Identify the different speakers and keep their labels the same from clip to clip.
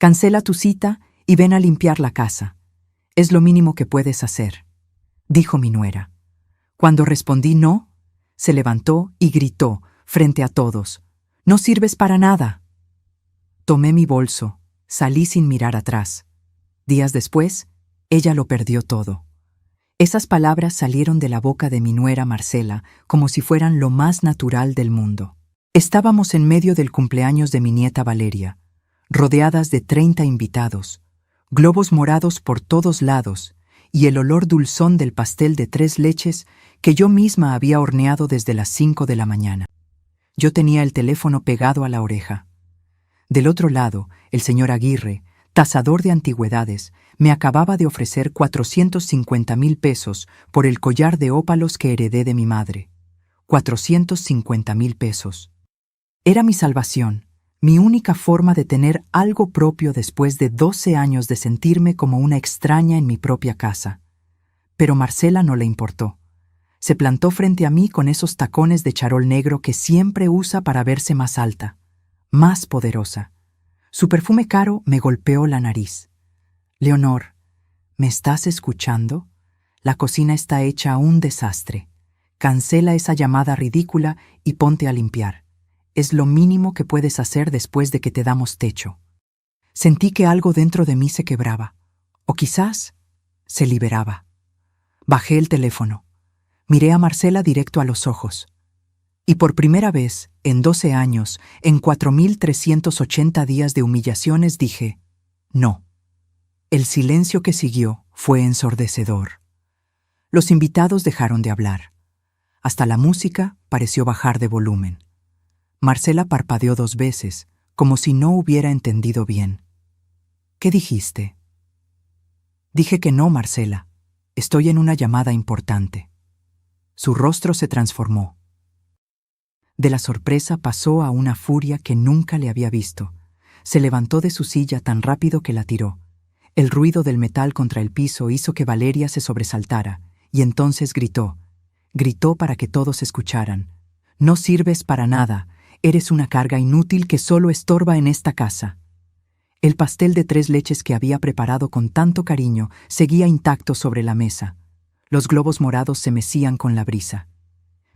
Speaker 1: Cancela tu cita y ven a limpiar la casa. Es lo mínimo que puedes hacer, dijo mi nuera. Cuando respondí no, se levantó y gritó frente a todos: «No sirves para nada». Tomé mi bolso, salí sin mirar atrás. Días después, ella lo perdió todo. Esas palabras salieron de la boca de mi nuera Marcela como si fueran lo más natural del mundo. Estábamos en medio del cumpleaños de mi nieta Valeria, rodeadas de 30 invitados, globos morados por todos lados y el olor dulzón del pastel de 3 leches que yo misma había horneado desde las 5 de la mañana. Yo tenía el teléfono pegado a la oreja. Del otro lado, el señor Aguirre, tasador de antigüedades, me acababa de ofrecer 450,000 pesos por el collar de ópalos que heredé de mi madre. 450,000 pesos. Era mi salvación, mi única forma de tener algo propio después de 12 años de sentirme como una extraña en mi propia casa. Pero Marcela no le importó. Se plantó frente a mí con esos tacones de charol negro que siempre usa para verse más alta, más poderosa. Su perfume caro me golpeó la nariz. «Leonor, ¿me estás escuchando? La cocina está hecha un desastre. Cancela esa llamada ridícula y ponte a limpiar. Es lo mínimo que puedes hacer después de que te damos techo». Sentí que algo dentro de mí se quebraba, o quizás se liberaba. Bajé el teléfono. Miré a Marcela directo a los ojos. Y por primera vez, en 12 años, en 4,380 días de humillaciones, dije: no. El silencio que siguió fue ensordecedor. Los invitados dejaron de hablar. Hasta la música pareció bajar de volumen. Marcela parpadeó 2 veces, como si no hubiera entendido bien. «¿Qué dijiste?» «Dije que no, Marcela. Estoy en una llamada importante». Su rostro se transformó. De la sorpresa pasó a una furia que nunca le había visto. Se levantó de su silla tan rápido que la tiró. El ruido del metal contra el piso hizo que Valeria se sobresaltara, y entonces gritó. Gritó para que todos escucharan: «No sirves para nada. Eres una carga inútil que solo estorba en esta casa». El pastel de 3 leches que había preparado con tanto cariño seguía intacto sobre la mesa. Los globos morados se mecían con la brisa.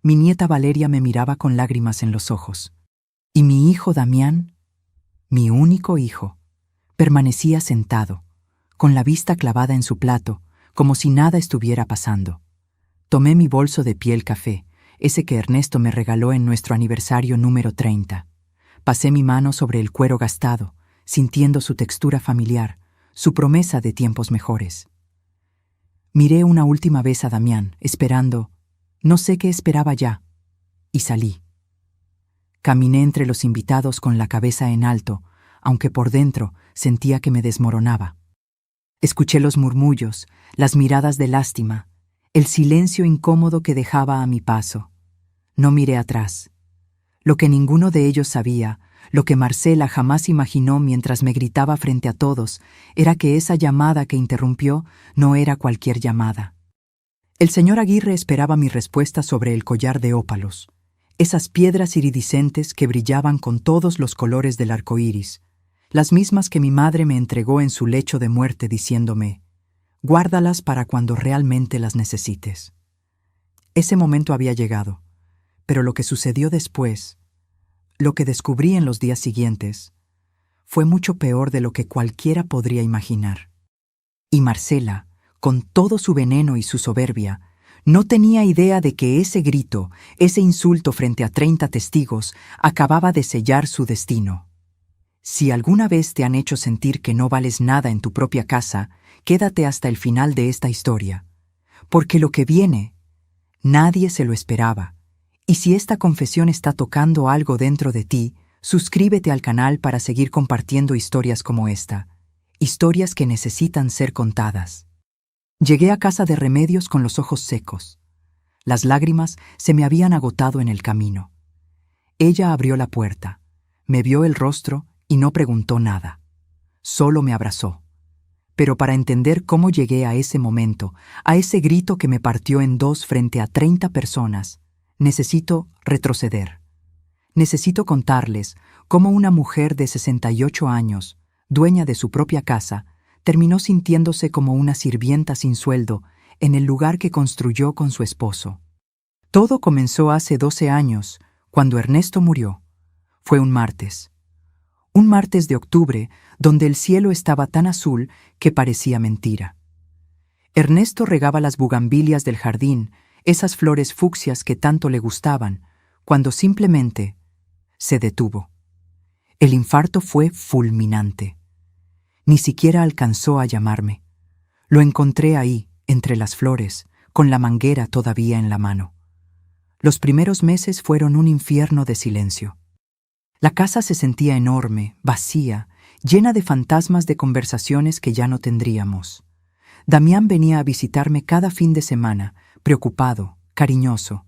Speaker 1: Mi nieta Valeria me miraba con lágrimas en los ojos. Y mi hijo Damián, mi único hijo, permanecía sentado, con la vista clavada en su plato, como si nada estuviera pasando. Tomé mi bolso de piel café, ese que Ernesto me regaló en nuestro aniversario número 30. Pasé mi mano sobre el cuero gastado, sintiendo su textura familiar, su promesa de tiempos mejores. Miré una última vez a Damián, esperando, no sé qué esperaba ya, y salí. Caminé entre los invitados con la cabeza en alto, aunque por dentro sentía que me desmoronaba. Escuché los murmullos, las miradas de lástima, el silencio incómodo que dejaba a mi paso. No miré atrás. Lo que ninguno de ellos sabía, lo que Marcela jamás imaginó mientras me gritaba frente a todos, era que esa llamada que interrumpió no era cualquier llamada. El señor Aguirre esperaba mi respuesta sobre el collar de ópalos, esas piedras iridiscentes que brillaban con todos los colores del arco iris, las mismas que mi madre me entregó en su lecho de muerte diciéndome: «Guárdalas para cuando realmente las necesites». Ese momento había llegado, pero lo que sucedió después, lo que descubrí en los días siguientes, fue mucho peor de lo que cualquiera podría imaginar. Y Marcela, con todo su veneno y su soberbia, no tenía idea de que ese grito, ese insulto frente a 30 testigos, acababa de sellar su destino. Si alguna vez te han hecho sentir que no vales nada en tu propia casa, quédate hasta el final de esta historia, porque lo que viene, nadie se lo esperaba. Y si esta confesión está tocando algo dentro de ti, suscríbete al canal para seguir compartiendo historias como esta, historias que necesitan ser contadas. Llegué a casa de Remedios con los ojos secos. Las lágrimas se me habían agotado en el camino. Ella abrió la puerta, me vio el rostro y no preguntó nada. Solo me abrazó. Pero para entender cómo llegué a ese momento, a ese grito que me partió en 2 frente a 30 personas, necesito retroceder. Necesito contarles cómo una mujer de 68 años, dueña de su propia casa, terminó sintiéndose como una sirvienta sin sueldo en el lugar que construyó con su esposo. Todo comenzó hace 12 años, cuando Ernesto murió. Fue un martes. Un martes de octubre, donde el cielo estaba tan azul que parecía mentira. Ernesto regaba las bugambilias del jardín, esas flores fucsias que tanto le gustaban, cuando simplemente se detuvo. El infarto fue fulminante. Ni siquiera alcanzó a llamarme. Lo encontré ahí, entre las flores, con la manguera todavía en la mano. Los primeros meses fueron un infierno de silencio. La casa se sentía enorme, vacía, llena de fantasmas de conversaciones que ya no tendríamos. Damián venía a visitarme cada fin de semana, preocupado, cariñoso.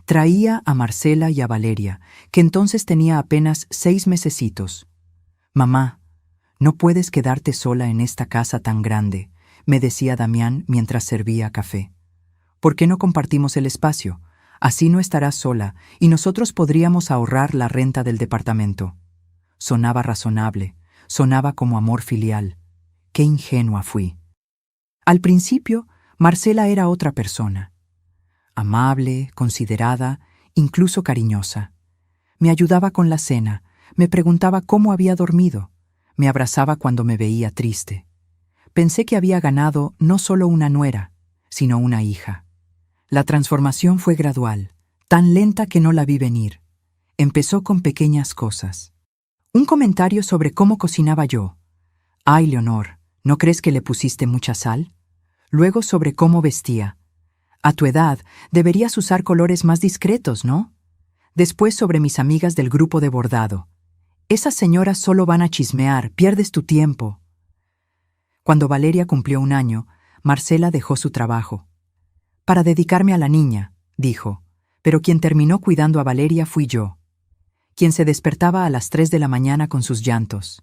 Speaker 1: Traía a Marcela y a Valeria, que entonces tenía apenas 6 mesecitos. «Mamá, no puedes quedarte sola en esta casa tan grande», me decía Damián mientras servía café. «¿Por qué no compartimos el espacio? Así no estarás sola y nosotros podríamos ahorrar la renta del departamento». Sonaba razonable, sonaba como amor filial. Qué ingenua fui. Al principio, Marcela era otra persona. Amable, considerada, incluso cariñosa. Me ayudaba con la cena, me preguntaba cómo había dormido, me abrazaba cuando me veía triste. Pensé que había ganado no solo una nuera, sino una hija. La transformación fue gradual, tan lenta que no la vi venir. Empezó con pequeñas cosas. Un comentario sobre cómo cocinaba yo. «Ay, Leonor, ¿no crees que le pusiste mucha sal?». Luego sobre cómo vestía. «A tu edad, deberías usar colores más discretos, ¿no?». Después sobre mis amigas del grupo de bordado. «Esas señoras solo van a chismear, pierdes tu tiempo». Cuando Valeria cumplió 1 año, Marcela dejó su trabajo. «Para dedicarme a la niña», dijo, pero quien terminó cuidando a Valeria fui yo. Quien se despertaba a las 3 de la mañana con sus llantos.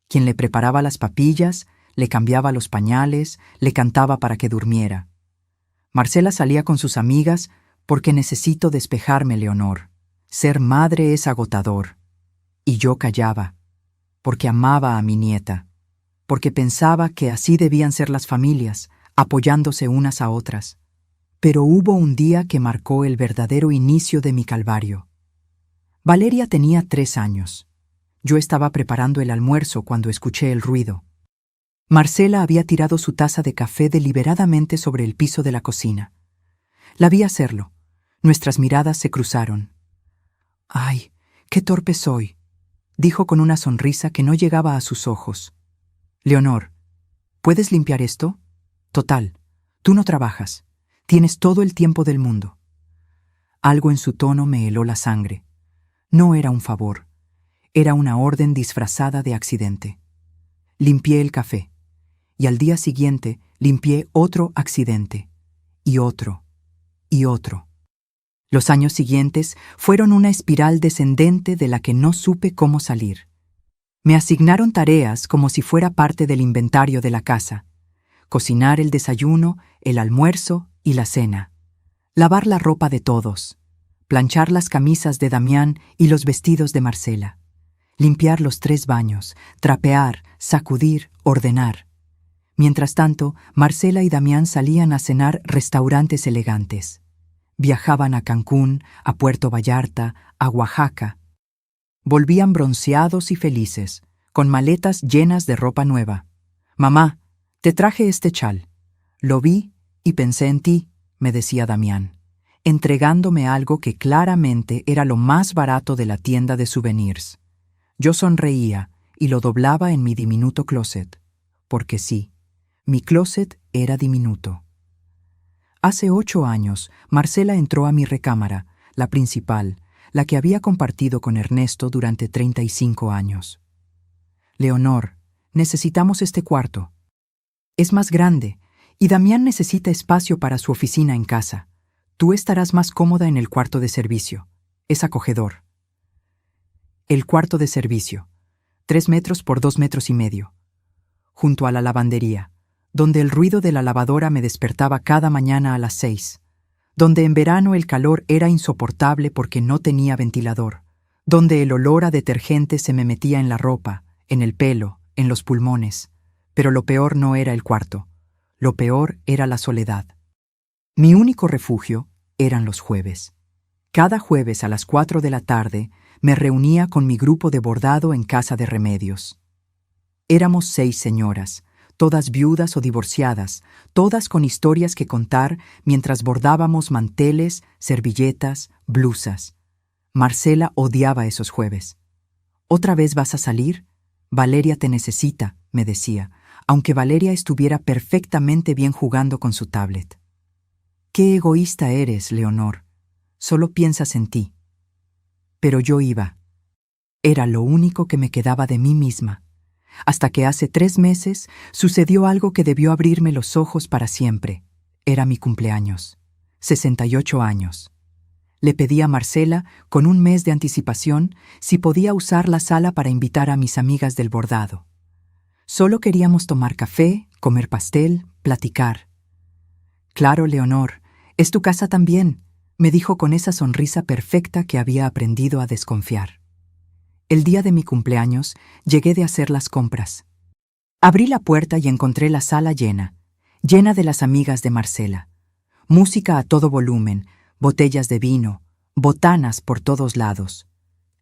Speaker 1: Quien le preparaba las papillas, le cambiaba los pañales, le cantaba para que durmiera. Marcela salía con sus amigas porque necesito despejarme, Leonor. Ser madre es agotador. Y yo callaba, porque amaba a mi nieta, porque pensaba que así debían ser las familias, apoyándose unas a otras. Pero hubo un día que marcó el verdadero inicio de mi calvario. Valeria tenía 3 años. Yo estaba preparando el almuerzo cuando escuché el ruido. Marcela había tirado su taza de café deliberadamente sobre el piso de la cocina. La vi hacerlo. Nuestras miradas se cruzaron. «Ay, qué torpe soy», dijo con una sonrisa que no llegaba a sus ojos. «Leonor, ¿puedes limpiar esto? Total, tú no trabajas. Tienes todo el tiempo del mundo». Algo en su tono me heló la sangre. No era un favor. Era una orden disfrazada de accidente. Limpié el café. Y al día siguiente limpié otro accidente. Y otro. Y otro. Los años siguientes fueron una espiral descendente de la que no supe cómo salir. Me asignaron tareas como si fuera parte del inventario de la casa. Cocinar el desayuno, el almuerzo y la cena. Lavar la ropa de todos. Planchar las camisas de Damián y los vestidos de Marcela. Limpiar los 3 baños, trapear, sacudir, ordenar. Mientras tanto, Marcela y Damián salían a cenar restaurantes elegantes. Viajaban a Cancún, a Puerto Vallarta, a Oaxaca. Volvían bronceados y felices, con maletas llenas de ropa nueva. «Mamá, te traje este chal. Lo vi y pensé en ti», me decía Damián, entregándome algo que claramente era lo más barato de la tienda de souvenirs. Yo sonreía y lo doblaba en mi diminuto closet, porque sí, mi closet era diminuto. Hace 8 años, Marcela entró a mi recámara, la principal, la que había compartido con Ernesto durante 35 años. «Leonor, necesitamos este cuarto. Es más grande, y Damián necesita espacio para su oficina en casa. Tú estarás más cómoda en el cuarto de servicio. Es acogedor». El cuarto de servicio, 3 metros por 2 metros y medio, junto a la lavandería, donde el ruido de la lavadora me despertaba cada mañana a las 6, donde en verano el calor era insoportable porque no tenía ventilador, donde el olor a detergente se me metía en la ropa, en el pelo, en los pulmones, pero lo peor no era el cuarto, lo peor era la soledad. Mi único refugio eran los jueves. Cada jueves a las 4 de la tarde me reunía con mi grupo de bordado en casa de Remedios. Éramos 6 señoras, todas viudas o divorciadas, todas con historias que contar mientras bordábamos manteles, servilletas, blusas. Marcela odiaba esos jueves. «¿Otra vez vas a salir? Valeria te necesita», me decía, aunque Valeria estuviera perfectamente bien jugando con su tablet. «Qué egoísta eres, Leonor. Solo piensas en ti». Pero yo iba. Era lo único que me quedaba de mí misma. Hasta que hace 3 meses sucedió algo que debió abrirme los ojos para siempre. Era mi cumpleaños. 68 años. Le pedí a Marcela, con un mes de anticipación, si podía usar la sala para invitar a mis amigas del bordado. Solo queríamos tomar café, comer pastel, platicar. «Claro, Leonor, es tu casa también», me dijo con esa sonrisa perfecta que había aprendido a desconfiar. El día de mi cumpleaños llegué de hacer las compras. Abrí la puerta y encontré la sala llena de las amigas de Marcela. Música a todo volumen, botellas de vino, botanas por todos lados.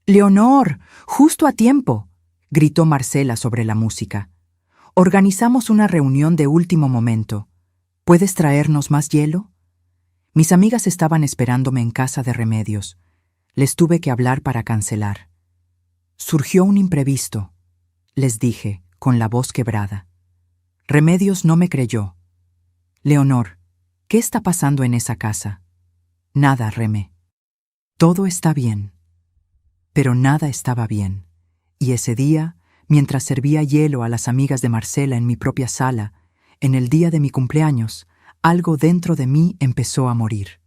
Speaker 1: «Leonor, justo a tiempo», gritó Marcela sobre la música. «Organizamos una reunión de último momento. ¿Puedes traernos más hielo?» Mis amigas estaban esperándome en casa de Remedios. Les tuve que hablar para cancelar. «Surgió un imprevisto», les dije, con la voz quebrada. Remedios no me creyó. «Leonor, ¿qué está pasando en esa casa?» «Nada, Remé. Todo está bien». Pero nada estaba bien. Y ese día, mientras servía hielo a las amigas de Marcela en mi propia sala, en el día de mi cumpleaños, algo dentro de mí empezó a morir.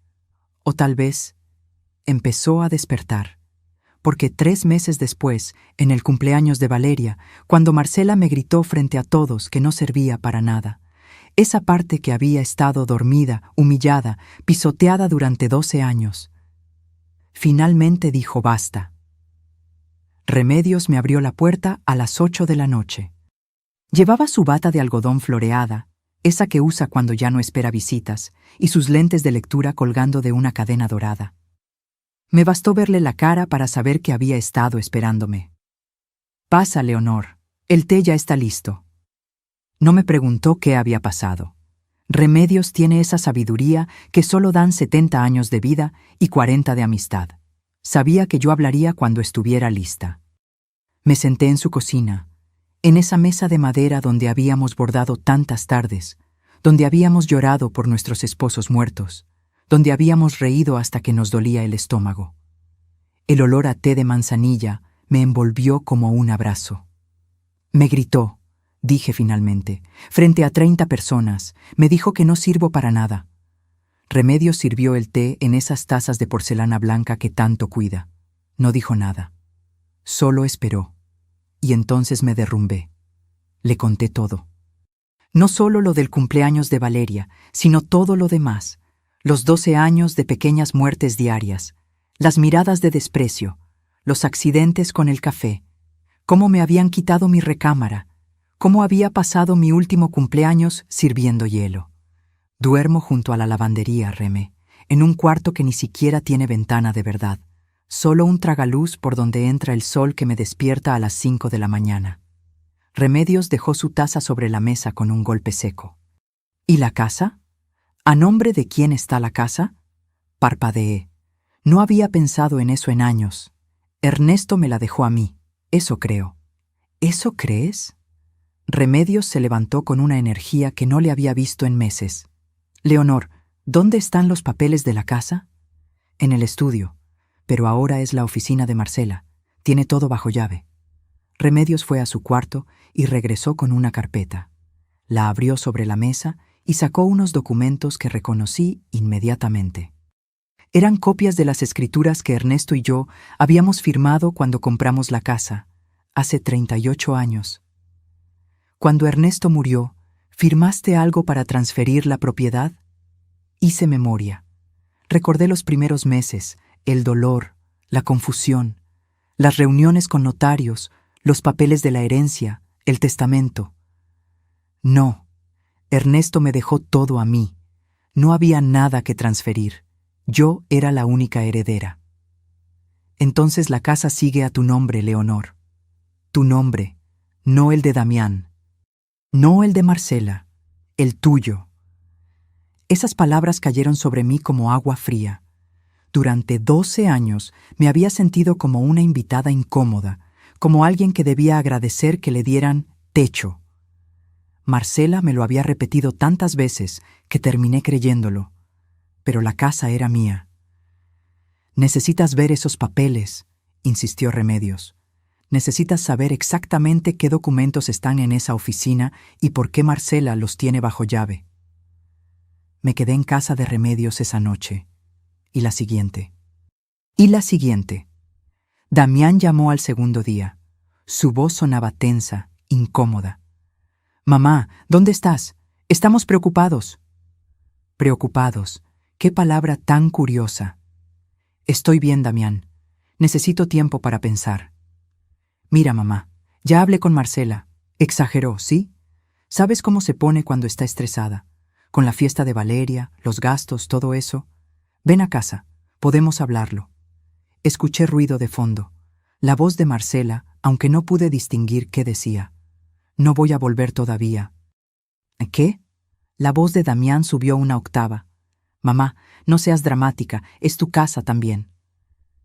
Speaker 1: O tal vez, empezó a despertar. Porque 3 meses después, en el cumpleaños de Valeria, cuando Marcela me gritó frente a todos que no servía para nada, esa parte que había estado dormida, humillada, pisoteada durante 12 años, finalmente dijo basta. Remedios me abrió la puerta a las 8 de la noche. Llevaba su bata de algodón floreada, esa que usa cuando ya no espera visitas, y sus lentes de lectura colgando de una cadena dorada. Me bastó verle la cara para saber que había estado esperándome. «Pasa, Leonor, el té ya está listo». No me preguntó qué había pasado. Remedios tiene esa sabiduría que solo dan 70 años de vida y 40 de amistad. Sabía que yo hablaría cuando estuviera lista. Me senté en su cocina, en esa mesa de madera donde habíamos bordado tantas tardes, donde habíamos llorado por nuestros esposos muertos, donde habíamos reído hasta que nos dolía el estómago. El olor a té de manzanilla me envolvió como un abrazo. Me gritó, dije finalmente, frente a 30 personas, me dijo que no sirvo para nada. Remedios sirvió el té en esas tazas de porcelana blanca que tanto cuida. No dijo nada. Solo esperó. Y entonces me derrumbé. Le conté todo. No solo lo del cumpleaños de Valeria, sino todo lo demás. Los 12 años de pequeñas muertes diarias, las miradas de desprecio, los accidentes con el café, cómo me habían quitado mi recámara, cómo había pasado mi último cumpleaños sirviendo hielo. Duermo junto a la lavandería, Remé, en un cuarto que ni siquiera tiene ventana de verdad, solo un tragaluz por donde entra el sol que me despierta a las 5 de la mañana. Remedios dejó su taza sobre la mesa con un golpe seco. ¿Y la casa? ¿A nombre de quién está la casa? Parpadeé. No había pensado en eso en años. Ernesto me la dejó a mí, eso creo. ¿Eso crees? Remedios se levantó con una energía que no le había visto en meses. Leonor, ¿dónde están los papeles de la casa? En el estudio, pero ahora es la oficina de Marcela. Tiene todo bajo llave. Remedios fue a su cuarto y regresó con una carpeta. La abrió sobre la mesa y sacó unos documentos que reconocí inmediatamente. Eran copias de las escrituras que Ernesto y yo habíamos firmado cuando compramos la casa, hace 38 años. Cuando Ernesto murió, ¿firmaste algo para transferir la propiedad? Hice memoria. Recordé los primeros meses, el dolor, la confusión, las reuniones con notarios, los papeles de la herencia, El testamento. No, Ernesto me dejó todo a mí. No había nada que transferir. Yo era la única heredera. Entonces la casa sigue a tu nombre, Leonor. Tu nombre, no el de Damián. No el de Marcela, el tuyo. Esas palabras cayeron sobre mí como agua fría. Durante 12 años me había sentido como una invitada incómoda, como alguien que debía agradecer que le dieran techo. Marcela me lo había repetido tantas veces que terminé creyéndolo, pero la casa era mía. Necesitas ver esos papeles, insistió Remedios. Necesitas saber exactamente qué documentos están en esa oficina y por qué Marcela los tiene bajo llave. Me quedé en casa de Remedios esa noche. Y la siguiente. Y la siguiente. Damián llamó al segundo día. Su voz sonaba tensa, incómoda. «Mamá, ¿dónde estás? Estamos preocupados». Preocupados. Qué palabra tan curiosa. Estoy bien, Damián. Necesito tiempo para pensar. Mira, mamá, ya hablé con Marcela. Exageró, ¿sí? ¿Sabes cómo se pone cuando está estresada? Con la fiesta de Valeria, los gastos, todo eso. Ven a casa, podemos hablarlo. Escuché ruido de fondo. La voz de Marcela, aunque no pude distinguir qué decía. No voy a volver todavía. ¿Qué? La voz de Damián subió una octava. Mamá, no seas dramática, es tu casa también.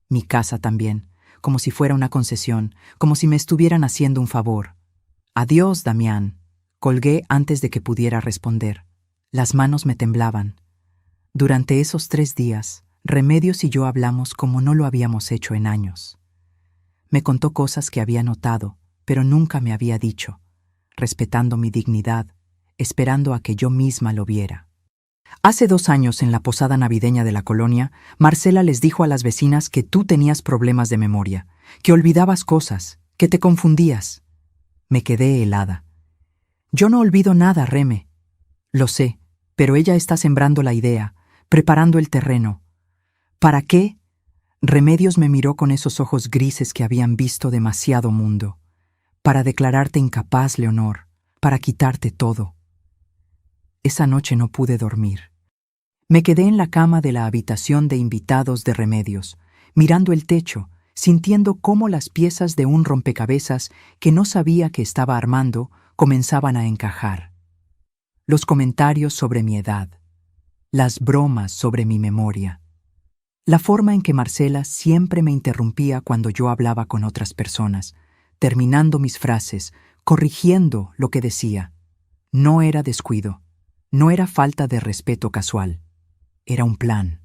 Speaker 1: Mi casa también, como si fuera una concesión, como si me estuvieran haciendo un favor. Adiós, Damián. Colgué antes de que pudiera responder. Las manos me temblaban. Durante esos 3 días, Remedios y yo hablamos como no lo habíamos hecho en años. Me contó cosas que había notado, pero nunca me había dicho, respetando mi dignidad, esperando a que yo misma lo viera. Hace 2 años, en la posada navideña de la colonia, Marcela les dijo a las vecinas que tú tenías problemas de memoria, que olvidabas cosas, que te confundías. Me quedé helada. Yo no olvido nada, Reme. Lo sé, pero ella está sembrando la idea, preparando el terreno. ¿Para qué? Remedios me miró con esos ojos grises que habían visto demasiado mundo. Para declararte incapaz, Leonor, para quitarte todo. Esa noche no pude dormir. Me quedé en la cama de la habitación de invitados de Remedios, mirando el techo, sintiendo cómo las piezas de un rompecabezas que no sabía que estaba armando comenzaban a encajar. Los comentarios sobre mi edad, las bromas sobre mi memoria, la forma en que Marcela siempre me interrumpía cuando yo hablaba con otras personas, terminando mis frases, corrigiendo lo que decía. No era descuido, no era falta de respeto casual, era un plan.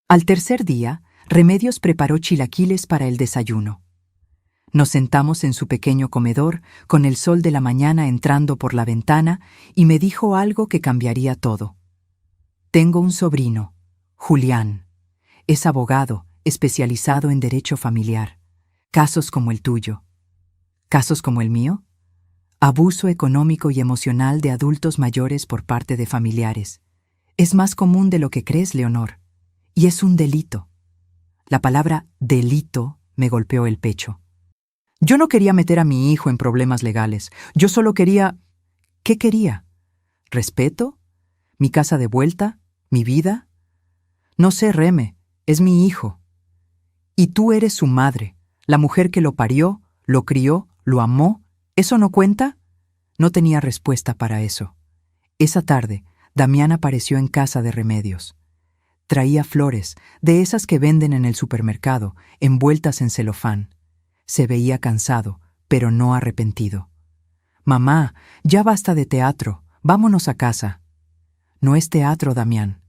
Speaker 1: Al tercer día, Remedios preparó chilaquiles para el desayuno. Nos sentamos en su pequeño comedor, con el sol de la mañana entrando por la ventana, y me dijo algo que cambiaría todo. Tengo un sobrino, Julián. Es abogado, especializado en derecho familiar. Casos como el tuyo. ¿Casos como el mío? Abuso económico y emocional de adultos mayores por parte de familiares. Es más común de lo que crees, Leonor. Y es un delito. La palabra delito me golpeó el pecho. Yo no quería meter a mi hijo en problemas legales. Yo solo quería... ¿Qué quería? ¿Respeto? ¿Mi casa de vuelta? ¿Mi vida? No sé, Reme. Es mi hijo. Y tú eres su madre, la mujer que lo parió, lo crió, lo amó. ¿Eso no cuenta? No tenía respuesta para eso. Esa tarde, Damián apareció en casa de Remedios. Traía flores, de esas que venden en el supermercado, envueltas en celofán. Se veía cansado, pero no arrepentido. «Mamá, ya basta de teatro, vámonos a casa». «No es teatro, Damián».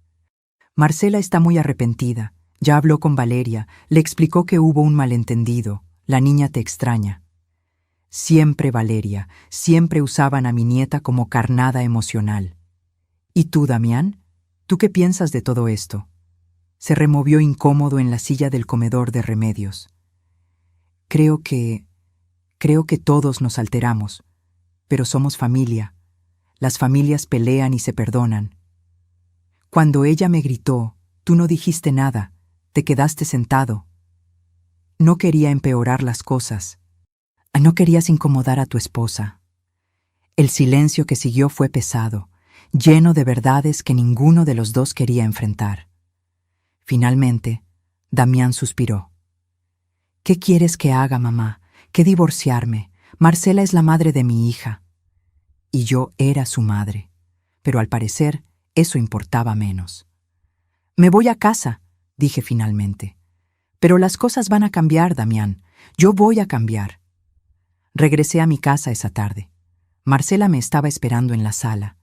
Speaker 1: Marcela está muy arrepentida. Ya habló con Valeria, le explicó que hubo un malentendido. La niña te extraña. Siempre Valeria, siempre usaban a mi nieta como carnada emocional. ¿Y tú, Damián? ¿Tú qué piensas de todo esto? Se removió incómodo en la silla del comedor de Remedios. Creo que todos nos alteramos, pero somos familia. Las familias pelean y se perdonan. Cuando ella me gritó, tú no dijiste nada, te quedaste sentado. No quería empeorar las cosas. No querías incomodar a tu esposa. El silencio que siguió fue pesado, lleno de verdades que ninguno de los dos quería enfrentar. Finalmente, Damián suspiró. «¿Qué quieres que haga, mamá? ¿Que divorciarme? Marcela es la madre de mi hija». Y yo era su madre, pero al parecer eso importaba menos. «Me voy a casa», dije finalmente. «Pero las cosas van a cambiar, Damián. Yo voy a cambiar». Regresé a mi casa esa tarde. Marcela me estaba esperando en la sala.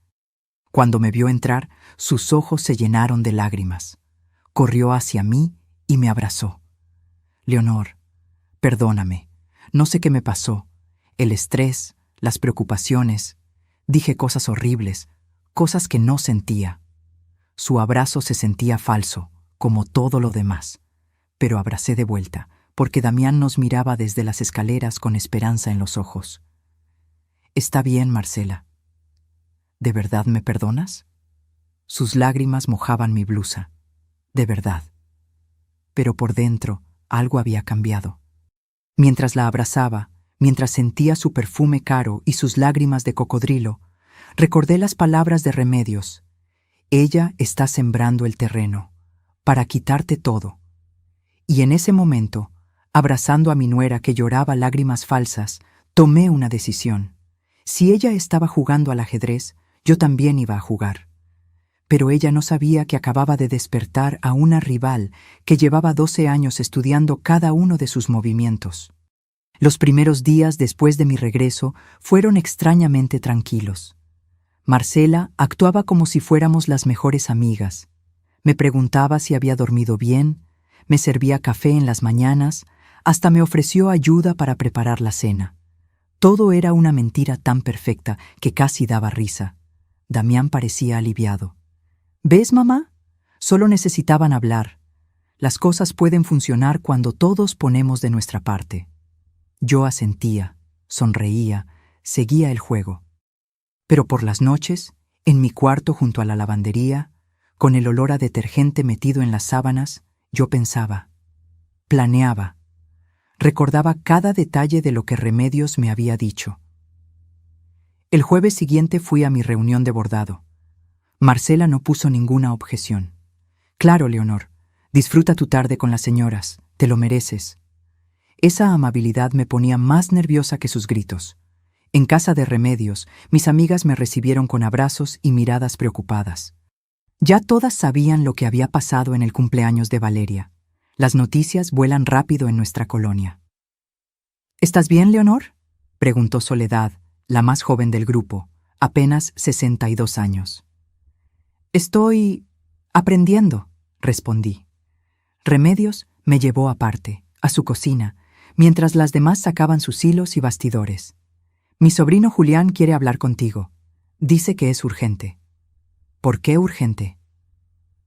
Speaker 1: Cuando me vio entrar, sus ojos se llenaron de lágrimas. Corrió hacia mí y me abrazó. «Leonor, perdóname. No sé qué me pasó. El estrés, las preocupaciones. Dije cosas horribles, cosas que no sentía». Su abrazo se sentía falso, como todo lo demás. Pero abracé de vuelta, porque Damián nos miraba desde las escaleras con esperanza en los ojos. «Está bien, Marcela. ¿De verdad me perdonas?» Sus lágrimas mojaban mi blusa. De verdad. Pero por dentro algo había cambiado. Mientras la abrazaba, mientras sentía su perfume caro y sus lágrimas de cocodrilo, recordé las palabras de Remedios. «Ella está sembrando el terreno, para quitarte todo». Y en ese momento, abrazando a mi nuera que lloraba lágrimas falsas, tomé una decisión. Si ella estaba jugando al ajedrez, yo también iba a jugar. Pero ella no sabía que acababa de despertar a una rival que llevaba 12 años estudiando cada uno de sus movimientos. Los primeros días después de mi regreso fueron extrañamente tranquilos. Marcela actuaba como si fuéramos las mejores amigas. Me preguntaba si había dormido bien, me servía café en las mañanas, hasta me ofreció ayuda para preparar la cena. Todo era una mentira tan perfecta que casi daba risa. Damián parecía aliviado. «¿Ves, mamá? Solo necesitaban hablar. Las cosas pueden funcionar cuando todos ponemos de nuestra parte». Yo asentía, sonreía, seguía el juego. Pero por las noches, en mi cuarto junto a la lavandería, con el olor a detergente metido en las sábanas, yo pensaba, planeaba, recordaba cada detalle de lo que Remedios me había dicho. El jueves siguiente fui a mi reunión de bordado. Marcela no puso ninguna objeción. «Claro, Leonor, disfruta tu tarde con las señoras, te lo mereces». Esa amabilidad me ponía más nerviosa que sus gritos. En casa de Remedios, mis amigas me recibieron con abrazos y miradas preocupadas. Ya todas sabían lo que había pasado en el cumpleaños de Valeria. Las noticias vuelan rápido en nuestra colonia. «¿Estás bien, Leonor?», preguntó Soledad, la más joven del grupo, apenas 62 años. «Estoy aprendiendo», respondí. Remedios me llevó aparte, a su cocina, mientras las demás sacaban sus hilos y bastidores. «Mi sobrino Julián quiere hablar contigo. Dice que es urgente». «¿Por qué urgente?»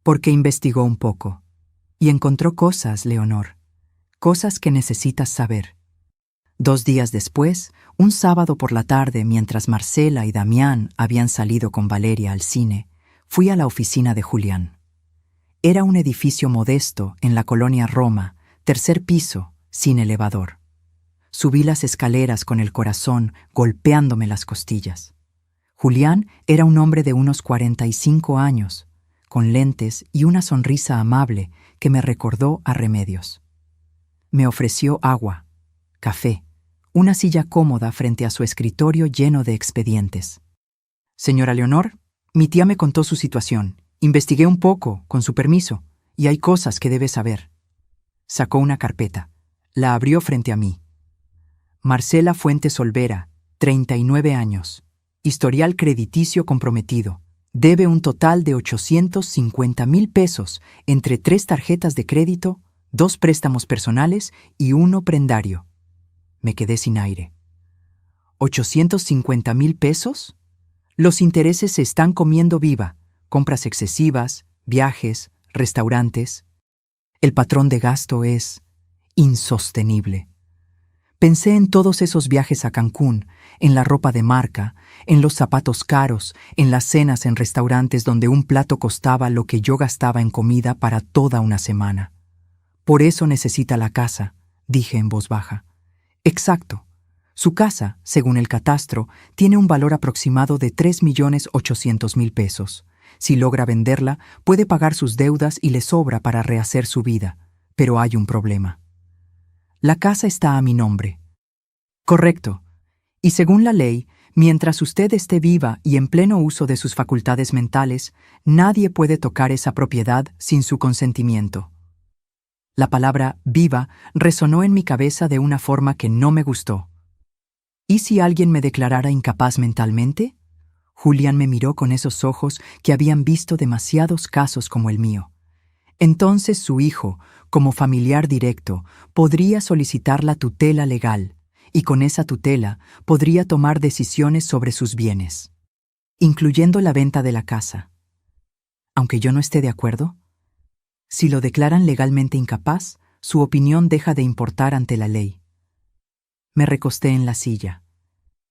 Speaker 1: «Porque investigó un poco. Y encontró cosas, Leonor. Cosas que necesitas saber». 2 días después, un sábado por la tarde, mientras Marcela y Damián habían salido con Valeria al cine, fui a la oficina de Julián. Era un edificio modesto en la colonia Roma, 3er piso, sin elevador. Subí las escaleras con el corazón golpeándome las costillas. Julián era un hombre de unos 45 años, con lentes y una sonrisa amable que me recordó a Remedios. Me ofreció agua, café, una silla cómoda frente a su escritorio lleno de expedientes. «Señora Leonor, mi tía me contó su situación. Investigué un poco, con su permiso, y hay cosas que debe saber». Sacó una carpeta. La abrió frente a mí. «Marcela Fuentes Olvera, 39 años. Historial crediticio comprometido. Debe un total de 850,000 pesos entre 3 tarjetas de crédito, 2 préstamos personales y 1 prendario». Me quedé sin aire. ¿850,000 pesos? Los intereses se están comiendo viva. Compras excesivas, viajes, restaurantes. El patrón de gasto es insostenible. Pensé en todos esos viajes a Cancún, en la ropa de marca, en los zapatos caros, en las cenas en restaurantes donde un plato costaba lo que yo gastaba en comida para toda una semana. «Por eso necesita la casa», dije en voz baja. «Exacto. Su casa, según el catastro, tiene un valor aproximado de 3.800.000 pesos. Si logra venderla, puede pagar sus deudas y le sobra para rehacer su vida. Pero hay un problema. La casa está a mi nombre. Correcto. Y según la ley, mientras usted esté viva y en pleno uso de sus facultades mentales, nadie puede tocar esa propiedad sin su consentimiento. La palabra viva resonó en mi cabeza de una forma que no me gustó. ¿Y si alguien me declarara incapaz mentalmente? Julián me miró con esos ojos que habían visto demasiados casos como el mío. Entonces su hijo, como familiar directo, podría solicitar la tutela legal, y con esa tutela podría tomar decisiones sobre sus bienes, incluyendo la venta de la casa. Aunque yo no esté de acuerdo, si lo declaran legalmente incapaz, su opinión deja de importar ante la ley. Me recosté en la silla.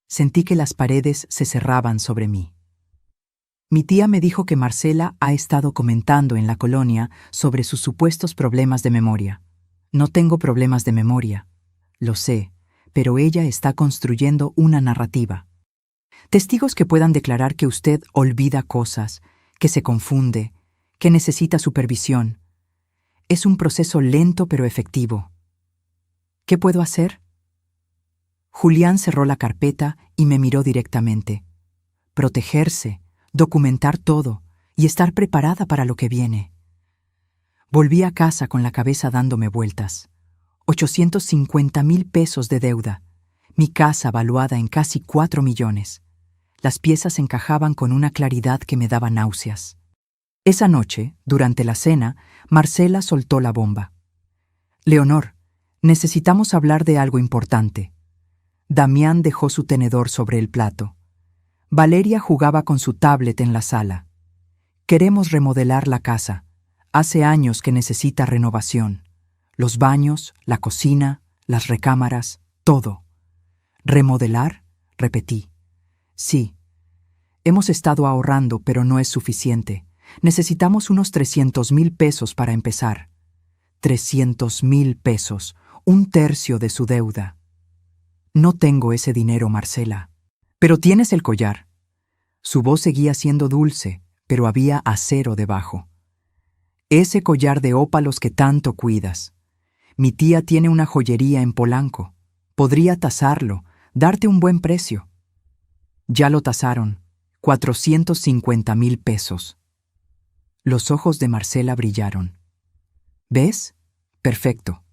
Speaker 1: Sentí que las paredes se cerraban sobre mí. Mi tía me dijo que Marcela ha estado comentando en la colonia sobre sus supuestos problemas de memoria. No tengo problemas de memoria, lo sé, pero ella está construyendo una narrativa. Testigos que puedan declarar que usted olvida cosas, que se confunde, que necesita supervisión. Es un proceso lento pero efectivo. ¿Qué puedo hacer? Julián cerró la carpeta y me miró directamente. Protegerse, documentar todo y estar preparada para lo que viene. Volví a casa con la cabeza dándome vueltas. 850.000 pesos de deuda. Mi casa valuada en casi 4 millones. Las piezas encajaban con una claridad que me daba náuseas. Esa noche, durante la cena, Marcela soltó la bomba. Leonor, necesitamos hablar de algo importante. Damián dejó su tenedor sobre el plato. Valeria jugaba con su tablet en la sala. Queremos remodelar la casa. Hace años que necesita renovación. Los baños, la cocina, las recámaras, todo. ¿Remodelar? Repetí. Sí. Hemos estado ahorrando, pero no es suficiente. Necesitamos unos 300.000 pesos para empezar. 300.000 pesos, 1/3 de su deuda. No tengo ese dinero, Marcela. Pero tienes el collar. Su voz seguía siendo dulce, pero había acero debajo. Ese collar de ópalos que tanto cuidas. Mi tía tiene una joyería en Polanco. Podría tasarlo, darte un buen precio. Ya lo tasaron. 450.000 pesos. Los ojos de Marcela brillaron. ¿Ves? Perfecto.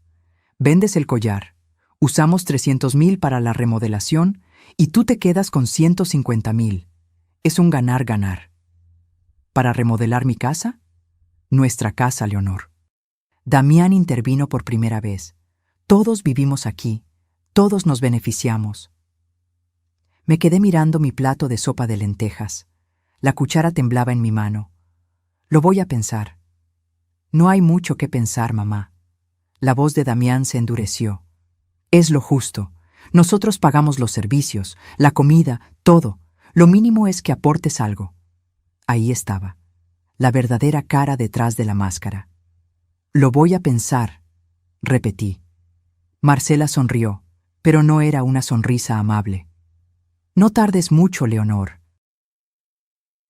Speaker 1: Vendes el collar. Usamos 300.000 para la remodelación y tú te quedas con 150.000. Es un ganar-ganar. ¿Para remodelar mi casa? Nuestra casa, Leonor. Damián intervino por primera vez. Todos vivimos aquí. Todos nos beneficiamos. Me quedé mirando mi plato de sopa de lentejas. La cuchara temblaba en mi mano. Lo voy a pensar. No hay mucho que pensar, mamá. La voz de Damián se endureció. Es lo justo. Nosotros pagamos los servicios, la comida, todo. Lo mínimo es que aportes algo. Ahí estaba, la verdadera cara detrás de la máscara. Lo voy a pensar, repetí. Marcela sonrió, pero no era una sonrisa amable. No tardes mucho, Leonor.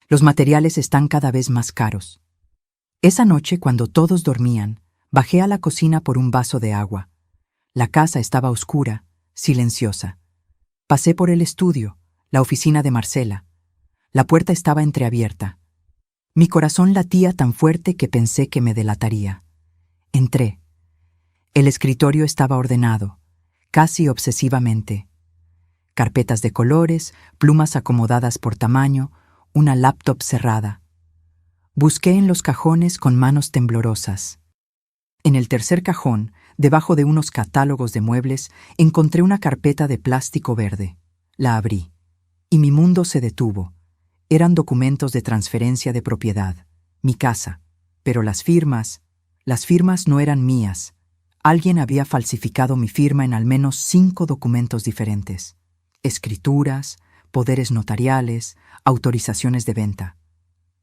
Speaker 1: Los materiales están cada vez más caros. Esa noche, cuando todos dormían, bajé a la cocina por un vaso de agua. La casa estaba oscura, silenciosa. Pasé por el estudio, la oficina de Marcela. La puerta estaba entreabierta. Mi corazón latía tan fuerte que pensé que me delataría. Entré. El escritorio estaba ordenado, casi obsesivamente. Carpetas de colores, plumas acomodadas por tamaño, una laptop cerrada. Busqué en los cajones con manos temblorosas. En el tercer cajón, debajo de unos catálogos de muebles, encontré una carpeta de plástico verde. La abrí, y mi mundo se detuvo. Eran documentos de transferencia de propiedad, mi casa, pero las firmas no eran mías. Alguien había falsificado mi firma en al menos 5 documentos diferentes. Escrituras, poderes notariales, autorizaciones de venta.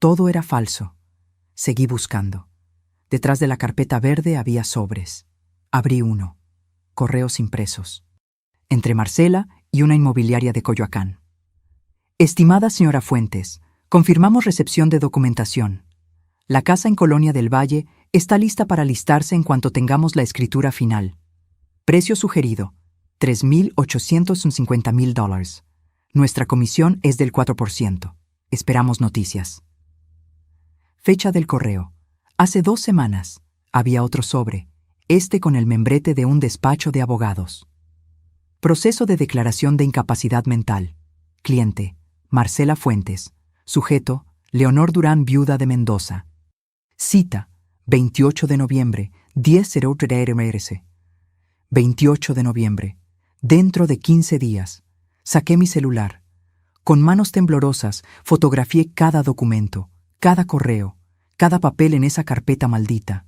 Speaker 1: Todo era falso. Seguí buscando. Detrás de la carpeta verde había sobres. Abrí uno. Correos impresos. Entre Marcela y una inmobiliaria de Coyoacán. Estimada señora Fuentes, confirmamos recepción de documentación. La casa en Colonia del Valle está lista para listarse en cuanto tengamos la escritura final. Precio sugerido, $3,850,000. Nuestra comisión es del 4%. Esperamos noticias. Fecha del correo. Hace 2 semanas. Había otro sobre, con el membrete de un despacho de abogados. Proceso de declaración de incapacidad mental. Cliente, Marcela Fuentes. Sujeto, Leonor Durán, viuda de Mendoza. Cita, 28 de noviembre, 10:03 RMRC. 28 de noviembre. Dentro de 15 días. Saqué mi celular. Con manos temblorosas, fotografié cada documento, cada correo, cada papel en esa carpeta maldita.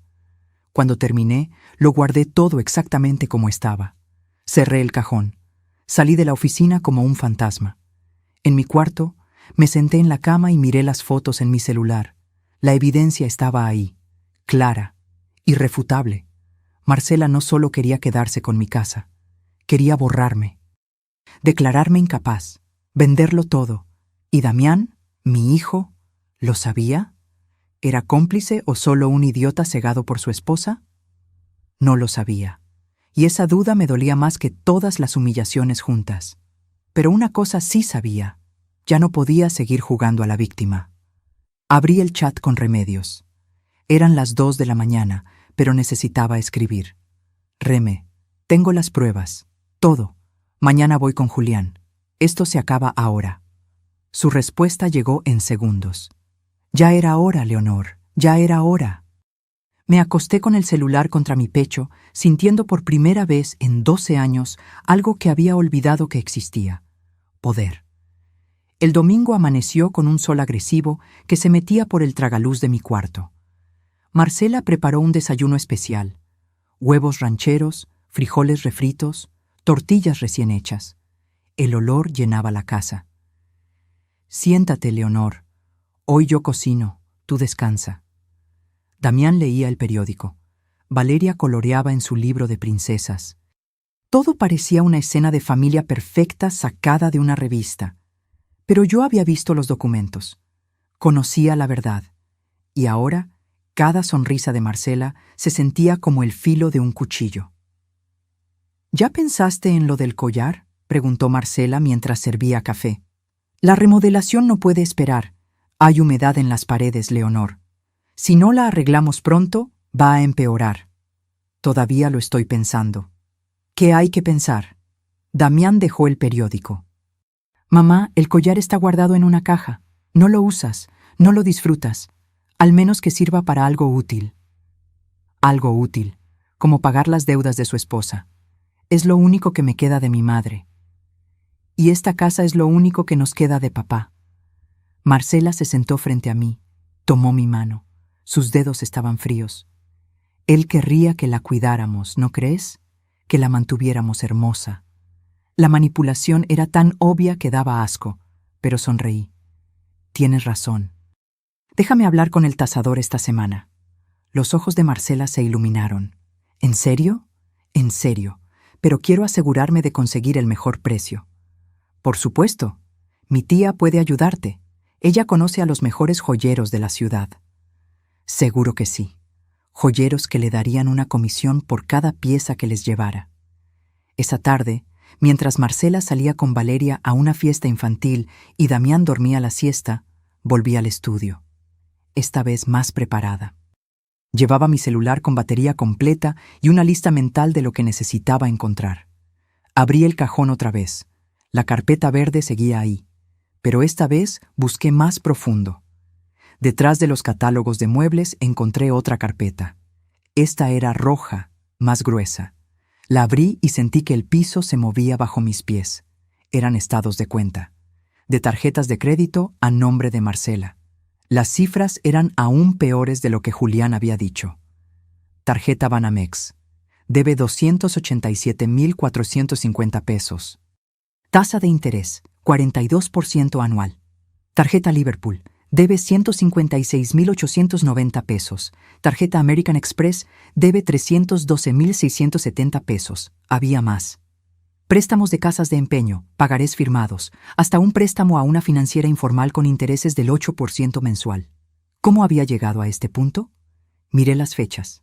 Speaker 1: Cuando terminé, lo guardé todo exactamente como estaba. Cerré el cajón. Salí de la oficina como un fantasma. En mi cuarto, me senté en la cama y miré las fotos en mi celular. La evidencia estaba ahí, clara, irrefutable. Marcela no solo quería quedarse con mi casa, quería borrarme, declararme incapaz, venderlo todo. ¿Y Damián, mi hijo, lo sabía? ¿Era cómplice o solo un idiota cegado por su esposa? No lo sabía, y esa duda me dolía más que todas las humillaciones juntas. Pero una cosa sí sabía, ya no podía seguir jugando a la víctima. Abrí el chat con Remedios. Eran las 2 de la mañana, pero necesitaba escribir. Reme, tengo las pruebas, todo. Mañana voy con Julián. Esto se acaba ahora. Su respuesta llegó en segundos. Ya era hora, Leonor, ya era hora. Me acosté con el celular contra mi pecho, sintiendo por primera vez en 12 años algo que había olvidado que existía: poder. El domingo amaneció con un sol agresivo que se metía por el tragaluz de mi cuarto. Marcela preparó un desayuno especial: huevos rancheros, frijoles refritos, tortillas recién hechas. El olor llenaba la casa. Siéntate, Leonor. Hoy yo cocino, tú descansa. Damián leía el periódico. Valeria coloreaba en su libro de princesas. Todo parecía una escena de familia perfecta sacada de una revista. Pero yo había visto los documentos. Conocía la verdad. Y ahora, cada sonrisa de Marcela se sentía como el filo de un cuchillo. ¿Ya pensaste en lo del collar?, preguntó Marcela mientras servía café. La remodelación no puede esperar. Hay humedad en las paredes, Leonor. Si no la arreglamos pronto, va a empeorar. Todavía lo estoy pensando. ¿Qué hay que pensar? Damián dejó el periódico. Mamá, el collar está guardado en una caja. No lo usas, no lo disfrutas. Al menos que sirva para algo útil. Algo útil, como pagar las deudas de su esposa. Es lo único que me queda de mi madre. Y esta casa es lo único que nos queda de papá. Marcela se sentó frente a mí, tomó mi mano. Sus dedos estaban fríos. Él querría que la cuidáramos, ¿no crees? Que la mantuviéramos hermosa. La manipulación era tan obvia que daba asco, pero sonreí. Tienes razón. Déjame hablar con el tasador esta semana. Los ojos de Marcela se iluminaron. ¿En serio? En serio, pero quiero asegurarme de conseguir el mejor precio. Por supuesto. Mi tía puede ayudarte. Ella conoce a los mejores joyeros de la ciudad. Seguro que sí. Joyeros que le darían una comisión por cada pieza que les llevara. Esa tarde, mientras Marcela salía con Valeria a una fiesta infantil y Damián dormía la siesta, volví al estudio. Esta vez más preparada. Llevaba mi celular con batería completa y una lista mental de lo que necesitaba encontrar. Abrí el cajón otra vez. La carpeta verde seguía ahí, pero esta vez busqué más profundo. Detrás de los catálogos de muebles encontré otra carpeta. Esta era roja, más gruesa. La abrí y sentí que el piso se movía bajo mis pies. Eran estados de cuenta, de tarjetas de crédito a nombre de Marcela. Las cifras eran aún peores de lo que Julián había dicho. Tarjeta Banamex. Debe 287,450 pesos. Tasa de interés, 42% anual. Tarjeta Liverpool. Debe 156,890 pesos. Tarjeta American Express debe 312,670 pesos. Había más. Préstamos de casas de empeño, pagarés firmados, hasta un préstamo a una financiera informal con intereses del 8% mensual. ¿Cómo había llegado a este punto? Miré las fechas.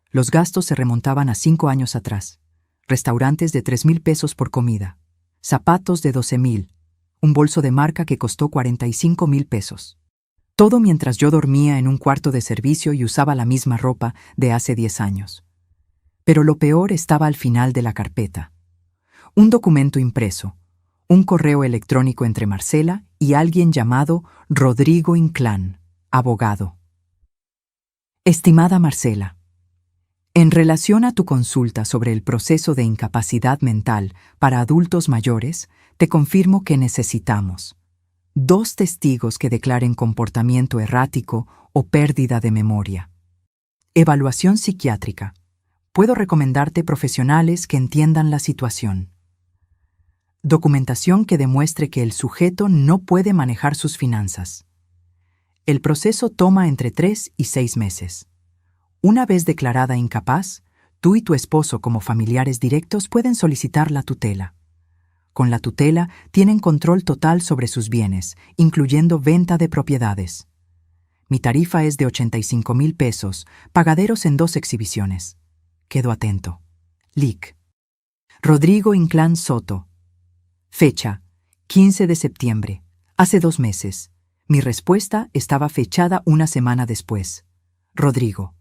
Speaker 1: Los gastos se remontaban a 5 años atrás. Restaurantes de 3,000 pesos por comida. Zapatos de 12,000. Un bolso de marca que costó 45,000 pesos. Todo mientras yo dormía en un cuarto de servicio y usaba la misma ropa de hace 10 años. Pero lo peor estaba al final de la carpeta. Un documento impreso, un correo electrónico entre Marcela y alguien llamado Rodrigo Inclán, abogado. Estimada Marcela, en relación a tu consulta sobre el proceso de incapacidad mental para adultos mayores, te confirmo que necesitamos 2 testigos que declaren comportamiento errático o pérdida de memoria. Evaluación psiquiátrica. Puedo recomendarte profesionales que entiendan la situación. Documentación que demuestre que el sujeto no puede manejar sus finanzas. El proceso toma entre 3 y 6 meses. Una vez declarada incapaz, tú y tu esposo como familiares directos pueden solicitar la tutela. Con la tutela tienen control total sobre sus bienes, incluyendo venta de propiedades. Mi tarifa es de 85,000 pesos, pagaderos en 2 exhibiciones. Quedo atento. Lic. Rodrigo Inclán Soto. Fecha: 15 de septiembre. Hace 2 meses. Mi respuesta estaba fechada una semana después. Rodrigo.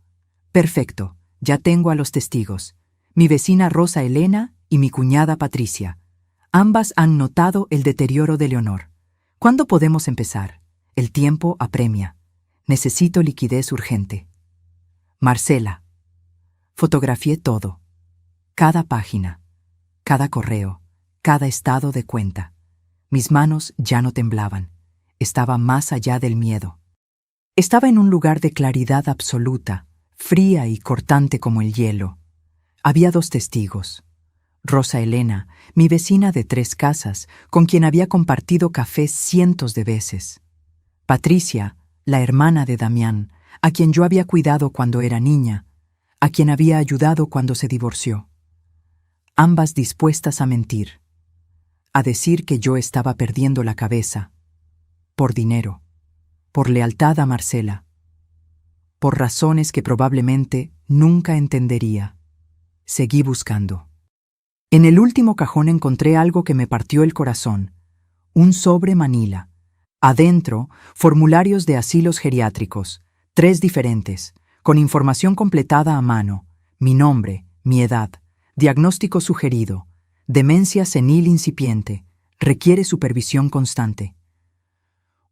Speaker 1: Perfecto, ya tengo a los testigos. Mi vecina Rosa Elena y mi cuñada Patricia. Ambas han notado el deterioro de Leonor. ¿Cuándo podemos empezar? El tiempo apremia. Necesito liquidez urgente. Marcela. Fotografié todo. Cada página, cada correo, cada estado de cuenta. Mis manos ya no temblaban. Estaba más allá del miedo. Estaba en un lugar de claridad absoluta, fría y cortante como el hielo. Había 2 testigos. Rosa Elena, mi vecina de 3 casas, con quien había compartido café cientos de veces. Patricia, la hermana de Damián, a quien yo había cuidado cuando era niña, a quien había ayudado cuando se divorció. Ambas dispuestas a mentir, a decir que yo estaba perdiendo la cabeza, por dinero, por lealtad a Marcela, por razones que probablemente nunca entendería. Seguí buscando. En el último cajón encontré algo que me partió el corazón, un sobre manila. Adentro, formularios de asilos geriátricos, 3 diferentes, con información completada a mano, mi nombre, mi edad, diagnóstico sugerido, demencia senil incipiente, requiere supervisión constante.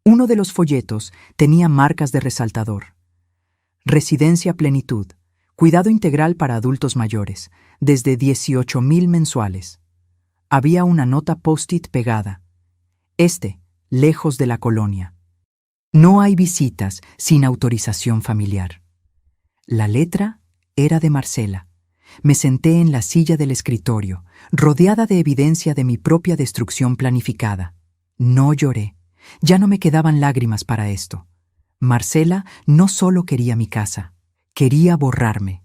Speaker 1: Uno de los folletos tenía marcas de resaltador. Residencia plenitud, cuidado integral para adultos mayores, desde 18,000 mensuales. Había una nota post-it pegada. Lejos de la colonia. No hay visitas sin autorización familiar. La letra era de Marcela. Me senté en la silla del escritorio, rodeada de evidencia de mi propia destrucción planificada. No lloré. Ya no me quedaban lágrimas para esto. Marcela no solo quería mi casa, quería borrarme.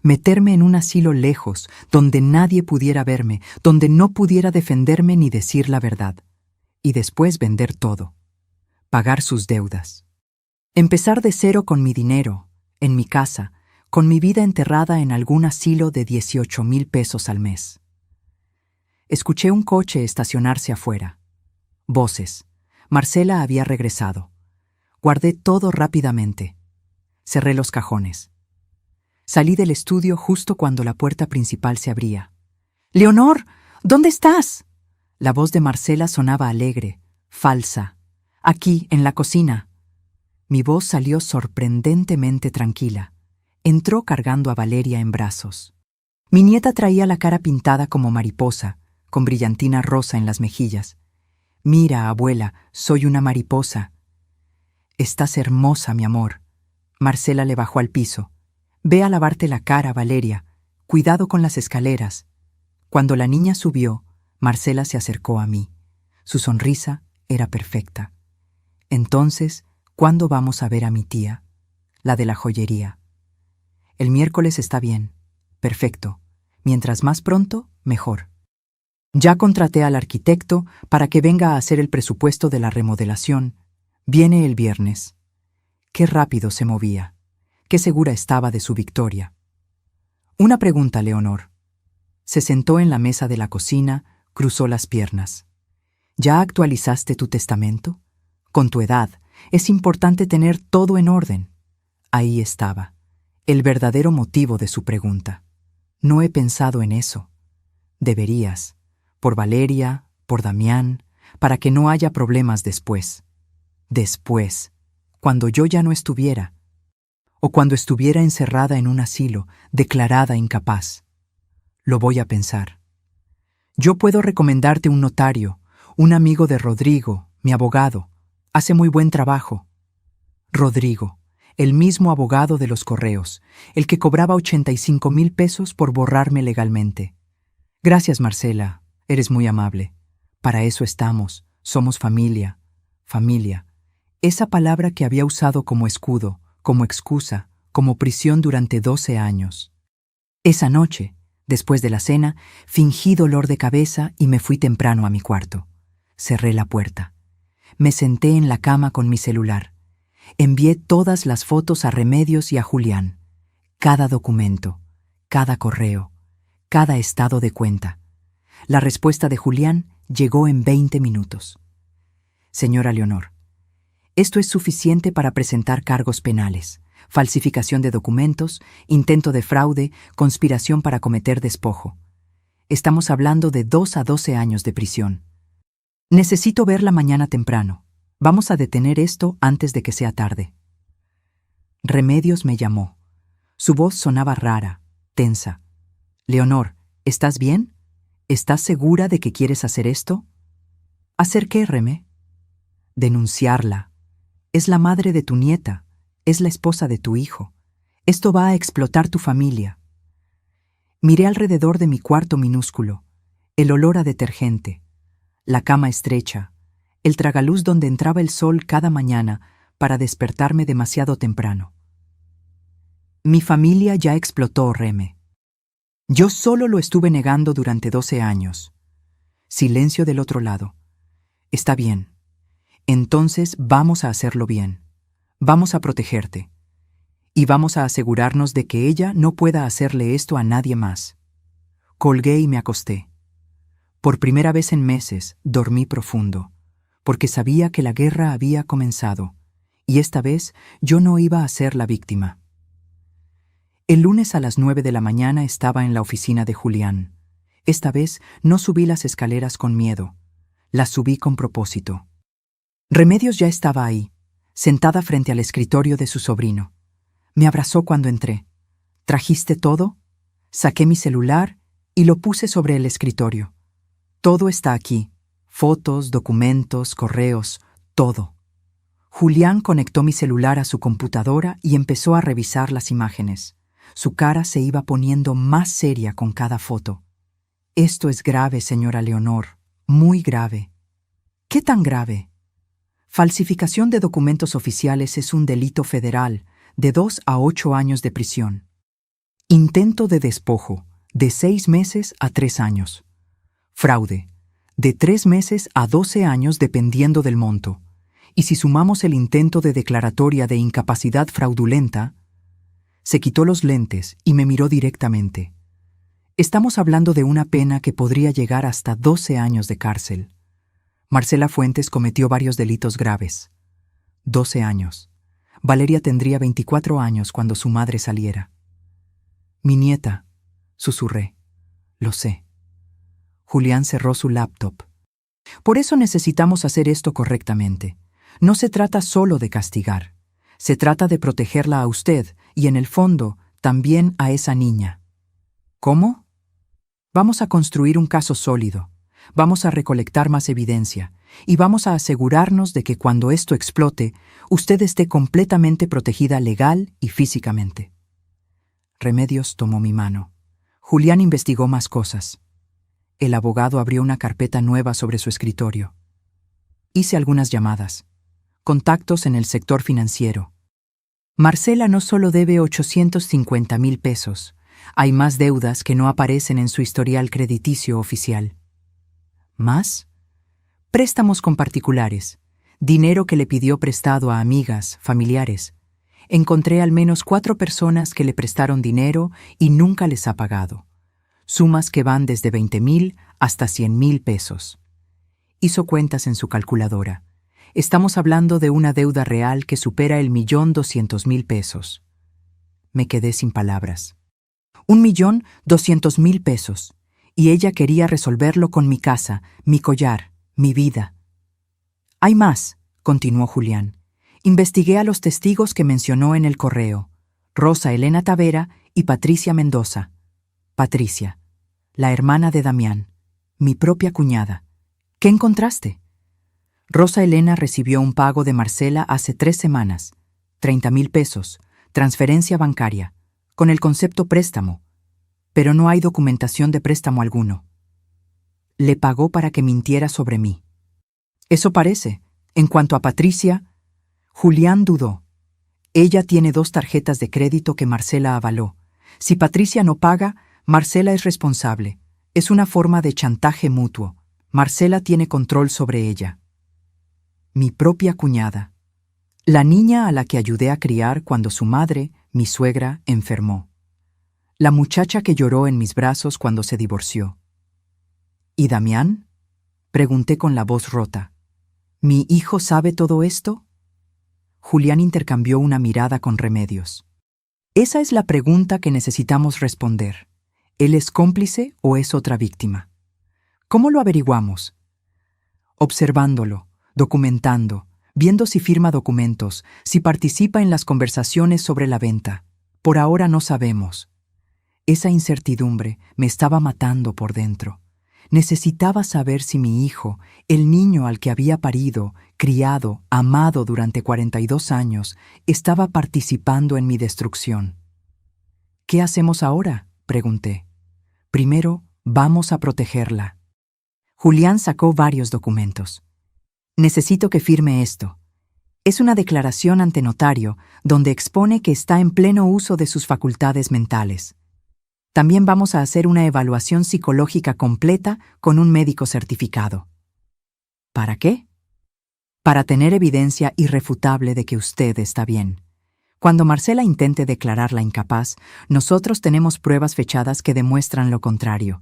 Speaker 1: Meterme en un asilo lejos, donde nadie pudiera verme, donde no pudiera defenderme ni decir la verdad. Y después vender todo. Pagar sus deudas. Empezar de cero con mi dinero, en mi casa, con mi vida enterrada en algún asilo de 18,000 pesos al mes. Escuché un coche estacionarse afuera. Voces. Marcela había regresado. Guardé todo rápidamente. Cerré los cajones. Salí del estudio justo cuando la puerta principal se abría. «¡Leonor! ¿Dónde estás?» La voz de Marcela sonaba alegre, falsa. «Aquí, en la cocina». Mi voz salió sorprendentemente tranquila. Entró cargando a Valeria en brazos. Mi nieta traía la cara pintada como mariposa, con brillantina rosa en las mejillas. «Mira, abuela, soy una mariposa». «Estás hermosa, mi amor». Marcela le bajó al piso. «Ve a lavarte la cara, Valeria. Cuidado con las escaleras». Cuando la niña subió, Marcela se acercó a mí. Su sonrisa era perfecta. «Entonces, ¿cuándo vamos a ver a mi tía?» «La de la joyería». «El miércoles está bien». «Perfecto. Mientras más pronto, mejor». Ya contraté al arquitecto para que venga a hacer el presupuesto de la remodelación. Viene el viernes. Qué rápido se movía. Qué segura estaba de su victoria. Una pregunta, Leonor. Se sentó en la mesa de la cocina, cruzó las piernas. ¿Ya actualizaste tu testamento? Con tu edad, es importante tener todo en orden. Ahí estaba, el verdadero motivo de su pregunta. No he pensado en eso. Deberías, por Valeria, por Damián, para que no haya problemas después. Después, cuando yo ya no estuviera, o cuando estuviera encerrada en un asilo, declarada incapaz. Lo voy a pensar. Yo puedo recomendarte un notario, un amigo de Rodrigo, mi abogado. Hace muy buen trabajo. Rodrigo, el mismo abogado de los correos, el que cobraba 85,000 pesos por borrarme legalmente. Gracias, Marcela, eres muy amable. Para eso estamos, somos familia. Familia. Esa palabra que había usado como escudo, como excusa, como prisión durante 12 años. Esa noche, después de la cena, fingí dolor de cabeza y me fui temprano a mi cuarto. Cerré la puerta. Me senté en la cama con mi celular. Envié todas las fotos a Remedios y a Julián. Cada documento, cada correo, cada estado de cuenta. La respuesta de Julián llegó en 20 minutos. Señora Leonor, esto es suficiente para presentar cargos penales, falsificación de documentos, intento de fraude, conspiración para cometer despojo. Estamos hablando de 2 a 12 años de prisión. Necesito verla mañana temprano. Vamos a detener esto antes de que sea tarde. Remedios me llamó. Su voz sonaba rara, tensa. Leonor, ¿estás bien? ¿Estás segura de que quieres hacer esto? ¿Hacer qué, Remé? Denunciarla. Es la madre de tu nieta. Es la esposa de tu hijo. Esto va a explotar tu familia. Miré alrededor de mi cuarto minúsculo. El olor a detergente. La cama estrecha. El tragaluz donde entraba el sol cada mañana para despertarme demasiado temprano. Mi familia ya explotó, Reme. Yo solo lo estuve negando durante 12 años. Silencio del otro lado. Está bien. Entonces vamos a hacerlo bien. Vamos a protegerte. Y vamos a asegurarnos de que ella no pueda hacerle esto a nadie más. Colgué y me acosté. Por primera vez en meses dormí profundo, porque sabía que la guerra había comenzado, y esta vez yo no iba a ser la víctima. El lunes a las 9 de la mañana estaba en la oficina de Julián. Esta vez no subí las escaleras con miedo, las subí con propósito. Remedios ya estaba ahí, sentada frente al escritorio de su sobrino. Me abrazó cuando entré. ¿Trajiste todo? Saqué mi celular y lo puse sobre el escritorio. Todo está aquí. Fotos, documentos, correos, todo. Julián conectó mi celular a su computadora y empezó a revisar las imágenes. Su cara se iba poniendo más seria con cada foto. Esto es grave, señora Leonor, muy grave. ¿Qué tan grave? Falsificación de documentos oficiales es un delito federal, de 2 a 8 años de prisión. Intento de despojo, de 6 meses a 3 años. Fraude, de 3 meses a 12 años dependiendo del monto. Y si sumamos el intento de declaratoria de incapacidad fraudulenta, se quitó los lentes y me miró directamente. Estamos hablando de una pena que podría llegar hasta 12 años de cárcel. Marcela Fuentes cometió varios delitos graves. 12 años. Valeria tendría 24 años cuando su madre saliera. Mi nieta, susurré. Lo sé. Julián cerró su laptop. Por eso necesitamos hacer esto correctamente. No se trata solo de castigar. Se trata de protegerla a usted y, en el fondo, también a esa niña. ¿Cómo? Vamos a construir un caso sólido. Vamos a recolectar más evidencia y vamos a asegurarnos de que cuando esto explote, usted esté completamente protegida legal y físicamente. Remedios tomó mi mano. Julián investigó más cosas. El abogado abrió una carpeta nueva sobre su escritorio. Hice algunas llamadas. Contactos en el sector financiero. Marcela no solo debe 850,000 pesos. Hay más deudas que no aparecen en su historial crediticio oficial. ¿Más? Préstamos con particulares, dinero que le pidió prestado a amigas, familiares. Encontré al menos 4 personas que le prestaron dinero y nunca les ha pagado. Sumas que van desde 20,000 hasta 100,000 pesos. Hizo cuentas en su calculadora. Estamos hablando de una deuda real que supera el 1,200,000 pesos. Me quedé sin palabras. 1,200,000 pesos. Y ella quería resolverlo con mi casa, mi collar, mi vida. Hay más, continuó Julián. Investigué a los testigos que mencionó en el correo, Rosa Elena Tavera y Patricia Mendoza. Patricia, la hermana de Damián, mi propia cuñada. ¿Qué encontraste? Rosa Elena recibió un pago de Marcela hace 3 semanas, 30,000 pesos, transferencia bancaria, con el concepto préstamo, pero no hay documentación de préstamo alguno. Le pagó para que mintiera sobre mí. Eso parece. En cuanto a Patricia, Julián dudó. Ella tiene 2 tarjetas de crédito que Marcela avaló. Si Patricia no paga, Marcela es responsable. Es una forma de chantaje mutuo. Marcela tiene control sobre ella. Mi propia cuñada. La niña a la que ayudé a criar cuando su madre, mi suegra, enfermó. La muchacha que lloró en mis brazos cuando se divorció. ¿Y Damián? Pregunté con la voz rota. ¿Mi hijo sabe todo esto? Julián intercambió una mirada con Remedios. Esa es la pregunta que necesitamos responder. ¿Él es cómplice o es otra víctima? ¿Cómo lo averiguamos? Observándolo, documentando, viendo si firma documentos, si participa en las conversaciones sobre la venta. Por ahora no sabemos. Esa incertidumbre me estaba matando por dentro. Necesitaba saber si mi hijo, el niño al que había parido, criado, amado durante 42 años, estaba participando en mi destrucción. ¿Qué hacemos ahora?, pregunté. Primero, vamos a protegerla. Julián sacó varios documentos. Necesito que firme esto. Es una declaración ante notario donde expone que está en pleno uso de sus facultades mentales. También vamos a hacer una evaluación psicológica completa con un médico certificado. ¿Para qué? Para tener evidencia irrefutable de que usted está bien. Cuando Marcela intente declararla incapaz, nosotros tenemos pruebas fechadas que demuestran lo contrario.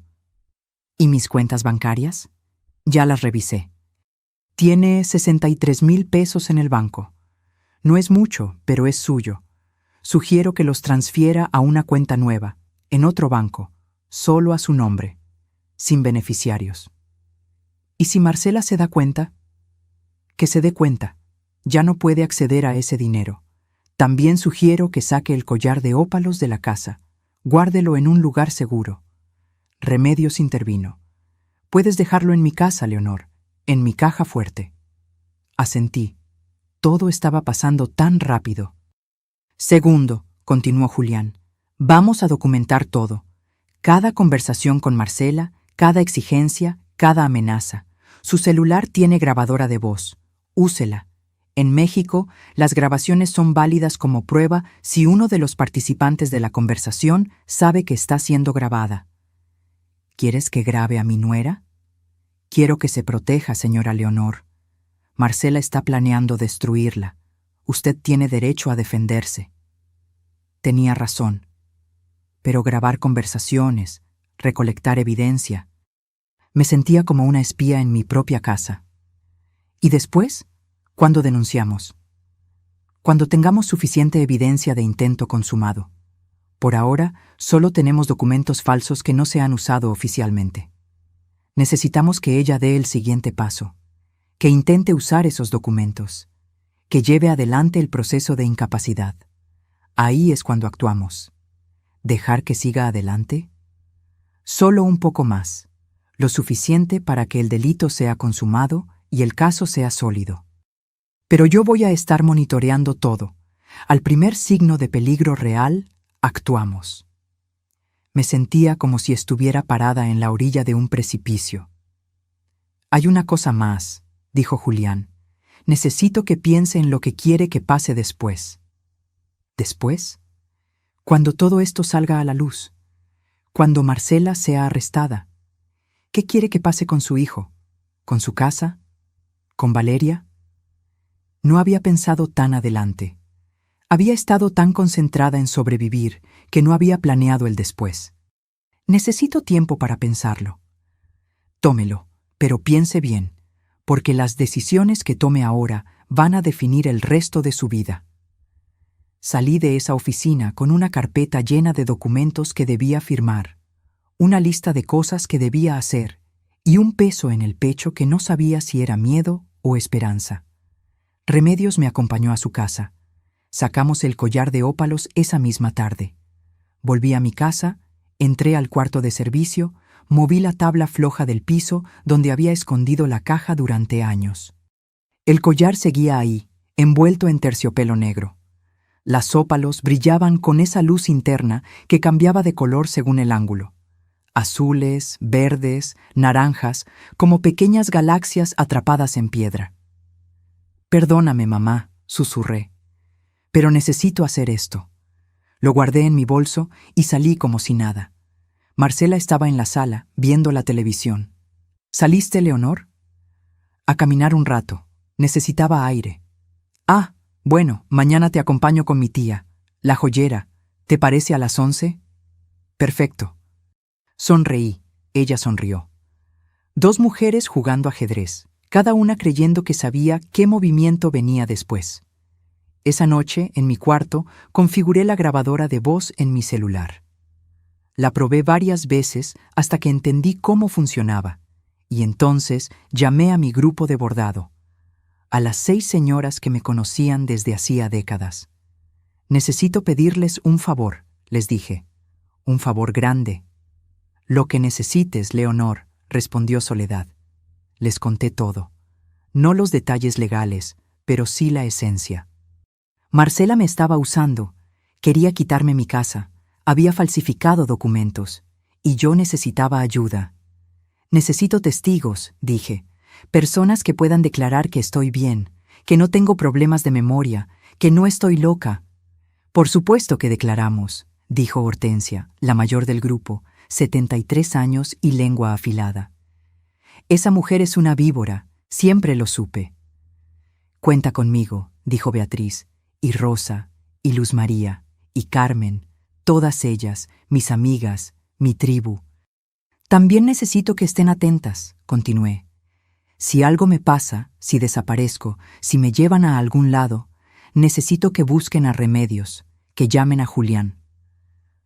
Speaker 1: ¿Y mis cuentas bancarias? Ya las revisé. Tiene 63,000 pesos en el banco. No es mucho, pero es suyo. Sugiero que los transfiera a una cuenta nueva, en otro banco, solo a su nombre, sin beneficiarios. ¿Y si Marcela se da cuenta? Que se dé cuenta. Ya no puede acceder a ese dinero. También sugiero que saque el collar de ópalos de la casa. Guárdelo en un lugar seguro. Remedios intervino. Puedes dejarlo en mi casa, Leonor, en mi caja fuerte. Asentí. Todo estaba pasando tan rápido. Segundo, continuó Julián, vamos a documentar todo. Cada conversación con Marcela, cada exigencia, cada amenaza. Su celular tiene grabadora de voz. Úsela. En México, las grabaciones son válidas como prueba si uno de los participantes de la conversación sabe que está siendo grabada. ¿Quieres que grabe a mi nuera? Quiero que se proteja, señora Leonor. Marcela está planeando destruirla. Usted tiene derecho a defenderse. Tenía razón. Pero grabar conversaciones, recolectar evidencia. Me sentía como una espía en mi propia casa. ¿Y después? ¿Cuándo denunciamos? Cuando tengamos suficiente evidencia de intento consumado. Por ahora, solo tenemos documentos falsos que no se han usado oficialmente. Necesitamos que ella dé el siguiente paso, que intente usar esos documentos, que lleve adelante el proceso de incapacidad. Ahí es cuando actuamos. ¿Dejar que siga adelante? Solo un poco más, lo suficiente para que el delito sea consumado y el caso sea sólido. Pero yo voy a estar monitoreando todo. Al primer signo de peligro real, actuamos. Me sentía como si estuviera parada en la orilla de un precipicio. Hay una cosa más, dijo Julián. Necesito que piense en lo que quiere que pase después. ¿Después? Cuando todo esto salga a la luz. Cuando Marcela sea arrestada. ¿Qué quiere que pase con su hijo, ¿Con su casa? ¿Con Valeria? No había pensado tan adelante. Había estado tan concentrada en sobrevivir que no había planeado el después. Necesito tiempo para pensarlo. Tómelo, pero piense bien, porque las decisiones que tome ahora van a definir el resto de su vida. Salí de esa oficina con una carpeta llena de documentos que debía firmar, una lista de cosas que debía hacer y un peso en el pecho que no sabía si era miedo o esperanza. Remedios me acompañó a su casa. Sacamos el collar de ópalos esa misma tarde. Volví a mi casa, entré al cuarto de servicio, moví la tabla floja del piso donde había escondido la caja durante años. El collar seguía ahí, envuelto en terciopelo negro. Las ópalos brillaban con esa luz interna que cambiaba de color según el ángulo. Azules, verdes, naranjas, como pequeñas galaxias atrapadas en piedra. «Perdóname, mamá», susurré, «pero necesito hacer esto». Lo guardé en mi bolso y salí como si nada. Marcela estaba en la sala, viendo la televisión. «¿Saliste, Leonor?» «A caminar un rato. Necesitaba aire». «Ah, bueno, mañana te acompaño con mi tía, la joyera. ¿Te parece a las 11? «Perfecto». Sonreí. Ella sonrió. Dos mujeres jugando ajedrez, cada una creyendo que sabía qué movimiento venía después. Esa noche, en mi cuarto, configuré la grabadora de voz en mi celular. La probé varias veces hasta que entendí cómo funcionaba, y entonces llamé a mi grupo de bordado, a las 6 señoras que me conocían desde hacía décadas. «Necesito pedirles un favor», les dije. «Un favor grande». «Lo que necesites, Leonor», respondió Soledad. Les conté todo. No los detalles legales, pero sí la esencia. Marcela me estaba usando. Quería quitarme mi casa. Había falsificado documentos. Y yo necesitaba ayuda. «Necesito testigos», dije. «Personas que puedan declarar que estoy bien, que no tengo problemas de memoria, que no estoy loca». «Por supuesto que declaramos», dijo Hortensia, la mayor del grupo, 73 años y lengua afilada. «Esa mujer es una víbora, siempre lo supe». «Cuenta conmigo», dijo Beatriz, y Rosa, y Luz María, y Carmen, todas ellas, mis amigas, mi tribu. «También necesito que estén atentas», continué. «Si algo me pasa, si desaparezco, si me llevan a algún lado, necesito que busquen a Remedios, que llamen a Julián».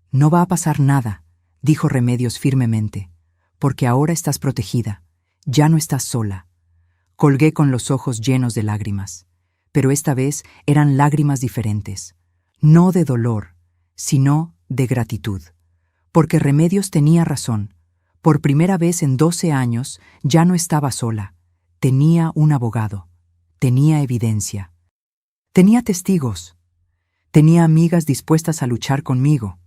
Speaker 1: «No va a pasar nada», dijo Remedios firmemente, «porque ahora estás protegida, ya no estás sola». Colgué con los ojos llenos de lágrimas, pero esta vez eran lágrimas diferentes, no de dolor, sino de gratitud, porque Remedios tenía razón. Por primera vez en 12 años ya no estaba sola, tenía un abogado, tenía evidencia, tenía testigos, tenía amigas dispuestas a luchar conmigo.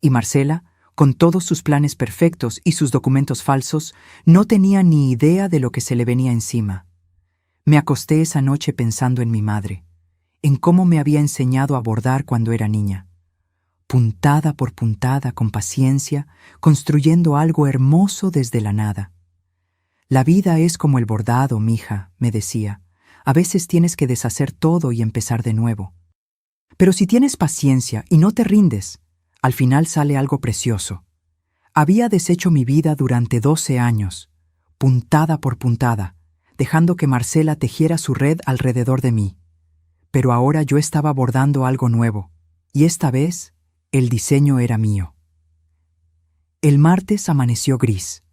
Speaker 1: Y Marcela, con todos sus planes perfectos y sus documentos falsos, no tenía ni idea de lo que se le venía encima. Me acosté esa noche pensando en mi madre, en cómo me había enseñado a bordar cuando era niña. Puntada por puntada, con paciencia, construyendo algo hermoso desde la nada. «La vida es como el bordado, mija», me decía. «A veces tienes que deshacer todo y empezar de nuevo. Pero si tienes paciencia y no te rindes, al final sale algo precioso». Había deshecho mi vida durante 12 años, puntada por puntada, dejando que Marcela tejiera su red alrededor de mí. Pero ahora yo estaba bordando algo nuevo, y esta vez el diseño era mío. El martes amaneció gris.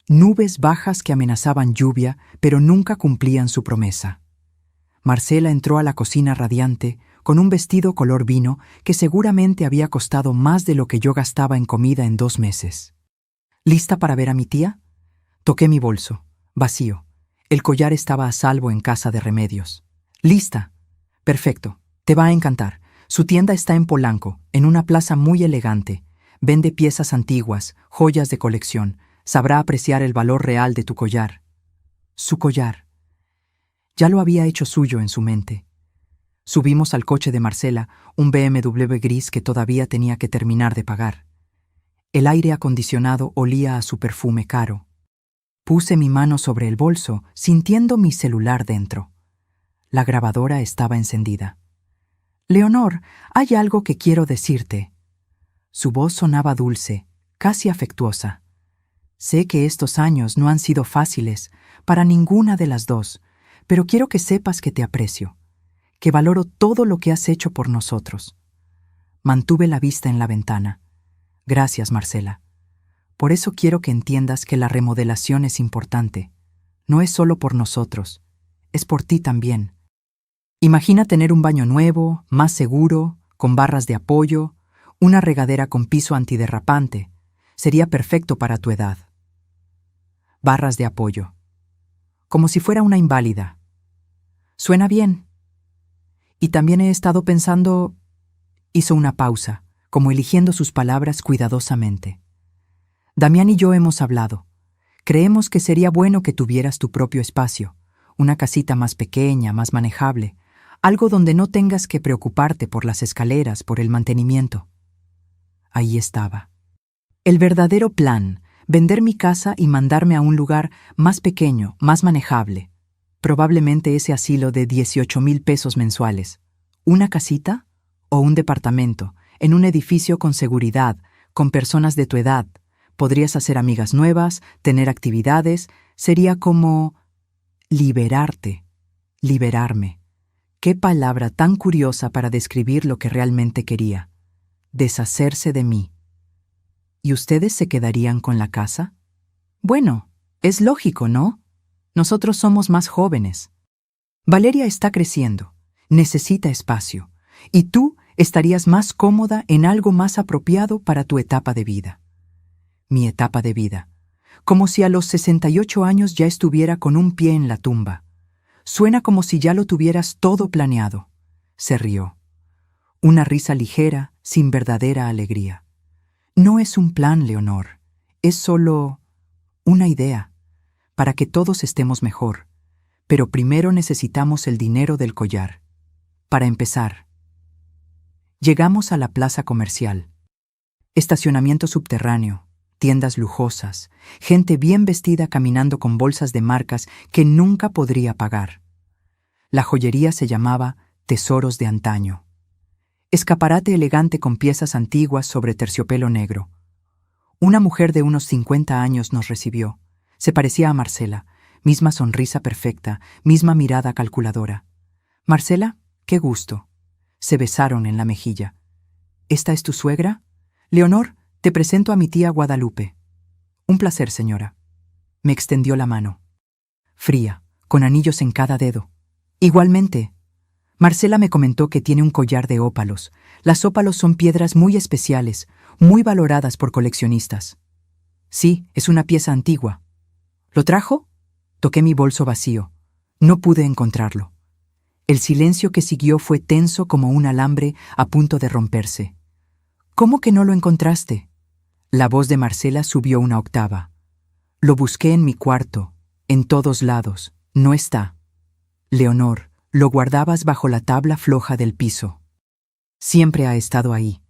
Speaker 1: Nubes bajas que amenazaban lluvia, pero nunca cumplían su promesa. Marcela entró a la cocina radiante, con un vestido color vino que seguramente había costado más de lo que yo gastaba en comida en 2 meses. «¿Lista para ver a mi tía?» Toqué mi bolso, vacío. El collar estaba a salvo en casa de Remedios. «¿Lista?» «Perfecto. Te va a encantar. Su tienda está en Polanco, en una plaza muy elegante. Vende piezas antiguas, joyas de colección. Sabrá apreciar el valor real de tu collar». Su collar. Ya lo había hecho suyo en su mente. Subimos al coche de Marcela, un BMW gris que todavía tenía que terminar de pagar. El aire acondicionado olía a su perfume caro. Puse mi mano sobre el bolso, sintiendo mi celular dentro. La grabadora estaba encendida. «Leonor, hay algo que quiero decirte». Su voz sonaba dulce, casi afectuosa. «Sé que estos años no han sido fáciles para ninguna de las dos, pero quiero que sepas que te aprecio, que valoro todo lo que has hecho por nosotros». Mantuve la vista en la ventana. «Gracias, Marcela. Por eso quiero que entiendas que la remodelación es importante. No es solo por nosotros, es por ti también. Imagina tener un baño nuevo, más seguro, con barras de apoyo, una regadera con piso antiderrapante. Sería perfecto para tu edad». Barras de apoyo. Como si fuera una inválida. Suena bien. Y también he estado pensando... Hizo una pausa, como eligiendo sus palabras cuidadosamente. «Damián y yo hemos hablado. Creemos que sería bueno que tuvieras tu propio espacio, una casita más pequeña, más manejable, algo donde no tengas que preocuparte por las escaleras, por el mantenimiento». Ahí estaba. El verdadero plan, vender mi casa y mandarme a un lugar más pequeño, más manejable. Probablemente ese asilo de 18,000 pesos mensuales. ¿Una casita? O un departamento, en un edificio con seguridad, con personas de tu edad. Podrías hacer amigas nuevas, tener actividades. Sería como... liberarte, liberarme. Qué palabra tan curiosa para describir lo que realmente quería. Deshacerse de mí. ¿Y ustedes se quedarían con la casa? Bueno, es lógico, ¿no? Nosotros somos más jóvenes. Valeria está creciendo, necesita espacio, y tú estarías más cómoda en algo más apropiado para tu etapa de vida. Mi etapa de vida. Como si a los 68 años ya estuviera con un pie en la tumba. Suena como si ya lo tuvieras todo planeado. Se rió. Una risa ligera, sin verdadera alegría. No es un plan, Leonor. Es solo una idea, para que todos estemos mejor. Pero primero necesitamos el dinero del collar. Para empezar. Llegamos a la plaza comercial. Estacionamiento subterráneo, tiendas lujosas, gente bien vestida caminando con bolsas de marcas que nunca podría pagar. La joyería se llamaba Tesoros de Antaño. Escaparate elegante con piezas antiguas sobre terciopelo negro. Una mujer de unos 50 años nos recibió. Se parecía a Marcela, misma sonrisa perfecta, misma mirada calculadora. «Marcela, qué gusto». Se besaron en la mejilla. «¿Esta es tu suegra? Leonor, te presento a mi tía Guadalupe». «Un placer, señora». Me extendió la mano. Fría, con anillos en cada dedo. «Igualmente». Marcela me comentó que tiene un collar de ópalos. Las ópalos son piedras muy especiales, muy valoradas por coleccionistas. «Sí, es una pieza antigua». «¿Lo trajo?» Toqué mi bolso vacío. No pude encontrarlo. El silencio que siguió fue tenso como un alambre a punto de romperse. «¿Cómo que no lo encontraste?» La voz de Marcela subió una octava. «Lo busqué en mi cuarto, en todos lados. No está». «Leonor, lo guardabas bajo la tabla floja del piso». «Siempre ha estado ahí».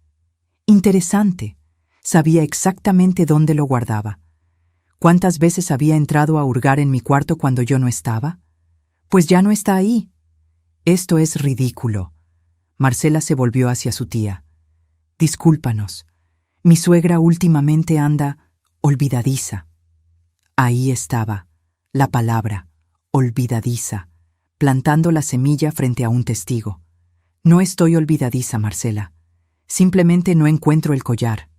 Speaker 1: «Interesante. Sabía exactamente dónde lo guardaba. ¿Cuántas veces había entrado a hurgar en mi cuarto cuando yo no estaba? Pues ya no está ahí». «Esto es ridículo». Marcela se volvió hacia su tía. «Discúlpanos. Mi suegra últimamente anda olvidadiza». Ahí estaba, la palabra, olvidadiza, plantando la semilla frente a un testigo. «No estoy olvidadiza, Marcela. Simplemente no encuentro el collar».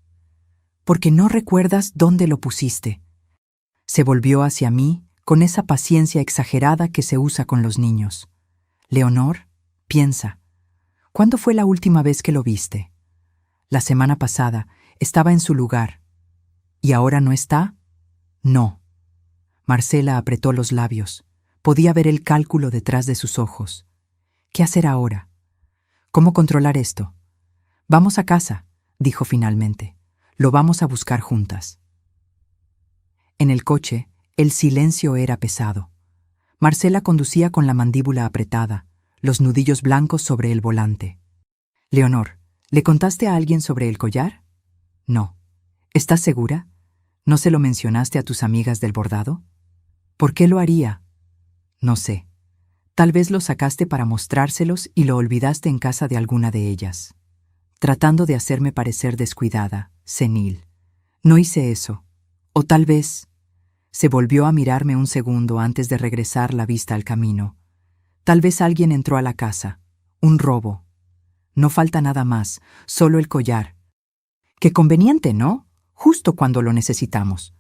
Speaker 1: «¿Porque no recuerdas dónde lo pusiste?» Se volvió hacia mí con esa paciencia exagerada que se usa con los niños. «Leonor, piensa, ¿cuándo fue la última vez que lo viste?» «La semana pasada, estaba en su lugar». «¿Y ahora no está?» «No». Marcela apretó los labios. Podía ver el cálculo detrás de sus ojos. ¿Qué hacer ahora? ¿Cómo controlar esto? «Vamos a casa», dijo finalmente. «Lo vamos a buscar juntas». En el coche, el silencio era pesado. Marcela conducía con la mandíbula apretada, los nudillos blancos sobre el volante. «Leonor, ¿le contaste a alguien sobre el collar?» «No». «¿Estás segura? ¿No se lo mencionaste a tus amigas del bordado?» ¿Por qué lo haría? No sé. Tal vez lo sacaste para mostrárselos y lo olvidaste en casa de alguna de ellas, tratando de hacerme parecer descuidada, senil. No hice eso. O tal vez... Se volvió a mirarme un segundo antes de regresar la vista al camino. Tal vez alguien entró a la casa. Un robo. No falta nada más, solo el collar. Qué conveniente, ¿no? Justo cuando lo necesitamos.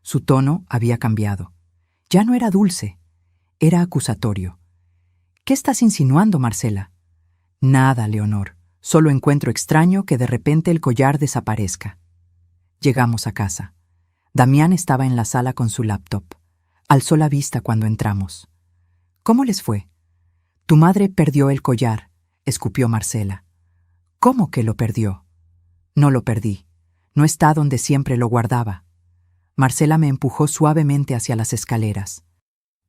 Speaker 1: Su tono había cambiado. Ya no era dulce, era acusatorio. ¿Qué estás insinuando, Marcela? Nada, Leonor. Solo encuentro extraño que de repente el collar desaparezca. Llegamos a casa. Damián estaba en la sala con su laptop. Alzó la vista cuando entramos. ¿Cómo les fue? Tu madre perdió el collar, escupió Marcela. ¿Cómo que lo perdió? No lo perdí. No está donde siempre lo guardaba. Marcela me empujó suavemente hacia las escaleras.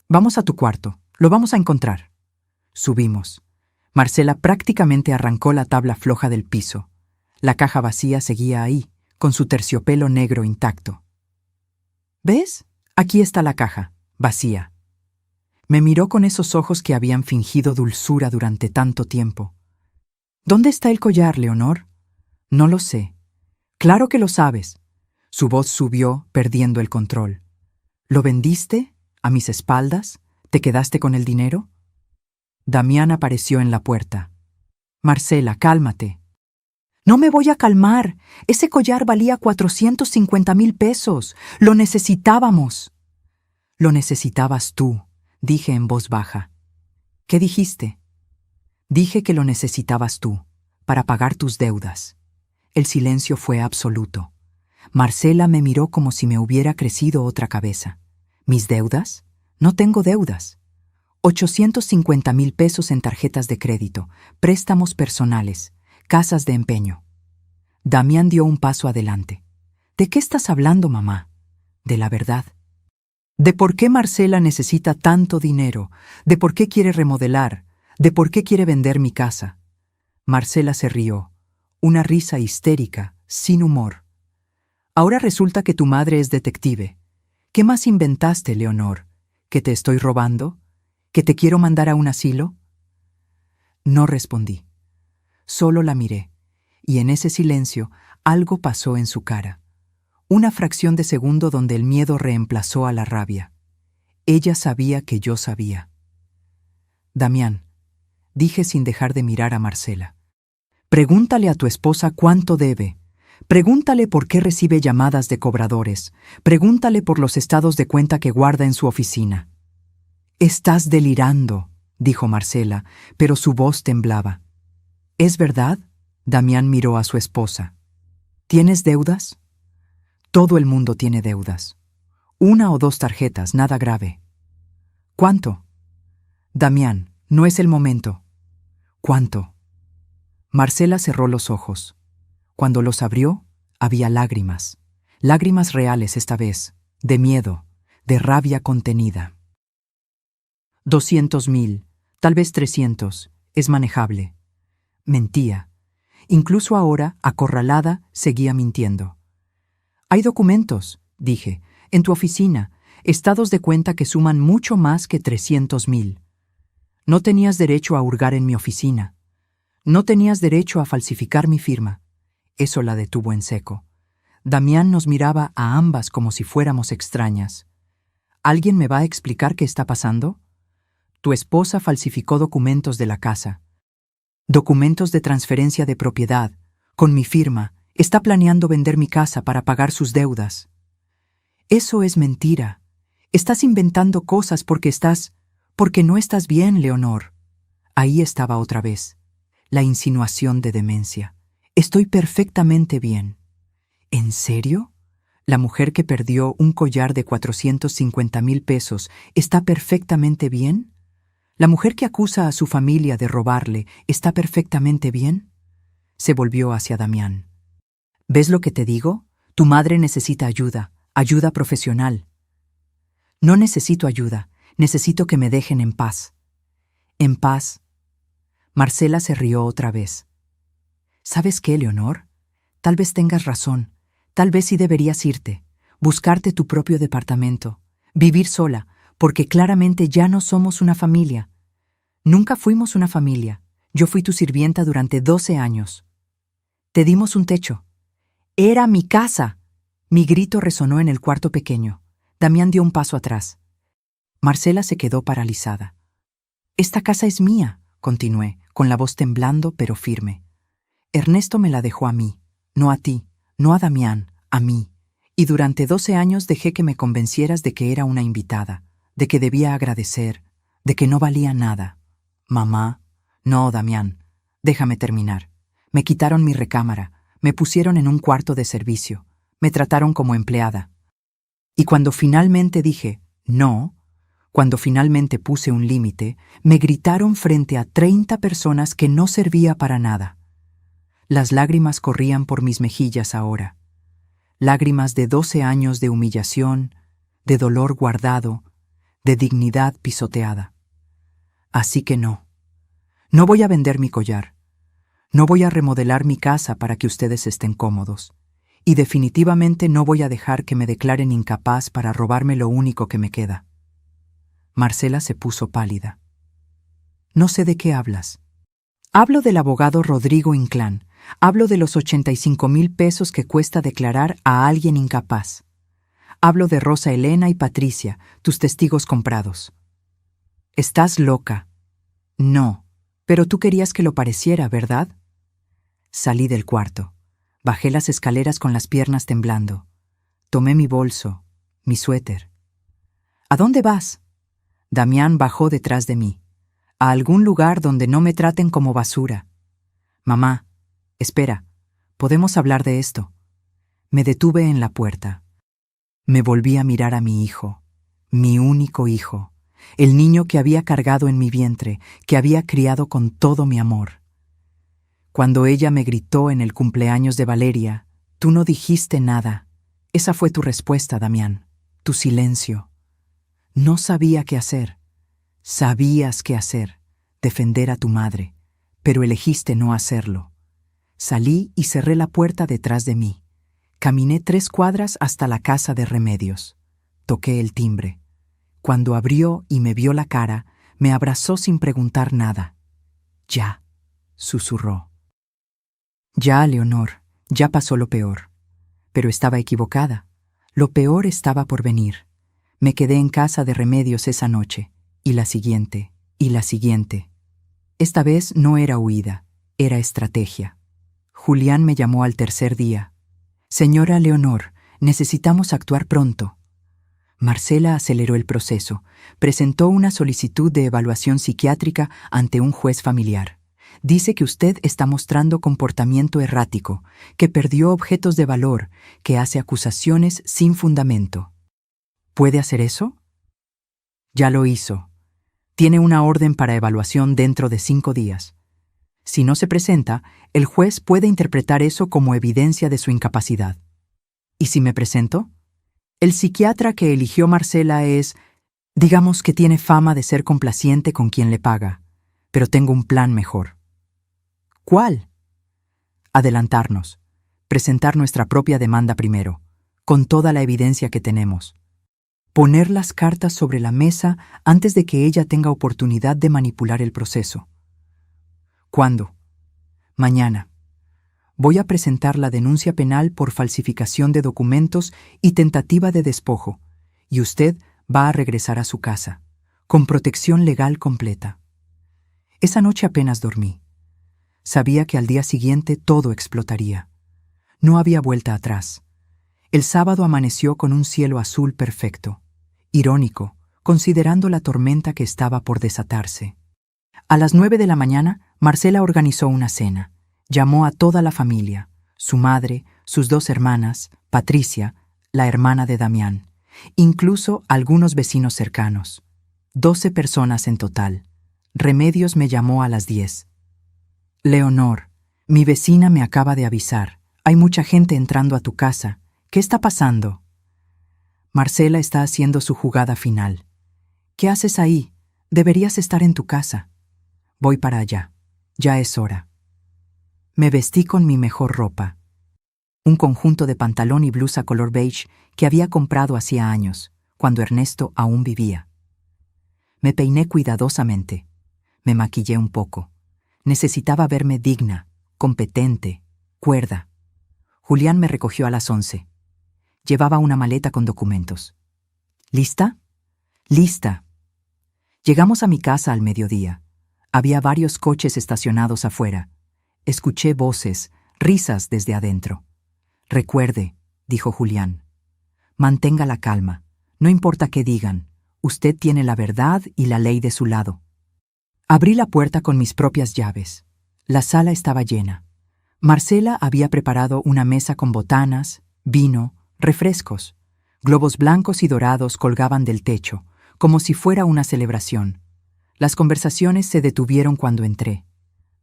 Speaker 1: Vamos a tu cuarto, lo vamos a encontrar. Subimos. Marcela prácticamente arrancó la tabla floja del piso. La caja vacía seguía ahí, con su terciopelo negro intacto. ¿Ves? Aquí está la caja, vacía. Me miró con esos ojos que habían fingido dulzura durante tanto tiempo. ¿Dónde está el collar, Leonor? No lo sé. Claro que lo sabes. Su voz subió, perdiendo el control. ¿Lo vendiste? ¿A mis espaldas? ¿Te quedaste con el dinero? Damián apareció en la puerta. Marcela, cálmate. No me voy a calmar. Ese collar valía 450,000 pesos. Lo necesitábamos. Lo necesitabas tú, dije en voz baja. ¿Qué dijiste? Dije que lo necesitabas tú, para pagar tus deudas. El silencio fue absoluto. Marcela me miró como si me hubiera crecido otra cabeza. ¿Mis deudas? No tengo deudas. 850,000 pesos en tarjetas de crédito, préstamos personales, casas de empeño. Damián dio un paso adelante. ¿De qué estás hablando, mamá? De la verdad. ¿De por qué Marcela necesita tanto dinero? ¿De por qué quiere remodelar? ¿De por qué quiere vender mi casa? Marcela se rió, una risa histérica, sin humor. Ahora resulta que tu madre es detective. ¿Qué más inventaste, Leonor? ¿Que te estoy robando? ¿Que te quiero mandar a un asilo? No respondí. Solo la miré, y en ese silencio algo pasó en su cara. Una fracción de segundo donde el miedo reemplazó a la rabia. Ella sabía que yo sabía. Damián, dije sin dejar de mirar a Marcela. Pregúntale a tu esposa cuánto debe. Pregúntale por qué recibe llamadas de cobradores. Pregúntale por los estados de cuenta que guarda en su oficina. Estás delirando, dijo Marcela, pero su voz temblaba. ¿Es verdad? Damián miró a su esposa. ¿Tienes deudas? Todo el mundo tiene deudas. 1 o 2 tarjetas, nada grave. ¿Cuánto? Damián, no es el momento. ¿Cuánto? Marcela cerró los ojos. Cuando los abrió, había lágrimas. Lágrimas reales esta vez, de miedo, de rabia contenida. 200,000, tal vez 300, es manejable. Mentía. Incluso ahora, acorralada, seguía mintiendo. Hay documentos, dije, en tu oficina, estados de cuenta que suman mucho más que 300,000. No tenías derecho a hurgar en mi oficina. No tenías derecho a falsificar mi firma. Eso la detuvo en seco. Damián nos miraba a ambas como si fuéramos extrañas. ¿Alguien me va a explicar qué está pasando? Tu esposa falsificó documentos de la casa. Documentos de transferencia de propiedad, con mi firma. Está planeando vender mi casa para pagar sus deudas. Eso es mentira. Estás inventando cosas porque no estás bien, Leonor. Ahí estaba otra vez. La insinuación de demencia. Estoy perfectamente bien. ¿En serio? La mujer que perdió un collar de 450,000 pesos está perfectamente bien. ¿La mujer que acusa a su familia de robarle está perfectamente bien? Se volvió hacia Damián. ¿Ves lo que te digo? Tu madre necesita ayuda, ayuda profesional. No necesito ayuda, necesito que me dejen en paz. ¿En paz? Marcela se rió otra vez. ¿Sabes qué, Leonor? Tal vez tengas razón. Tal vez sí deberías irte, buscarte tu propio departamento, Vivir sola, porque claramente ya no somos una familia. Nunca fuimos una familia. Yo fui tu sirvienta durante 12 años. Te dimos un techo. ¡Era mi casa! Mi grito resonó en el cuarto pequeño. Damián dio un paso atrás. Marcela se quedó paralizada. Esta casa es mía, continué, con la voz temblando pero firme. Ernesto me la dejó a mí, no a ti, no a Damián, a mí. Y durante 12 años dejé que me convencieras de que era una invitada, de que debía agradecer, de que no valía nada. Mamá, no, Damián, déjame terminar. Me quitaron mi recámara, me pusieron en un cuarto de servicio, me trataron como empleada. Y cuando finalmente dije, no, cuando finalmente puse un límite, me gritaron frente a 30 personas que no servía para nada. Las lágrimas corrían por mis mejillas ahora. Lágrimas de 12 años de humillación, de dolor guardado, de dignidad pisoteada. Así que no. No voy a vender mi collar. No voy a remodelar mi casa para que ustedes estén cómodos. Y definitivamente no voy a dejar que me declaren incapaz para robarme lo único que me queda. Marcela se puso pálida. No sé de qué hablas. Hablo del abogado Rodrigo Inclán. Hablo de los 85,000 pesos que cuesta declarar a alguien incapaz. Hablo de Rosa Elena y Patricia, tus testigos comprados. ¿Estás loca? No, pero tú querías que lo pareciera, ¿verdad? Salí del cuarto. Bajé las escaleras con las piernas temblando. Tomé mi bolso, mi suéter. ¿A dónde vas? Damián bajó detrás de mí. A algún lugar donde no me traten como basura. Mamá, espera, podemos hablar de esto. Me detuve en la puerta. Me volví a mirar a mi hijo, mi único hijo, el niño que había cargado en mi vientre, que había criado con todo mi amor. Cuando ella me gritó en el cumpleaños de Valeria, tú no dijiste nada. Esa fue tu respuesta, Damián, tu silencio. No sabía qué hacer. Sabías qué hacer, defender a tu madre, pero elegiste no hacerlo. Salí y cerré la puerta detrás de mí. Caminé 3 cuadras hasta la casa de Remedios. Toqué el timbre. Cuando abrió y me vio la cara, me abrazó sin preguntar nada. Ya, susurró. Ya, Leonor, ya pasó lo peor. Pero estaba equivocada. Lo peor estaba por venir. Me quedé en casa de Remedios esa noche, y la siguiente, y la siguiente. Esta vez no era huida, era estrategia. Julián me llamó al tercer día. Señora Leonor, necesitamos actuar pronto. Marcela aceleró el proceso. Presentó una solicitud de evaluación psiquiátrica ante un juez familiar. Dice que usted está mostrando comportamiento errático, que perdió objetos de valor, que hace acusaciones sin fundamento. ¿Puede hacer eso? Ya lo hizo. Tiene una orden para evaluación dentro de 5 días. Si no se presenta, el juez puede interpretar eso como evidencia de su incapacidad. ¿Y si me presento? El psiquiatra que eligió Marcela digamos que tiene fama de ser complaciente con quien le paga, pero tengo un plan mejor. ¿Cuál? Adelantarnos, presentar nuestra propia demanda primero, con toda la evidencia que tenemos. Poner las cartas sobre la mesa antes de que ella tenga oportunidad de manipular el proceso. ¿Cuándo? Mañana. Voy a presentar la denuncia penal por falsificación de documentos y tentativa de despojo, y usted va a regresar a su casa, con protección legal completa. Esa noche apenas dormí. Sabía que al día siguiente todo explotaría. No había vuelta atrás. El sábado amaneció con un cielo azul perfecto. Irónico, considerando la tormenta que estaba por desatarse. A las 9 de la mañana, Marcela organizó una cena. Llamó a toda la familia, su madre, sus 2 hermanas, Patricia, la hermana de Damián, incluso algunos vecinos cercanos. 12 personas en total. Remedios me llamó a las 10. Leonor, mi vecina me acaba de avisar. Hay mucha gente entrando a tu casa. ¿Qué está pasando? Marcela está haciendo su jugada final. ¿Qué haces ahí? Deberías estar en tu casa. Voy para allá. Ya es hora. Me vestí con mi mejor ropa. Un conjunto de pantalón y blusa color beige que había comprado hacía años. cuando Ernesto aún vivía. Me peiné cuidadosamente. Me maquillé un poco. Necesitaba verme digna, competente, cuerda. Julián me recogió a las 11. Llevaba una maleta con documentos. ¿Lista? Lista. Llegamos a mi casa al mediodía. Había varios coches estacionados afuera. Escuché voces, risas desde adentro. Recuerde, dijo Julián. Mantenga la calma. No importa qué digan. Usted tiene la verdad y la ley de su lado. Abrí la puerta con mis propias llaves. La sala estaba llena. Marcela había preparado una mesa con botanas, vino, refrescos. Globos blancos y dorados colgaban del techo, como si fuera una celebración. Las conversaciones se detuvieron cuando entré.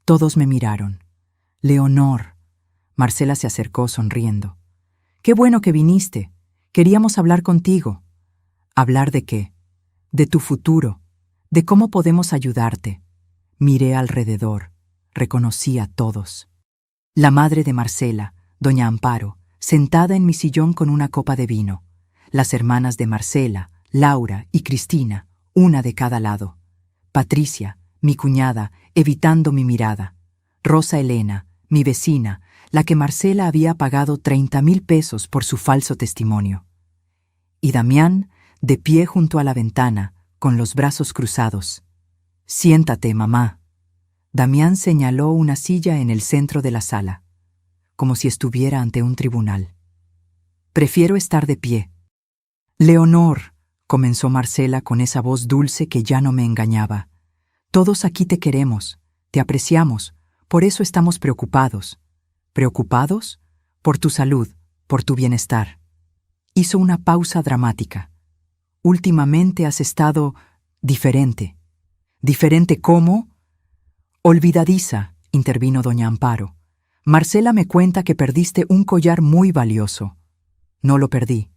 Speaker 1: Todos me miraron. Leonor. Marcela se acercó sonriendo. Qué bueno que viniste. Queríamos hablar contigo. ¿Hablar de qué? De tu futuro, de cómo podemos ayudarte. Miré alrededor. Reconocí a todos. La madre de Marcela, doña Amparo, sentada en mi sillón con una copa de vino. Las hermanas de Marcela, Laura y Cristina, una de cada lado. Patricia, mi cuñada, evitando mi mirada. Rosa Elena, mi vecina, la que Marcela había pagado 30,000 pesos por su falso testimonio. Y Damián, de pie junto a la ventana, con los brazos cruzados. Siéntate, mamá. Damián señaló una silla en el centro de la sala, como si estuviera ante un tribunal. Prefiero estar de pie. Leonor, comenzó Marcela con esa voz dulce que ya no me engañaba. Todos aquí te queremos, te apreciamos, por eso estamos preocupados. ¿Preocupados? Por tu salud, por tu bienestar. Hizo una pausa dramática. Últimamente has estado diferente. ¿Diferente cómo? Olvidadiza, intervino doña Amparo. Marcela me cuenta que perdiste un collar muy valioso. No lo perdí.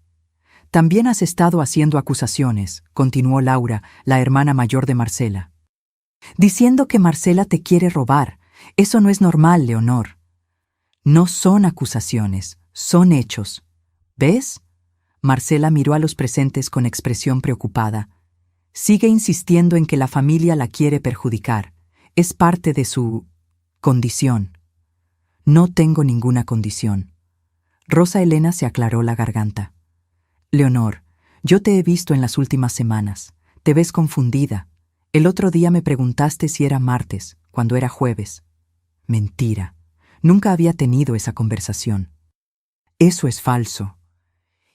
Speaker 1: También has estado haciendo acusaciones, continuó Laura, la hermana mayor de Marcela. Diciendo que Marcela te quiere robar. Eso no es normal, Leonor. No son acusaciones, son hechos. ¿Ves? Marcela miró a los presentes con expresión preocupada. Sigue insistiendo en que la familia la quiere perjudicar. Es parte de su condición. No tengo ninguna condición. Rosa Elena se aclaró la garganta. Leonor, yo te he visto en las últimas semanas. Te ves confundida. El otro día me preguntaste si era martes, cuando era jueves. Mentira. Nunca había tenido esa conversación. Eso es falso.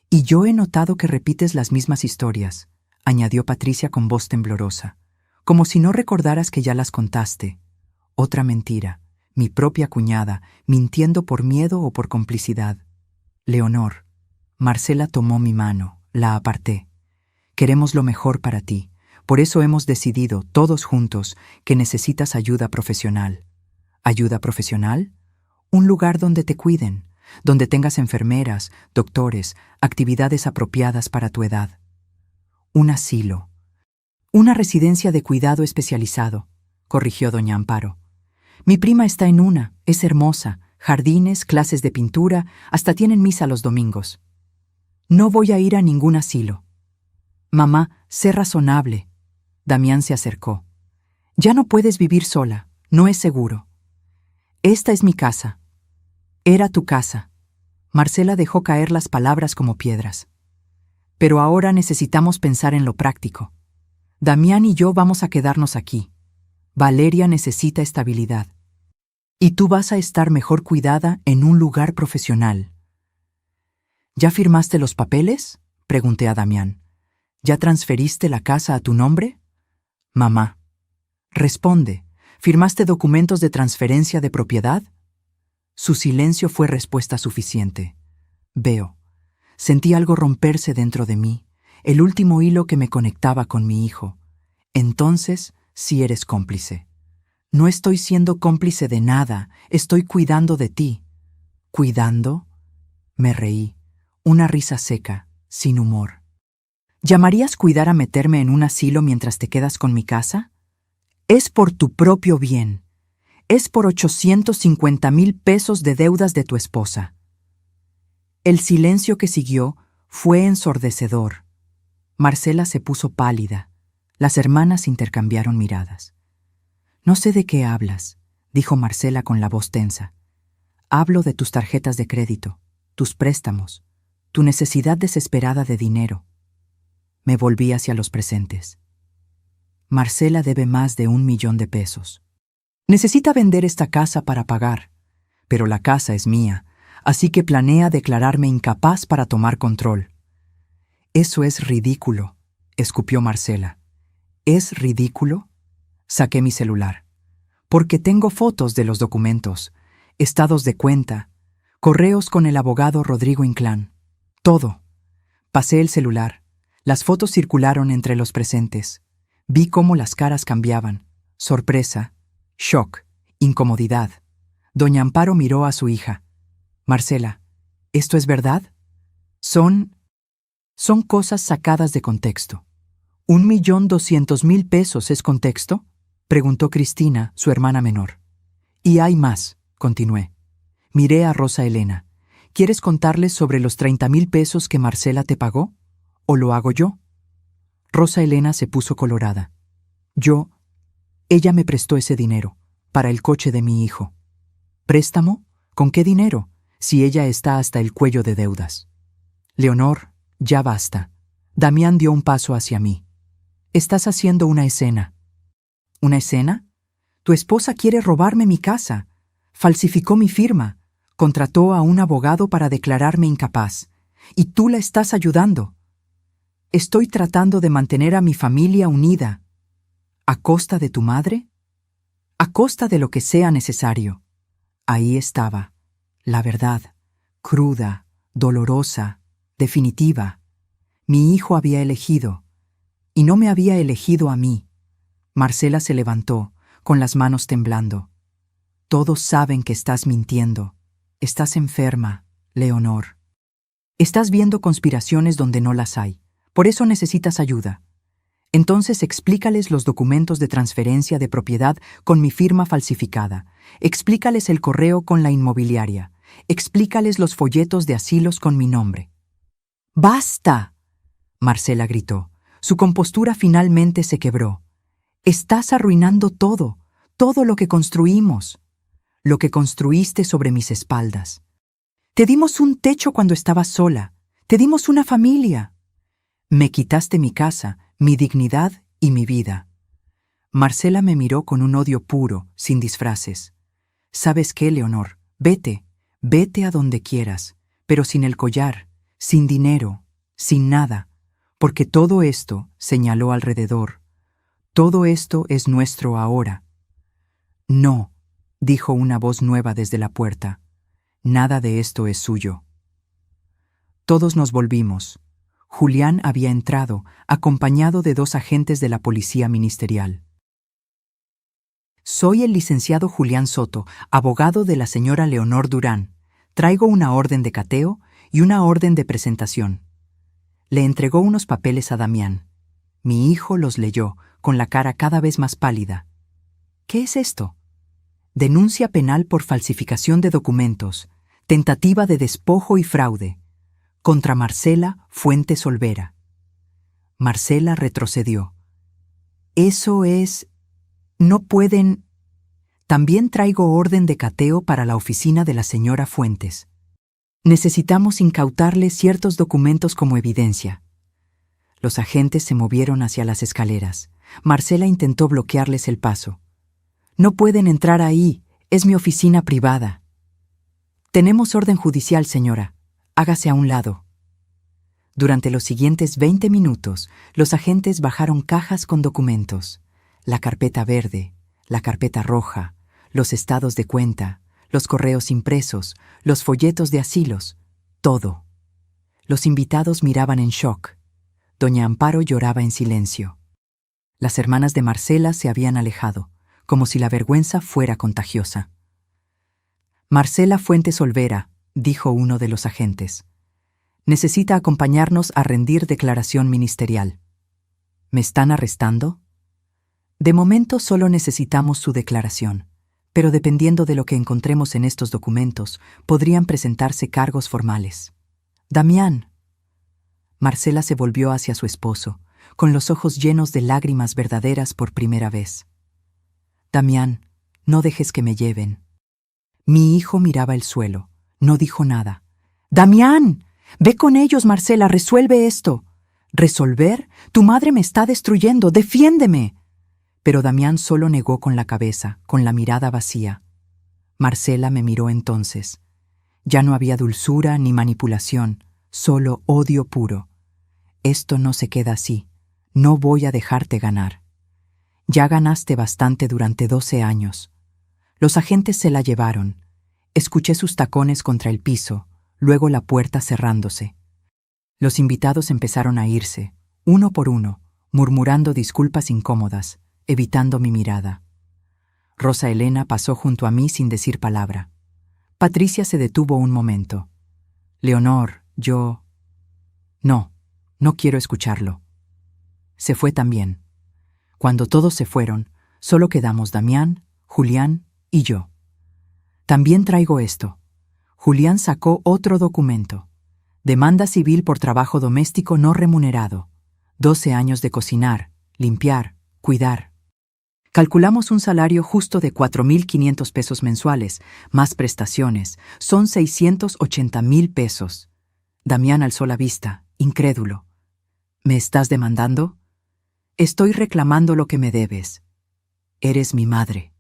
Speaker 1: Y yo he notado que repites las mismas historias, añadió Patricia con voz temblorosa, como si no recordaras que ya las contaste. Otra mentira, mi propia cuñada, mintiendo por miedo o por complicidad. Leonor, Marcela tomó mi mano, la aparté. Queremos lo mejor para ti, por eso hemos decidido, todos juntos, que necesitas ayuda profesional. ¿Ayuda profesional? Un lugar donde te cuiden, donde tengas enfermeras, doctores, actividades apropiadas para tu edad. Un asilo. Una residencia de cuidado especializado, corrigió doña Amparo. Mi prima está en una, es hermosa, jardines, clases de pintura, hasta tienen misa los domingos. No voy a ir a ningún asilo. Mamá, sé razonable. Damián se acercó. Ya no puedes vivir sola, no es seguro. Esta es mi casa. Era tu casa. Marcela dejó caer las palabras como piedras. Pero ahora necesitamos pensar en lo práctico. Damián y yo vamos a quedarnos aquí. Valeria necesita estabilidad. Y tú vas a estar mejor cuidada en un lugar profesional. ¿Ya firmaste los papeles? Pregunté a Damián. ¿Ya transferiste la casa a tu nombre? Mamá. Responde. ¿Firmaste documentos de transferencia de propiedad? Su silencio fue respuesta suficiente. Veo. Sentí algo romperse dentro de mí, el último hilo que me conectaba con mi hijo. Entonces, sí eres cómplice. No estoy siendo cómplice de nada, estoy cuidando de ti. ¿Cuidando? Me reí, una risa seca, sin humor. ¿Llamarías cuidar a meterme en un asilo mientras te quedas con mi casa? Es por tu propio bien. Es por 850,000 pesos de deudas de tu esposa. El silencio que siguió fue ensordecedor. Marcela se puso pálida. Las hermanas intercambiaron miradas. «No sé de qué hablas», dijo Marcela con la voz tensa. «Hablo de tus tarjetas de crédito, tus préstamos, tu necesidad desesperada de dinero». Me volví hacia los presentes. Marcela debe más de 1 millón de pesos. Necesita vender esta casa para pagar, pero la casa es mía, así que planea declararme incapaz para tomar control. «Eso es ridículo», escupió Marcela. «¿Es ridículo?». Saqué mi celular. «Porque tengo fotos de los documentos, estados de cuenta, correos con el abogado Rodrigo Inclán. Todo». Pasé el celular. Las fotos circularon entre los presentes. Vi cómo las caras cambiaban. Sorpresa, shock, incomodidad. Doña Amparo miró a su hija. «Marcela, ¿esto es verdad?». Son cosas sacadas de contexto». ¿1.200.000 pesos es contexto?, preguntó Cristina, su hermana menor. «Y hay más», continué. Miré a Rosa Elena. «¿Quieres contarles sobre los 30.000 pesos que Marcela te pagó? ¿O lo hago yo?». Rosa Elena se puso colorada. Ella me prestó ese dinero, para el coche de mi hijo». «¿Préstamo? ¿Con qué dinero? Si ella está hasta el cuello de deudas». «Leonor, ya basta». Damián dio un paso hacia mí. «Estás haciendo una escena». «¿Una escena? Tu esposa quiere robarme mi casa. Falsificó mi firma. Contrató a un abogado para declararme incapaz. Y tú la estás ayudando». «Estoy tratando de mantener a mi familia unida». «¿A costa de tu madre?». «A costa de lo que sea necesario». Ahí estaba, la verdad, cruda, dolorosa, definitiva. Mi hijo había elegido, y no me había elegido a mí. Marcela se levantó, con las manos temblando. «Todos saben que estás mintiendo. Estás enferma, Leonor. Estás viendo conspiraciones donde no las hay. Por eso necesitas ayuda. Entonces explícales los documentos de transferencia de propiedad con mi firma falsificada. Explícales el correo con la inmobiliaria. Explícales los folletos de asilos con mi nombre». «¡Basta!», Marcela gritó. Su compostura finalmente se quebró. «Estás arruinando todo, todo lo que construimos. Lo que construiste sobre mis espaldas. Te dimos un techo cuando estabas sola. Te dimos una familia. Me quitaste mi casa, mi dignidad y mi vida». Marcela me miró con un odio puro, sin disfraces. «¿Sabes qué, Leonor? Vete a donde quieras, pero sin el collar, sin dinero, sin nada, porque todo esto», señaló alrededor, «todo esto es nuestro ahora». «No», dijo una voz nueva desde la puerta, «nada de esto es suyo». Todos nos volvimos. Julián había entrado, acompañado de 2 agentes de la policía ministerial. «Soy el licenciado Julián Soto, abogado de la señora Leonor Durán. Traigo una orden de cateo y una orden de presentación». Le entregó unos papeles a Damián. Mi hijo los leyó, con la cara cada vez más pálida. «¿Qué es esto?». «Denuncia penal por falsificación de documentos, tentativa de despojo y fraude, contra Marcela Fuentes Olvera». Marcela retrocedió. «Eso es... no pueden...». «También traigo orden de cateo para la oficina de la señora Fuentes. Necesitamos incautarle ciertos documentos como evidencia». Los agentes se movieron hacia las escaleras. Marcela intentó bloquearles el paso. «No pueden entrar ahí, es mi oficina privada». «Tenemos orden judicial, señora. Hágase a un lado». Durante los siguientes 20 minutos, los agentes bajaron cajas con documentos. La carpeta verde, la carpeta roja, los estados de cuenta, los correos impresos, los folletos de asilos, todo. Los invitados miraban en shock. Doña Amparo lloraba en silencio. Las hermanas de Marcela se habían alejado, como si la vergüenza fuera contagiosa. «Marcela Fuentes Olvera», dijo uno de los agentes, «necesita acompañarnos a rendir declaración ministerial». «¿Me están arrestando?». «De momento solo necesitamos su declaración, pero dependiendo de lo que encontremos en estos documentos, podrían presentarse cargos formales». «Damián». Marcela se volvió hacia su esposo, con los ojos llenos de lágrimas verdaderas por primera vez. Damián, no dejes que me lleven. Mi hijo miraba el suelo, no dijo nada. ¡Damián! Ve con ellos, Marcela, resuelve esto. ¿Resolver? Tu madre me está destruyendo, ¡defiéndeme! Pero Damián solo negó con la cabeza, con la mirada vacía. Marcela me miró entonces. Ya no había dulzura ni manipulación, solo odio puro. Esto no se queda así. No voy a dejarte ganar. Ya ganaste bastante durante 12 años. Los agentes se la llevaron. Escuché sus tacones contra el piso, luego la puerta cerrándose. Los invitados empezaron a irse, uno por uno, murmurando disculpas incómodas, evitando mi mirada. Rosa Elena pasó junto a mí sin decir palabra. Patricia se detuvo un momento. Leonor, yo... No quiero escucharlo. Se fue también. Cuando todos se fueron, solo quedamos Damián, Julián y yo. También traigo esto. Julián sacó otro documento. Demanda civil por trabajo doméstico no remunerado. 12 años de cocinar, limpiar, cuidar. Calculamos un salario justo de 4.500 pesos mensuales, más prestaciones. Son 680.000 pesos. Damián alzó la vista, incrédulo. ¿Me estás demandando? Estoy reclamando lo que me debes. Eres mi madre.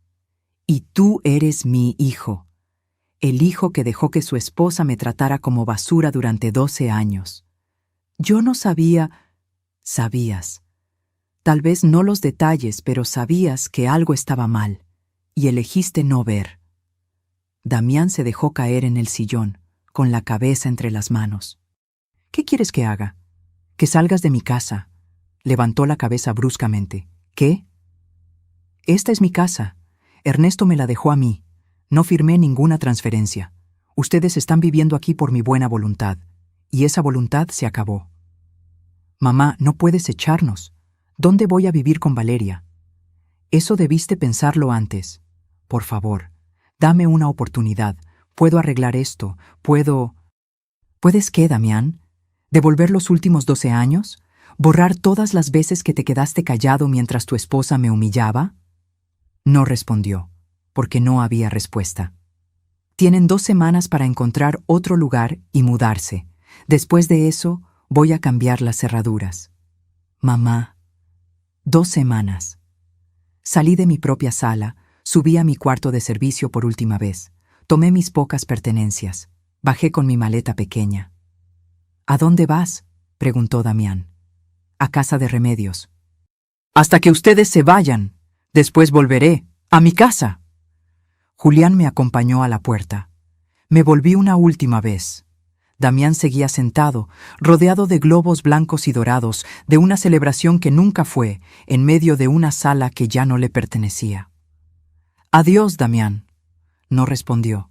Speaker 1: Y tú eres mi hijo. El hijo que dejó que su esposa me tratara como basura durante 12 años. Yo no sabía... Sabías. Tal vez no los detalles, pero sabías que algo estaba mal, y elegiste no ver. Damián se dejó caer en el sillón, con la cabeza entre las manos. ¿Qué quieres que haga? Que salgas de mi casa. Levantó la cabeza bruscamente. ¿Qué? Esta es mi casa. Ernesto me la dejó a mí. No firmé ninguna transferencia. Ustedes están viviendo aquí por mi buena voluntad, y esa voluntad se acabó. Mamá, no puedes echarnos. ¿Dónde voy a vivir con Valeria? Eso debiste pensarlo antes. Por favor, dame una oportunidad. Puedo arreglar esto. ¿Puedes qué, Damián? ¿Devolver los últimos 12 años? ¿Borrar todas las veces que te quedaste callado mientras tu esposa me humillaba? No respondió, porque no había respuesta. Tienen 2 semanas para encontrar otro lugar y mudarse. Después de eso, voy a cambiar las cerraduras. Mamá, 2 semanas. Salí de mi propia sala, subí a mi cuarto de servicio por última vez, tomé mis pocas pertenencias, bajé con mi maleta pequeña. ¿A dónde vas?, preguntó Damián. A casa de Remedios. Hasta que ustedes se vayan. Después volveré a mi casa. Julián me acompañó a la puerta. Me volví una última vez. Damián seguía sentado, rodeado de globos blancos y dorados, de una celebración que nunca fue, en medio de una sala que ya no le pertenecía. Adiós, Damián. No respondió.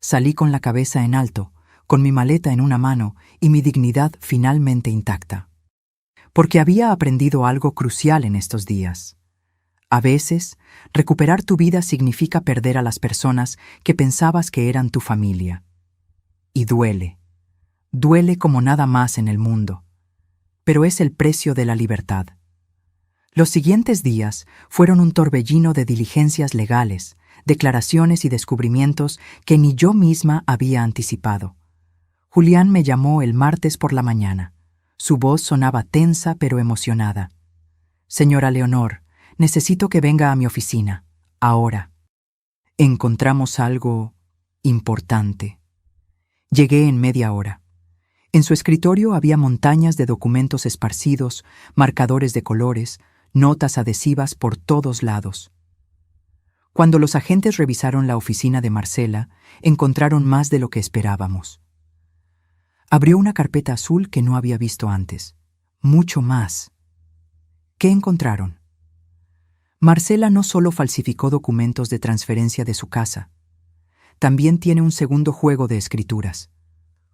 Speaker 1: Salí con la cabeza en alto, con mi maleta en una mano y mi dignidad finalmente intacta. Porque había aprendido algo crucial en estos días. A veces, recuperar tu vida significa perder a las personas que pensabas que eran tu familia. Y duele. Duele como nada más en el mundo. Pero es el precio de la libertad. Los siguientes días fueron un torbellino de diligencias legales, declaraciones y descubrimientos que ni yo misma había anticipado. Julián me llamó el martes por la mañana. Su voz sonaba tensa pero emocionada. Señora Leonor, necesito que venga a mi oficina. Ahora. Encontramos algo importante. Llegué en media hora. En su escritorio había montañas de documentos esparcidos, marcadores de colores, notas adhesivas por todos lados. Cuando los agentes revisaron la oficina de Marcela, encontraron más de lo que esperábamos. Abrió una carpeta azul que no había visto antes. Mucho más. ¿Qué encontraron? Marcela no solo falsificó documentos de transferencia de su casa, también tiene un segundo juego de escrituras,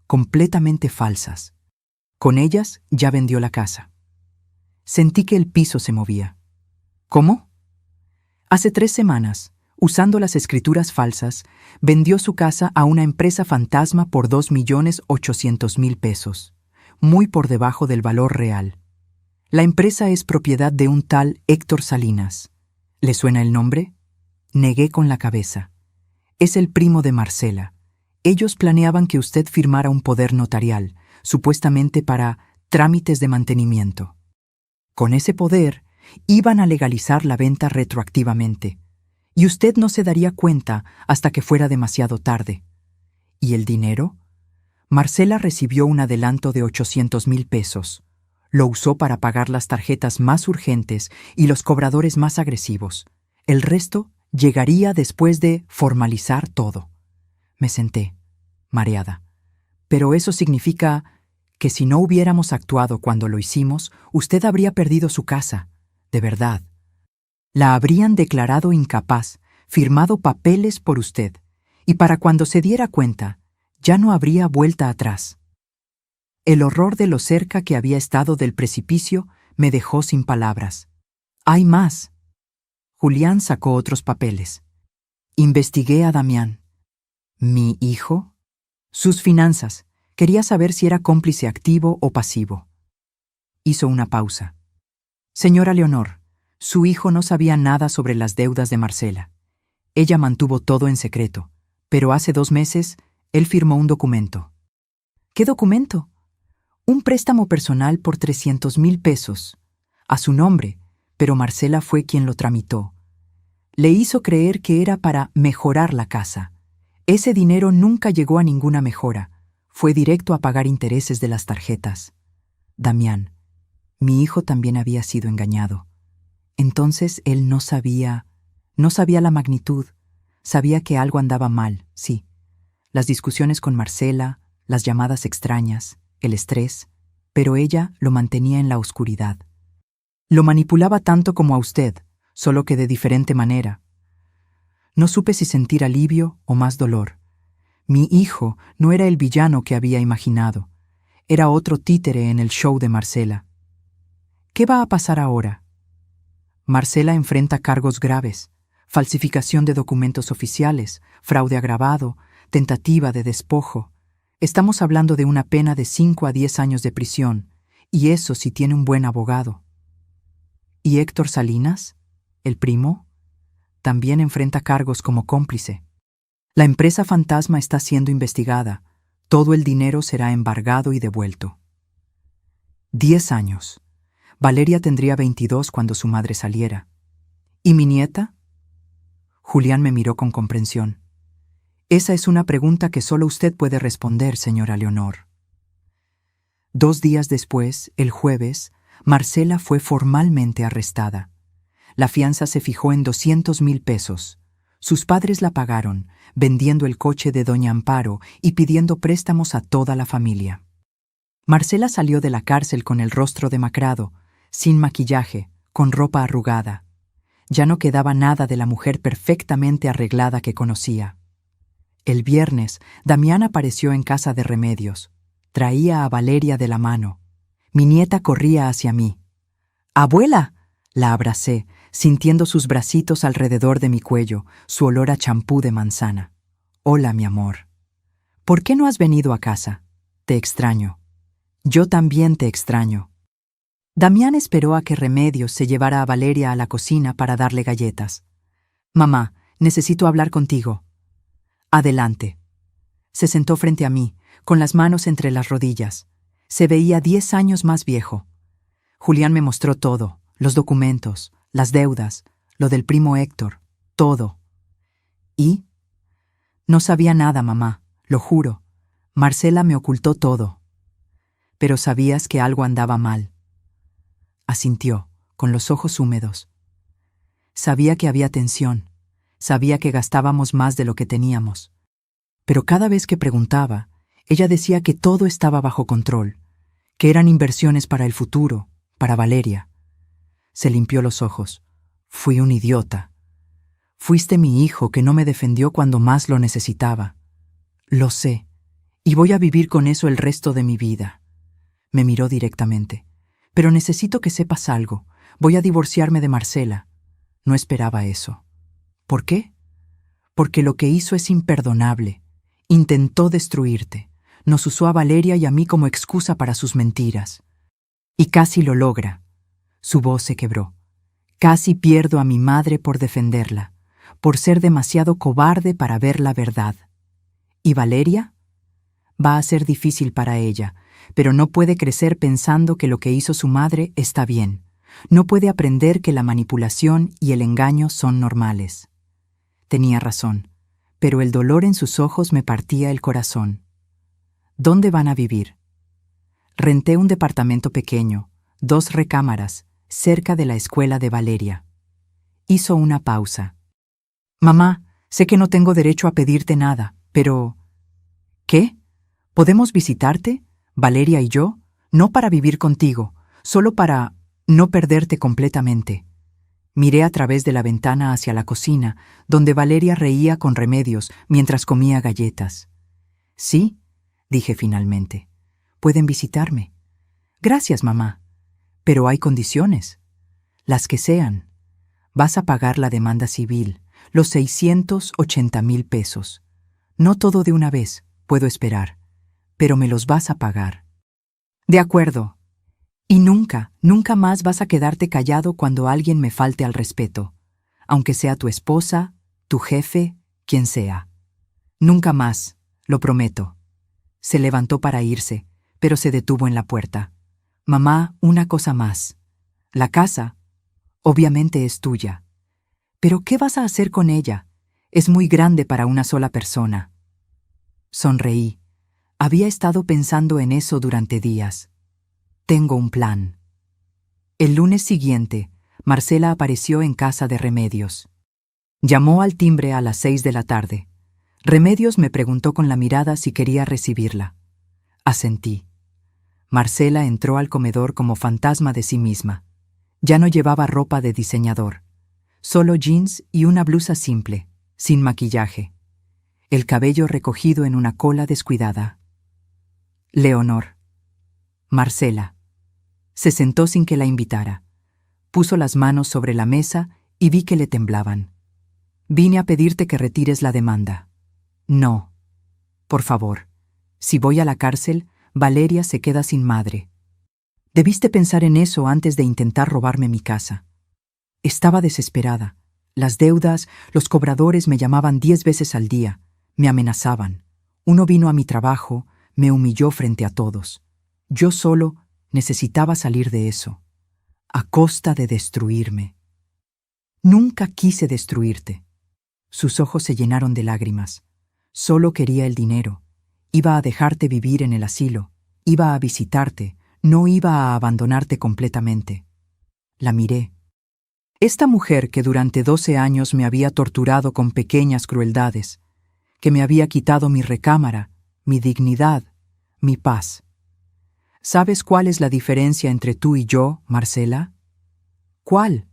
Speaker 1: completamente falsas. Con ellas ya vendió la casa. Sentí que el piso se movía. ¿Cómo? Hace 3 semanas, usando las escrituras falsas, vendió su casa a una empresa fantasma por 2.800.000 pesos. muy por debajo del valor real. La empresa es propiedad de un tal Héctor Salinas. ¿Le suena el nombre? Negué con la cabeza. Es el primo de Marcela. Ellos planeaban que usted firmara un poder notarial, supuestamente para trámites de mantenimiento. Con ese poder, iban a legalizar la venta retroactivamente, y usted no se daría cuenta hasta que fuera demasiado tarde. ¿Y el dinero? Marcela recibió un adelanto de 800,000 pesos. Lo usó para pagar las tarjetas más urgentes y los cobradores más agresivos. El resto llegaría después de formalizar todo. Me senté, mareada. Pero eso significa que si no hubiéramos actuado cuando lo hicimos, usted habría perdido su casa, de verdad. La habrían declarado incapaz, firmado papeles por usted, y para cuando se diera cuenta, ya no habría vuelta atrás. El horror de lo cerca que había estado del precipicio me dejó sin palabras. Hay más. Julián sacó otros papeles. Investigué a Damián. ¿Mi hijo? Sus finanzas. Quería saber si era cómplice activo o pasivo. Hizo una pausa. Señora Leonor, su hijo no sabía nada sobre las deudas de Marcela. Ella mantuvo todo en secreto, pero hace 2 meses él firmó un documento. ¿Qué documento? Un préstamo personal por 300,000 pesos, a su nombre, pero Marcela fue quien lo tramitó. Le hizo creer que era para mejorar la casa. Ese dinero nunca llegó a ninguna mejora, fue directo a pagar intereses de las tarjetas. Damián, mi hijo también había sido engañado. Entonces él no sabía la magnitud, sabía que algo andaba mal, sí. Las discusiones con Marcela, las llamadas extrañas, el estrés, pero ella lo mantenía en la oscuridad. Lo manipulaba tanto como a usted, solo que de diferente manera. No supe si sentir alivio o más dolor. Mi hijo no era el villano que había imaginado. Era otro títere en el show de Marcela. ¿Qué va a pasar ahora? Marcela enfrenta cargos graves: falsificación de documentos oficiales, fraude agravado, tentativa de despojo. Estamos hablando de una pena de 5 a 10 años de prisión, y eso si tiene un buen abogado. ¿Y Héctor Salinas, el primo? También enfrenta cargos como cómplice. La empresa fantasma está siendo investigada. Todo el dinero será embargado y devuelto. 10 años. Valeria tendría 22 cuando su madre saliera. ¿Y mi nieta? Julián me miró con comprensión. Esa es una pregunta que solo usted puede responder, señora Leonor. 2 días después, el jueves, Marcela fue formalmente arrestada. La fianza se fijó en 200,000 pesos. Sus padres la pagaron, vendiendo el coche de doña Amparo y pidiendo préstamos a toda la familia. Marcela salió de la cárcel con el rostro demacrado, sin maquillaje, con ropa arrugada. Ya no quedaba nada de la mujer perfectamente arreglada que conocía. El viernes, Damián apareció en casa de Remedios. Traía a Valeria de la mano. Mi nieta corría hacia mí. ¡Abuela! La abracé, sintiendo sus bracitos alrededor de mi cuello, su olor a champú de manzana. Hola, mi amor. ¿Por qué no has venido a casa? Te extraño. Yo también te extraño. Damián esperó a que Remedios se llevara a Valeria a la cocina para darle galletas. Mamá, necesito hablar contigo. Adelante. Se sentó frente a mí, con las manos entre las rodillas. Se veía 10 años más viejo. Julián me mostró todo, los documentos, las deudas, lo del primo Héctor, todo. ¿Y? No sabía nada, mamá, lo juro. Marcela me ocultó todo. Pero sabías que algo andaba mal. Asintió, con los ojos húmedos. Sabía que había tensión, sabía que gastábamos más de lo que teníamos. Pero cada vez que preguntaba, ella decía que todo estaba bajo control, que eran inversiones para el futuro, para Valeria. Se limpió los ojos. Fui un idiota. Fuiste mi hijo que no me defendió cuando más lo necesitaba. Lo sé, y voy a vivir con eso el resto de mi vida. Me miró directamente. Pero necesito que sepas algo. Voy a divorciarme de Marcela. No esperaba eso. ¿Por qué? Porque lo que hizo es imperdonable. Intentó destruirte. Nos usó a Valeria y a mí como excusa para sus mentiras. Y casi lo logra. Su voz se quebró. Casi pierdo a mi madre por defenderla, por ser demasiado cobarde para ver la verdad. ¿Y Valeria? Va a ser difícil para ella, pero no puede crecer pensando que lo que hizo su madre está bien. No puede aprender que la manipulación y el engaño son normales. Tenía razón, pero el dolor en sus ojos me partía el corazón. ¿Dónde van a vivir? Renté un departamento pequeño, 2 recámaras, cerca de la escuela de Valeria. Hizo una pausa. Mamá, sé que no tengo derecho a pedirte nada, pero... ¿Qué? ¿Podemos visitarte, Valeria y yo? No para vivir contigo, solo para no perderte completamente. Miré a través de la ventana hacia la cocina, donde Valeria reía con Remedios mientras comía galletas. Sí, dije finalmente. Pueden visitarme. Gracias, mamá. Pero hay condiciones. Las que sean. Vas a pagar la demanda civil, los 680,000 pesos. No todo de una vez, puedo esperar, pero me los vas a pagar. De acuerdo. Y nunca, nunca más vas a quedarte callado cuando alguien me falte al respeto, aunque sea tu esposa, tu jefe, quien sea. Nunca más, lo prometo. Se levantó para irse, pero se detuvo en la puerta. Mamá, una cosa más. La casa, obviamente es tuya. Pero ¿qué vas a hacer con ella? Es muy grande para una sola persona. Sonreí. Había estado pensando en eso durante días. Tengo un plan. El lunes siguiente, Marcela apareció en casa de Remedios. Llamó al timbre a las 6 de la tarde. Remedios me preguntó con la mirada si quería recibirla. Asentí. Marcela entró al comedor como fantasma de sí misma. Ya no llevaba ropa de diseñador. Solo jeans y una blusa simple, sin maquillaje. El cabello recogido en una cola descuidada. Leonor. Marcela. Se sentó sin que la invitara. Puso las manos sobre la mesa y vi que le temblaban. Vine a pedirte que retires la demanda. No. Por favor. Si voy a la cárcel, Valeria se queda sin madre. Debiste pensar en eso antes de intentar robarme mi casa. Estaba desesperada. Las deudas, los cobradores me llamaban 10 veces al día. Me amenazaban. Uno vino a mi trabajo, me humilló frente a todos. Yo solo necesitaba salir de eso, a costa de destruirme. Nunca quise destruirte. Sus ojos se llenaron de lágrimas. Solo quería el dinero. Iba a dejarte vivir en el asilo. Iba a visitarte. No iba a abandonarte completamente. La miré. Esta mujer que durante 12 años me había torturado con pequeñas crueldades, que me había quitado mi recámara, mi dignidad, mi paz. ¿Sabes cuál es la diferencia entre tú y yo, Marcela? ¿Cuál?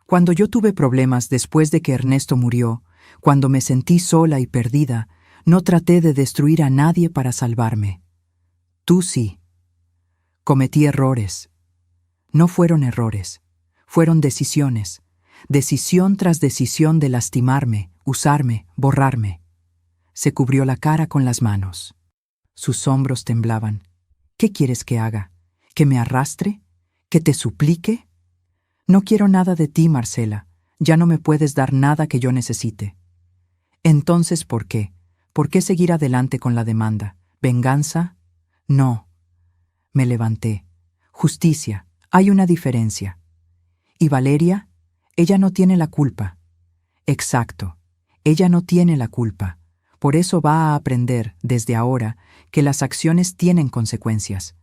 Speaker 1: Cuando yo tuve problemas después de que Ernesto murió, cuando me sentí sola y perdida, no traté de destruir a nadie para salvarme. Tú sí. Cometí errores. No fueron errores, fueron decisiones. Decisión tras decisión de lastimarme, usarme, borrarme. Se cubrió la cara con las manos. Sus hombros temblaban. ¿Qué quieres que haga? ¿Que me arrastre? ¿Que te suplique? No quiero nada de ti, Marcela. Ya no me puedes dar nada que yo necesite. Entonces, ¿por qué? ¿Por qué seguir adelante con la demanda? ¿Venganza? No. Me levanté. Justicia. Hay una diferencia. ¿Y Valeria? Ella no tiene la culpa. Exacto. Ella no tiene la culpa. Por eso va a aprender, desde ahora, que las acciones tienen consecuencias,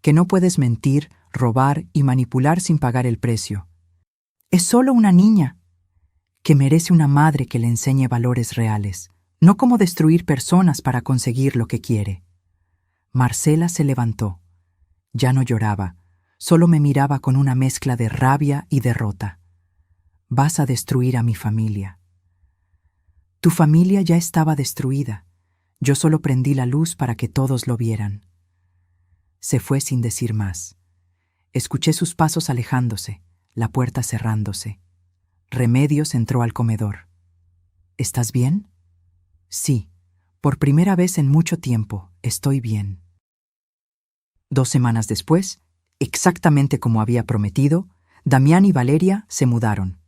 Speaker 1: que no puedes mentir, robar y manipular sin pagar el precio. Es solo una niña, que merece una madre que le enseñe valores reales, no cómo destruir personas para conseguir lo que quiere. Marcela se levantó. Ya no lloraba, solo me miraba con una mezcla de rabia y derrota. Vas a destruir a mi familia. Tu familia ya estaba destruida. Yo solo prendí la luz para que todos lo vieran. Se fue sin decir más. Escuché sus pasos alejándose, la puerta cerrándose. Remedios entró al comedor. ¿Estás bien? Sí. Por primera vez en mucho tiempo, estoy bien. 2 semanas después, exactamente como había prometido, Damián y Valeria se mudaron.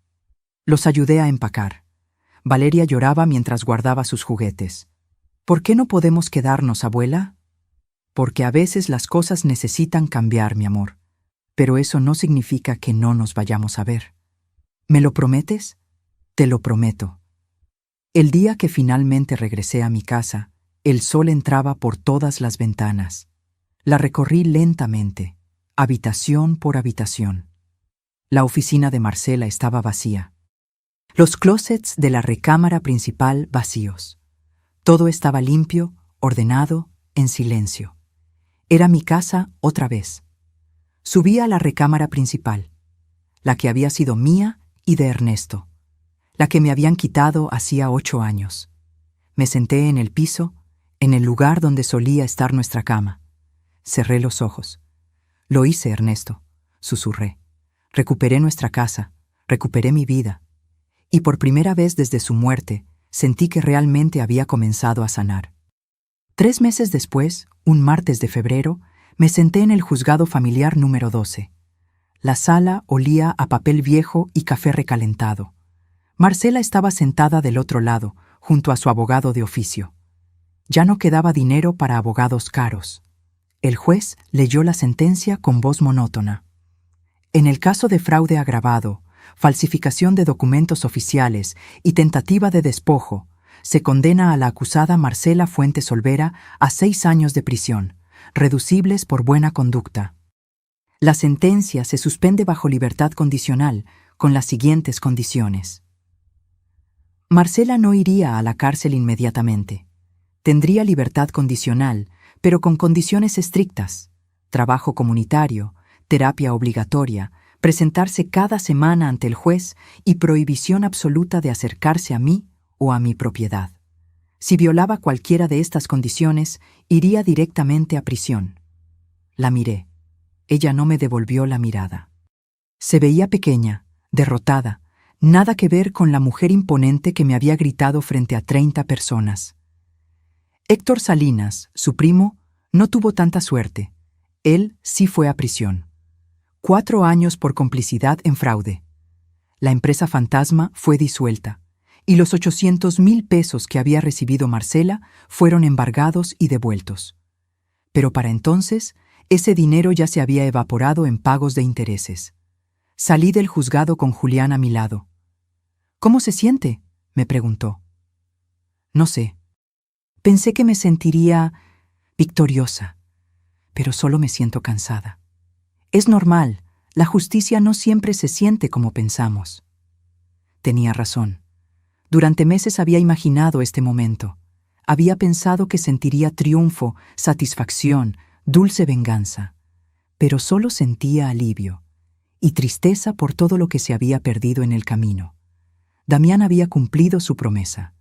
Speaker 1: Los ayudé a empacar. Valeria lloraba mientras guardaba sus juguetes. ¿Por qué no podemos quedarnos, abuela? Porque a veces las cosas necesitan cambiar, mi amor. Pero eso no significa que no nos vayamos a ver. ¿Me lo prometes? Te lo prometo. El día que finalmente regresé a mi casa, el sol entraba por todas las ventanas. La recorrí lentamente, habitación por habitación. La oficina de Marcela estaba vacía. Los closets de la recámara principal vacíos. Todo estaba limpio, ordenado, en silencio. Era mi casa otra vez. Subí a la recámara principal, la que había sido mía y de Ernesto, la que me habían quitado hacía 8 años. Me senté en el piso, en el lugar donde solía estar nuestra cama. Cerré los ojos. Lo hice, Ernesto, susurré. Recuperé nuestra casa, recuperé mi vida. Y por primera vez desde su muerte, sentí que realmente había comenzado a sanar. 3 meses después, un martes de febrero, me senté en el juzgado familiar número 12. La sala olía a papel viejo y café recalentado. Marcela estaba sentada del otro lado, junto a su abogado de oficio. Ya no quedaba dinero para abogados caros. El juez leyó la sentencia con voz monótona. En el caso de fraude agravado, falsificación de documentos oficiales y tentativa de despojo, se condena a la acusada Marcela Fuentes Olvera a 6 años de prisión, reducibles por buena conducta. La sentencia se suspende bajo libertad condicional, con las siguientes condiciones. Marcela no iría a la cárcel inmediatamente. Tendría libertad condicional, pero con condiciones estrictas: trabajo comunitario, terapia obligatoria, presentarse cada semana ante el juez y prohibición absoluta de acercarse a mí o a mi propiedad. Si violaba cualquiera de estas condiciones, iría directamente a prisión. La miré. Ella no me devolvió la mirada. Se veía pequeña, derrotada, nada que ver con la mujer imponente que me había gritado frente a 30 personas. Héctor Salinas, su primo, no tuvo tanta suerte. Él sí fue a prisión. 4 años por complicidad en fraude. La empresa fantasma fue disuelta, y los 800,000 pesos que había recibido Marcela fueron embargados y devueltos. Pero para entonces, ese dinero ya se había evaporado en pagos de intereses. Salí del juzgado con Julián a mi lado. ¿Cómo se siente?, me preguntó. No sé. Pensé que me sentiría victoriosa, pero solo me siento cansada. Es normal, la justicia no siempre se siente como pensamos. Tenía razón. Durante meses había imaginado este momento. Había pensado que sentiría triunfo, satisfacción, dulce venganza. Pero solo sentía alivio y tristeza por todo lo que se había perdido en el camino. Damián había cumplido su promesa.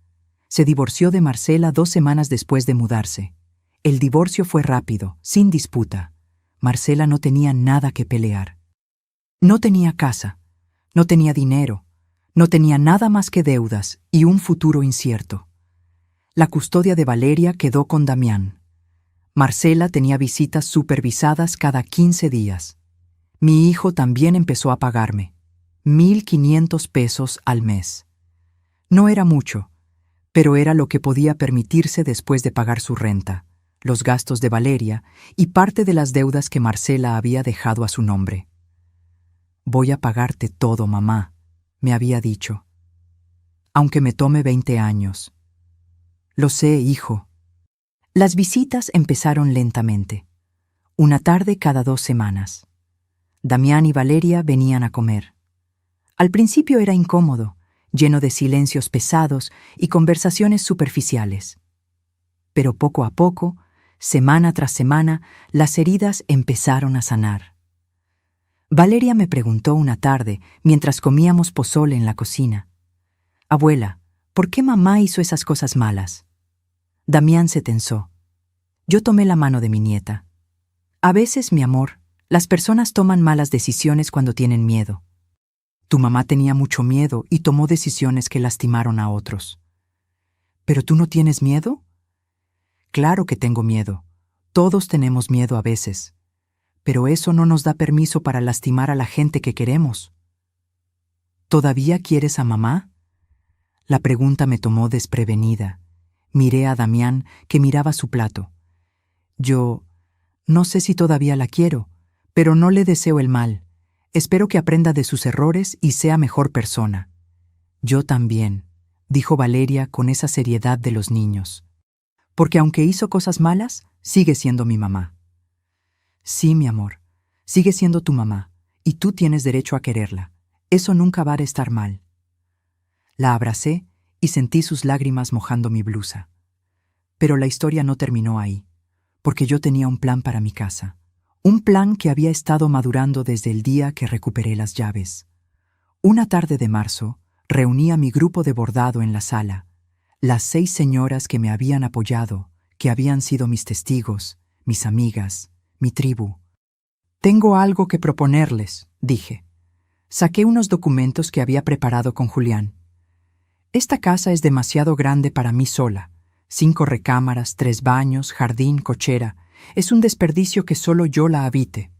Speaker 1: Se divorció de Marcela 2 semanas después de mudarse. El divorcio fue rápido, sin disputa. Marcela no tenía nada que pelear. No tenía casa, no tenía dinero, no tenía nada más que deudas y un futuro incierto. La custodia de Valeria quedó con Damián. Marcela tenía visitas supervisadas cada 15 días. Mi hijo también empezó a pagarme. 1,500 pesos al mes. No era mucho, pero era lo que podía permitirse después de pagar su renta, los gastos de Valeria y parte de las deudas que Marcela había dejado a su nombre. Voy a pagarte todo, mamá, me había dicho. Aunque me tome 20 años. Lo sé, hijo. Las visitas empezaron lentamente. Una tarde cada 2 semanas. Damián y Valeria venían a comer. Al principio era incómodo, lleno de silencios pesados y conversaciones superficiales. Pero poco a poco, semana tras semana, las heridas empezaron a sanar. Valeria me preguntó una tarde, mientras comíamos pozole en la cocina: «Abuela, ¿por qué mamá hizo esas cosas malas?» Damián se tensó. Yo tomé la mano de mi nieta. «A veces, mi amor, las personas toman malas decisiones cuando tienen miedo. Tu mamá tenía mucho miedo y tomó decisiones que lastimaron a otros. ¿Pero tú no tienes miedo?», claro que tengo miedo. Todos tenemos miedo a veces. Pero eso no nos da permiso para lastimar a la gente que queremos. ¿Todavía quieres a mamá? La pregunta me tomó desprevenida. Miré a Damián, que miraba su plato. Yo no sé si todavía la quiero, pero no le deseo el mal. Espero que aprenda de sus errores y sea mejor persona. Yo también, dijo Valeria con esa seriedad de los niños. Porque aunque hizo cosas malas, sigue siendo mi mamá. Sí, mi amor, sigue siendo tu mamá, y tú tienes derecho a quererla. Eso nunca va a estar mal. La abracé y sentí sus lágrimas mojando mi blusa. Pero la historia no terminó ahí, porque yo tenía un plan para mi casa. Un plan que había estado madurando desde el día que recuperé las llaves. Una tarde de marzo, reuní a mi grupo de bordado en la sala, las 6 señoras que me habían apoyado, que habían sido mis testigos, mis amigas, mi tribu. Tengo algo que proponerles, dije. Saqué unos documentos que había preparado con Julián. Esta casa es demasiado grande para mí sola. 5 recámaras, 3 baños, jardín, cochera. Es un desperdicio que solo yo la habite.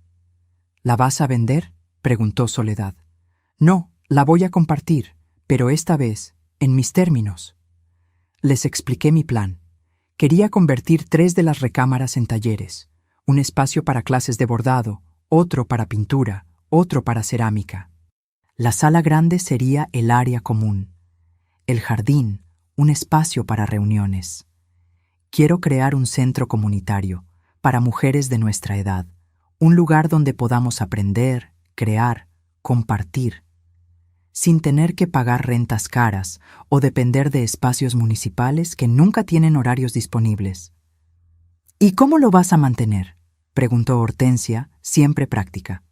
Speaker 1: ¿La vas a vender?, preguntó Soledad. No, la voy a compartir, pero esta vez, en mis términos. Les expliqué mi plan. Quería convertir 3 de las recámaras en talleres, un espacio para clases de bordado, otro para pintura, otro para cerámica. La sala grande sería el área común. El jardín, un espacio para reuniones. Quiero crear un centro comunitario para mujeres de nuestra edad, un lugar donde podamos aprender, crear, compartir, sin tener que pagar rentas caras o depender de espacios municipales que nunca tienen horarios disponibles. ¿Y cómo lo vas a mantener?, preguntó Hortensia, siempre práctica.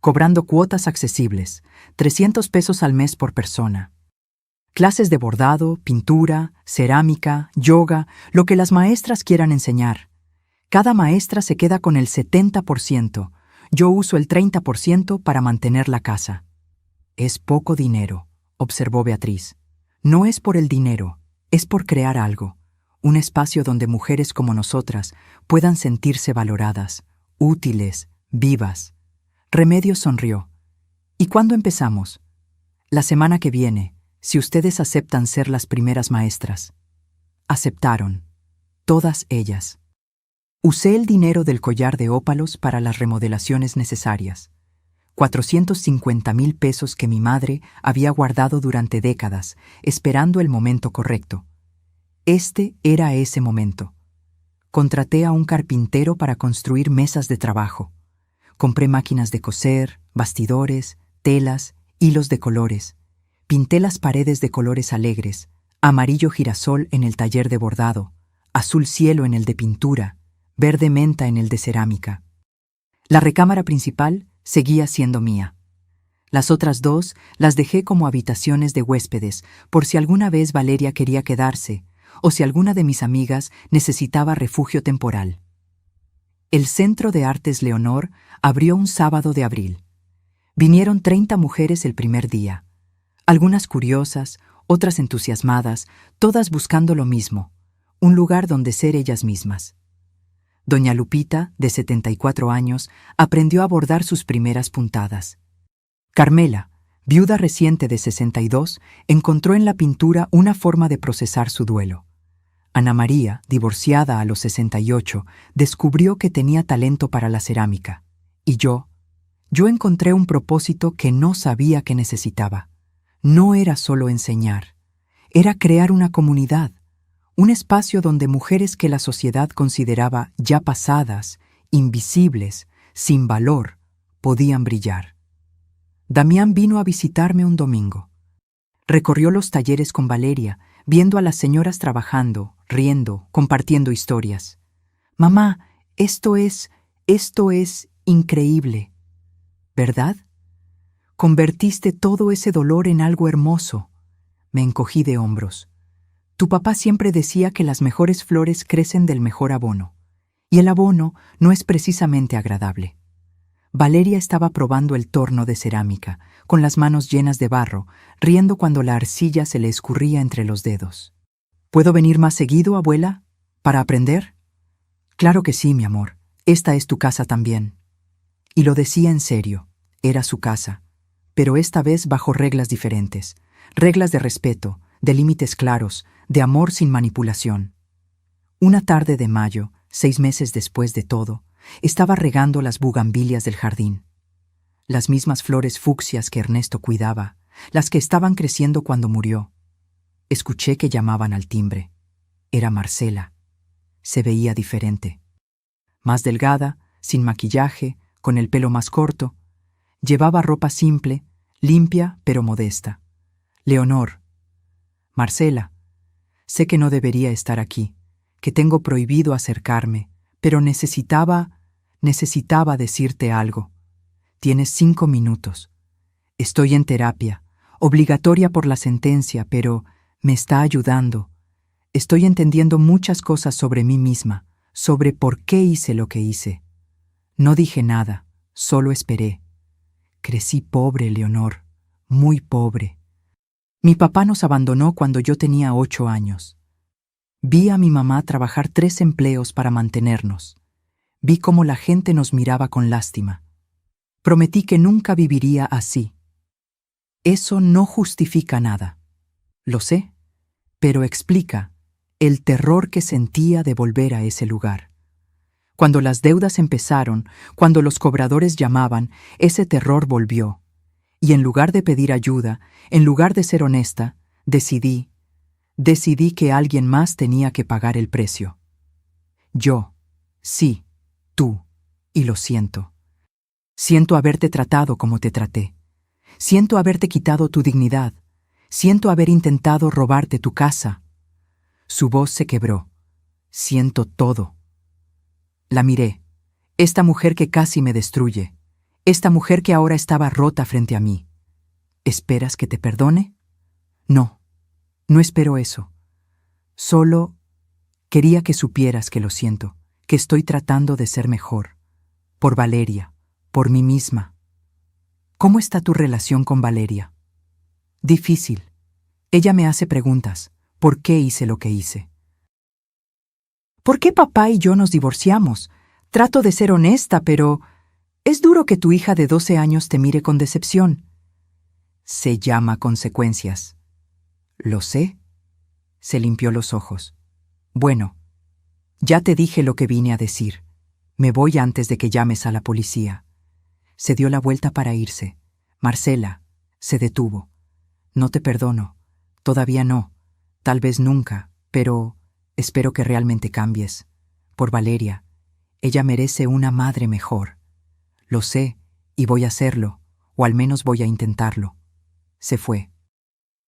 Speaker 1: Cobrando cuotas accesibles, 300 pesos al mes por persona. Clases de bordado, pintura, cerámica, yoga, lo que las maestras quieran enseñar. Cada maestra se queda con el 70%. Yo uso el 30% para mantener la casa. Es poco dinero, observó Beatriz. No es por el dinero, es por crear algo. Un espacio donde mujeres como nosotras puedan sentirse valoradas, útiles, vivas. Remedios sonrió. ¿Y cuándo empezamos? La semana que viene, si ustedes aceptan ser las primeras maestras. Aceptaron. Todas ellas. Usé el dinero del collar de ópalos para las remodelaciones necesarias. 450,000 pesos que mi madre había guardado durante décadas, esperando el momento correcto. Este era ese momento. Contraté a un carpintero para construir mesas de trabajo. Compré máquinas de coser, bastidores, telas, hilos de colores. Pinté las paredes de colores alegres, amarillo girasol en el taller de bordado, azul cielo en el de pintura, verde menta en el de cerámica. La recámara principal seguía siendo mía. Las otras 2 las dejé como habitaciones de huéspedes, por si alguna vez Valeria quería quedarse, o si alguna de mis amigas necesitaba refugio temporal. El Centro de Artes Leonor abrió un sábado de abril. Vinieron 30 mujeres el primer día. Algunas curiosas, otras entusiasmadas, todas buscando lo mismo, un lugar donde ser ellas mismas. Doña Lupita, de 74 años, aprendió a bordar sus primeras puntadas. Carmela, viuda reciente de 62, encontró en la pintura una forma de procesar su duelo. Ana María, divorciada a los 68, descubrió que tenía talento para la cerámica. Y yo encontré un propósito que no sabía que necesitaba. No era solo enseñar, era crear una comunidad, un espacio donde mujeres que la sociedad consideraba ya pasadas, invisibles, sin valor, podían brillar. Damián vino a visitarme un domingo. Recorrió los talleres con Valeria, viendo a las señoras trabajando, riendo, compartiendo historias. «Mamá, esto es increíble, ¿verdad? Convertiste todo ese dolor en algo hermoso». Me encogí de hombros. Tu papá siempre decía que las mejores flores crecen del mejor abono, y el abono no es precisamente agradable. Valeria estaba probando el torno de cerámica, con las manos llenas de barro, riendo cuando la arcilla se le escurría entre los dedos. «¿Puedo venir más seguido, abuela, para aprender?», Claro que sí, mi amor. Esta es tu casa también. Y lo decía en serio. Era su casa. Pero esta vez bajo reglas diferentes. Reglas de respeto, de límites claros, de amor sin manipulación. Una tarde de mayo, 6 meses después de todo, estaba regando las bugambilias del jardín. Las mismas flores fucsias que Ernesto cuidaba, las que estaban creciendo cuando murió. Escuché que llamaban al timbre. Era Marcela. Se veía diferente. Más delgada, sin maquillaje, con el pelo más corto. Llevaba ropa simple, limpia pero modesta. Leonor. Marcela. Sé que no debería estar aquí, que tengo prohibido acercarme, pero necesitaba decirte algo. Tienes 5 minutos. Estoy en terapia, obligatoria por la sentencia, pero me está ayudando. Estoy entendiendo muchas cosas sobre mí misma, sobre por qué hice lo que hice. No dije nada, solo esperé. Crecí pobre, Leonor, muy pobre. Mi papá nos abandonó cuando yo tenía 8 años. Vi a mi mamá trabajar 3 empleos para mantenernos. Vi cómo la gente nos miraba con lástima. Prometí que nunca viviría así. Eso no justifica nada. Lo sé, pero explica el terror que sentía de volver a ese lugar. Cuando las deudas empezaron, cuando los cobradores llamaban, ese terror volvió. Y en lugar de pedir ayuda, en lugar de ser honesta, decidí que alguien más tenía que pagar el precio. Yo, sí, tú, y lo siento. Siento haberte tratado como te traté. Siento haberte quitado tu dignidad. Siento haber intentado robarte tu casa. Su voz se quebró. Siento todo. La miré. Esta mujer que casi me destruye. Esta mujer que ahora estaba rota frente a mí. ¿Esperas que te perdone? No, no espero eso. Solo quería que supieras que lo siento, que estoy tratando de ser mejor. Por Valeria, por mí misma. ¿Cómo está tu relación con Valeria? Difícil. Ella me hace preguntas. ¿Por qué hice lo que hice? ¿Por qué papá y yo nos divorciamos? Trato de ser honesta, pero es duro que tu hija de 12 años te mire con decepción. Se llama consecuencias. Lo sé. Se limpió los ojos. Bueno, ya te dije lo que vine a decir. Me voy antes de que llames a la policía. Se dio la vuelta para irse. Marcela, se detuvo. No te perdono. Todavía no. Tal vez nunca, pero espero que realmente cambies. Por Valeria. Ella merece una madre mejor. Lo sé, y voy a hacerlo, o al menos voy a intentarlo. Se fue.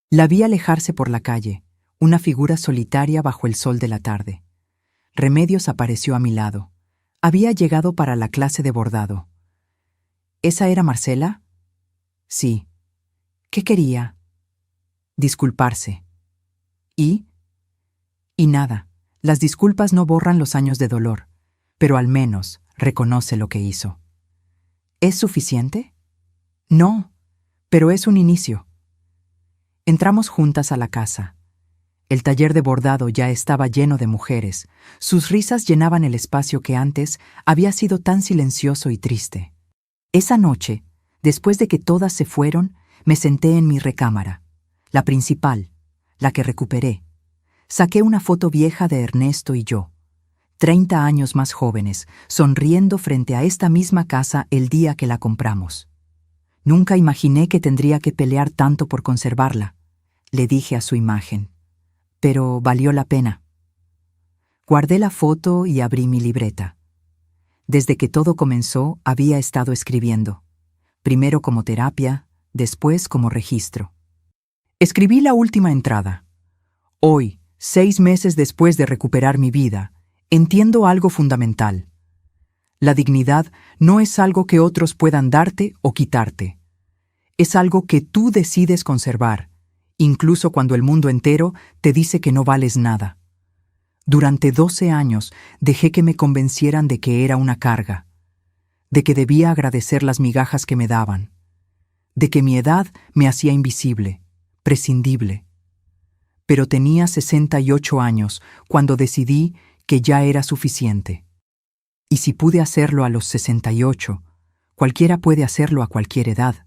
Speaker 1: La vi alejarse por la calle, una figura solitaria bajo el sol de la tarde. Remedios apareció a mi lado. Había llegado para la clase de bordado. ¿Esa era Marcela? Sí. ¿Qué quería? Disculparse. ¿Y? Y nada. Las disculpas no borran los años de dolor, pero al menos reconoce lo que hizo. ¿Es suficiente? No, pero es un inicio. Entramos juntas a la casa. El taller de bordado ya estaba lleno de mujeres. Sus risas llenaban el espacio que antes había sido tan silencioso y triste. Esa noche, después de que todas se fueron, me senté en mi recámara, la principal, la que recuperé. Saqué una foto vieja de Ernesto y yo, 30 años más jóvenes, sonriendo frente a esta misma casa el día que la compramos. Nunca imaginé que tendría que pelear tanto por conservarla, le dije a su imagen. Pero valió la pena. Guardé la foto y abrí mi libreta. Desde que todo comenzó, había estado escribiendo. Primero como terapia, después como registro. Escribí la última entrada. Hoy, 6 meses después de recuperar mi vida, entiendo algo fundamental. La dignidad no es algo que otros puedan darte o quitarte. Es algo que tú decides conservar, incluso cuando el mundo entero te dice que no vales nada. Durante 12 años dejé que me convencieran de que era una carga, de que debía agradecer las migajas que me daban, de que mi edad me hacía invisible, prescindible. Pero tenía 68 años cuando decidí que ya era suficiente. Y si pude hacerlo a los 68, cualquiera puede hacerlo a cualquier edad.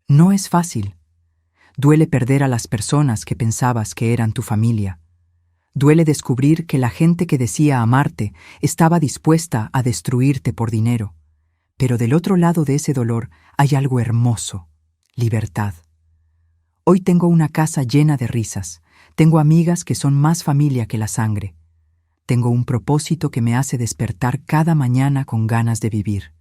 Speaker 1: No es fácil. Duele perder a las personas que pensabas que eran tu familia. Duele descubrir que la gente que decía amarte estaba dispuesta a destruirte por dinero. Pero del otro lado de ese dolor hay algo hermoso: libertad. Hoy tengo una casa llena de risas. Tengo amigas que son más familia que la sangre. Tengo un propósito que me hace despertar cada mañana con ganas de vivir.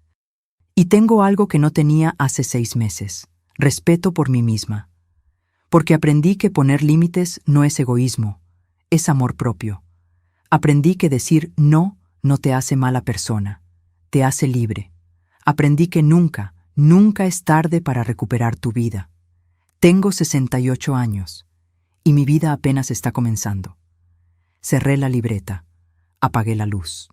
Speaker 1: Y tengo algo que no tenía hace 6 meses: respeto por mí misma. Porque aprendí que poner límites no es egoísmo, es amor propio. Aprendí que decir no no te hace mala persona, te hace libre. Aprendí que nunca, nunca es tarde para recuperar tu vida. Tengo 68 años y mi vida apenas está comenzando. Cerré la libreta, apagué la luz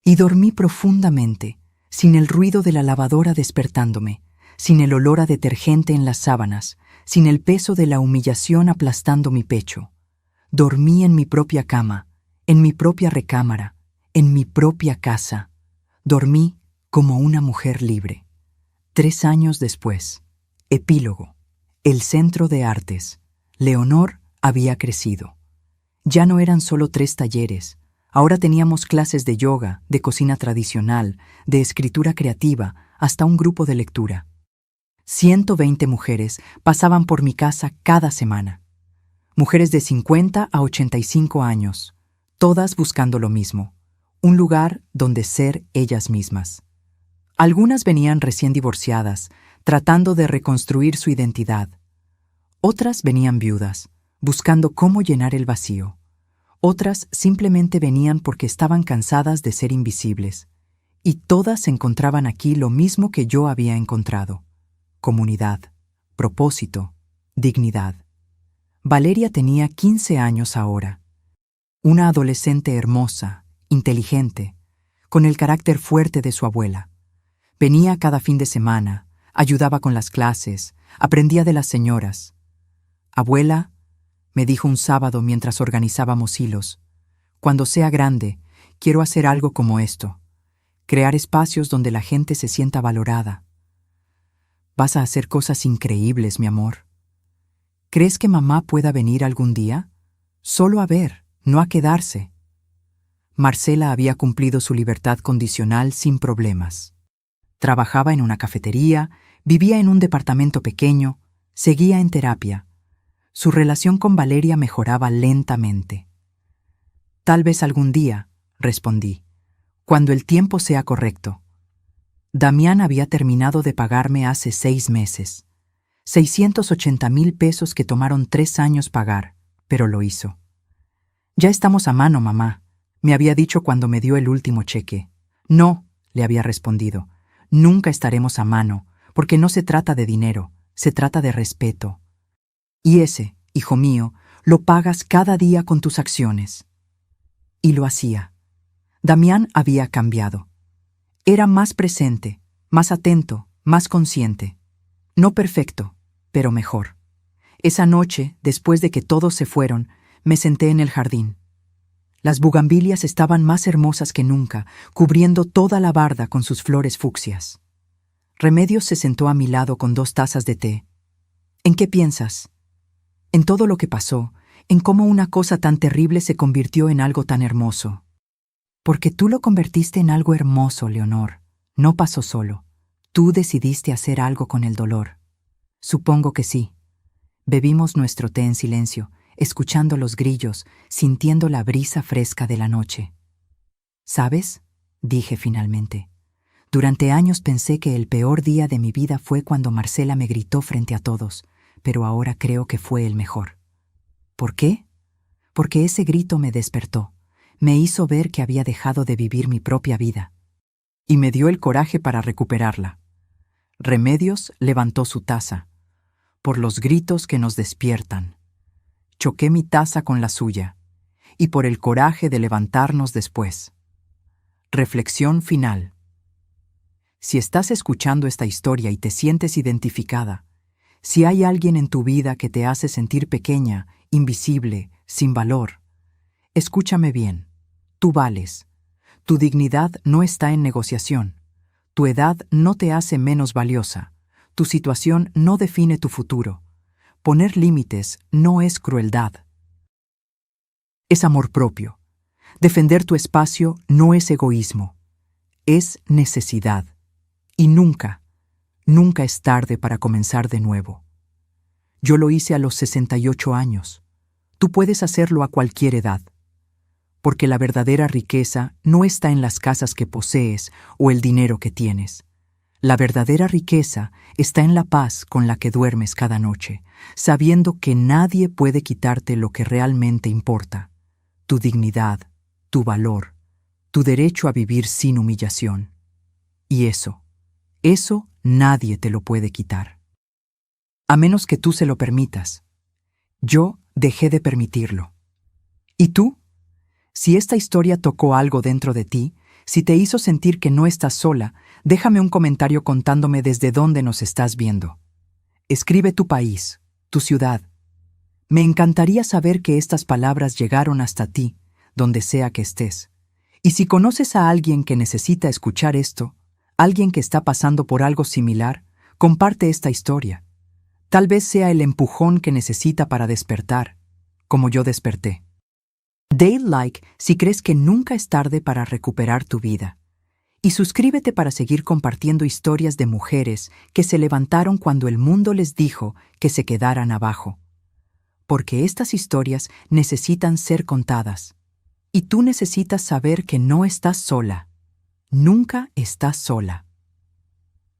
Speaker 1: y dormí profundamente, sin el ruido de la lavadora despertándome, sin el olor a detergente en las sábanas, sin el peso de la humillación aplastando mi pecho. Dormí en mi propia cama, en mi propia recámara, en mi propia casa. Dormí como una mujer libre. 3 años después. Epílogo. El Centro de Artes. Leonor había crecido. Ya no eran solo 3 talleres. Ahora teníamos clases de yoga, de cocina tradicional, de escritura creativa, hasta un grupo de lectura. 120 mujeres pasaban por mi casa cada semana. Mujeres de 50 a 85 años, todas buscando lo mismo: un lugar donde ser ellas mismas. Algunas venían recién divorciadas, tratando de reconstruir su identidad. Otras venían viudas, buscando cómo llenar el vacío. Otras simplemente venían porque estaban cansadas de ser invisibles. Y todas encontraban aquí lo mismo que yo había encontrado: comunidad, propósito, dignidad. Valeria tenía 15 años ahora. Una adolescente hermosa, inteligente, con el carácter fuerte de su abuela. Venía cada fin de semana, ayudaba con las clases, aprendía de las señoras. «Abuela», me dijo un sábado mientras organizábamos hilos, «cuando sea grande, quiero hacer algo como esto, crear espacios donde la gente se sienta valorada». «Vas a hacer cosas increíbles, mi amor. ¿Crees que mamá pueda venir algún día? Solo a ver, no a quedarse». Marcela había cumplido su libertad condicional sin problemas. Trabajaba en una cafetería, vivía en un departamento pequeño, seguía en terapia. Su relación con Valeria mejoraba lentamente. «Tal vez algún día», respondí, «cuando el tiempo sea correcto». Damián había terminado de pagarme hace 6 meses. 680,000 pesos que tomaron 3 años pagar, pero lo hizo. «Ya estamos a mano, mamá», me había dicho cuando me dio el último cheque. «No», le había respondido, «nunca estaremos a mano, porque no se trata de dinero, se trata de respeto. Y ese, hijo mío, lo pagas cada día con tus acciones». Y lo hacía. Damián había cambiado. Era más presente, más atento, más consciente. No perfecto, pero mejor. Esa noche, después de que todos se fueron, me senté en el jardín. Las bugambilias estaban más hermosas que nunca, cubriendo toda la barda con sus flores fucsias. Remedios se sentó a mi lado con 2 tazas de té. «¿En qué piensas?» «En todo lo que pasó, en cómo una cosa tan terrible se convirtió en algo tan hermoso». «Porque tú lo convertiste en algo hermoso, Leonor. No pasó solo. Tú decidiste hacer algo con el dolor». «Supongo que sí». Bebimos nuestro té en silencio, escuchando los grillos, sintiendo la brisa fresca de la noche. «¿Sabes?», dije finalmente. «Durante años pensé que el peor día de mi vida fue cuando Marcela me gritó frente a todos, pero ahora creo que fue el mejor». «¿Por qué?». «Porque ese grito me despertó, me hizo ver que había dejado de vivir mi propia vida. Y me dio el coraje para recuperarla». Remedios levantó su taza. «Por los gritos que nos despiertan». Choqué mi taza con la suya. «Y por el coraje de levantarnos después». Reflexión final. Si estás escuchando esta historia y te sientes identificada, si hay alguien en tu vida que te hace sentir pequeña, invisible, sin valor, escúchame bien. Tú vales. Tu dignidad no está en negociación. Tu edad no te hace menos valiosa. Tu situación no define tu futuro. Poner límites no es crueldad. Es amor propio. Defender tu espacio no es egoísmo. Es necesidad. Y nunca, nunca es tarde para comenzar de nuevo. Yo lo hice a los 68 años. Tú puedes hacerlo a cualquier edad. Porque la verdadera riqueza no está en las casas que posees o el dinero que tienes. La verdadera riqueza está en la paz con la que duermes cada noche, sabiendo que nadie puede quitarte lo que realmente importa: tu dignidad, tu valor, tu derecho a vivir sin humillación. Y eso nadie te lo puede quitar. A menos que tú se lo permitas. Yo dejé de permitirlo. ¿Y tú? Si esta historia tocó algo dentro de ti, si te hizo sentir que no estás sola, déjame un comentario contándome desde dónde nos estás viendo. Escribe tu país, tu ciudad. Me encantaría saber que estas palabras llegaron hasta ti, donde sea que estés. Y si conoces a alguien que necesita escuchar esto, alguien que está pasando por algo similar, comparte esta historia. Tal vez sea el empujón que necesita para despertar, como yo desperté. Dale like si crees que nunca es tarde para recuperar tu vida. Y suscríbete para seguir compartiendo historias de mujeres que se levantaron cuando el mundo les dijo que se quedaran abajo. Porque estas historias necesitan ser contadas. Y tú necesitas saber que no estás sola. Nunca estás sola.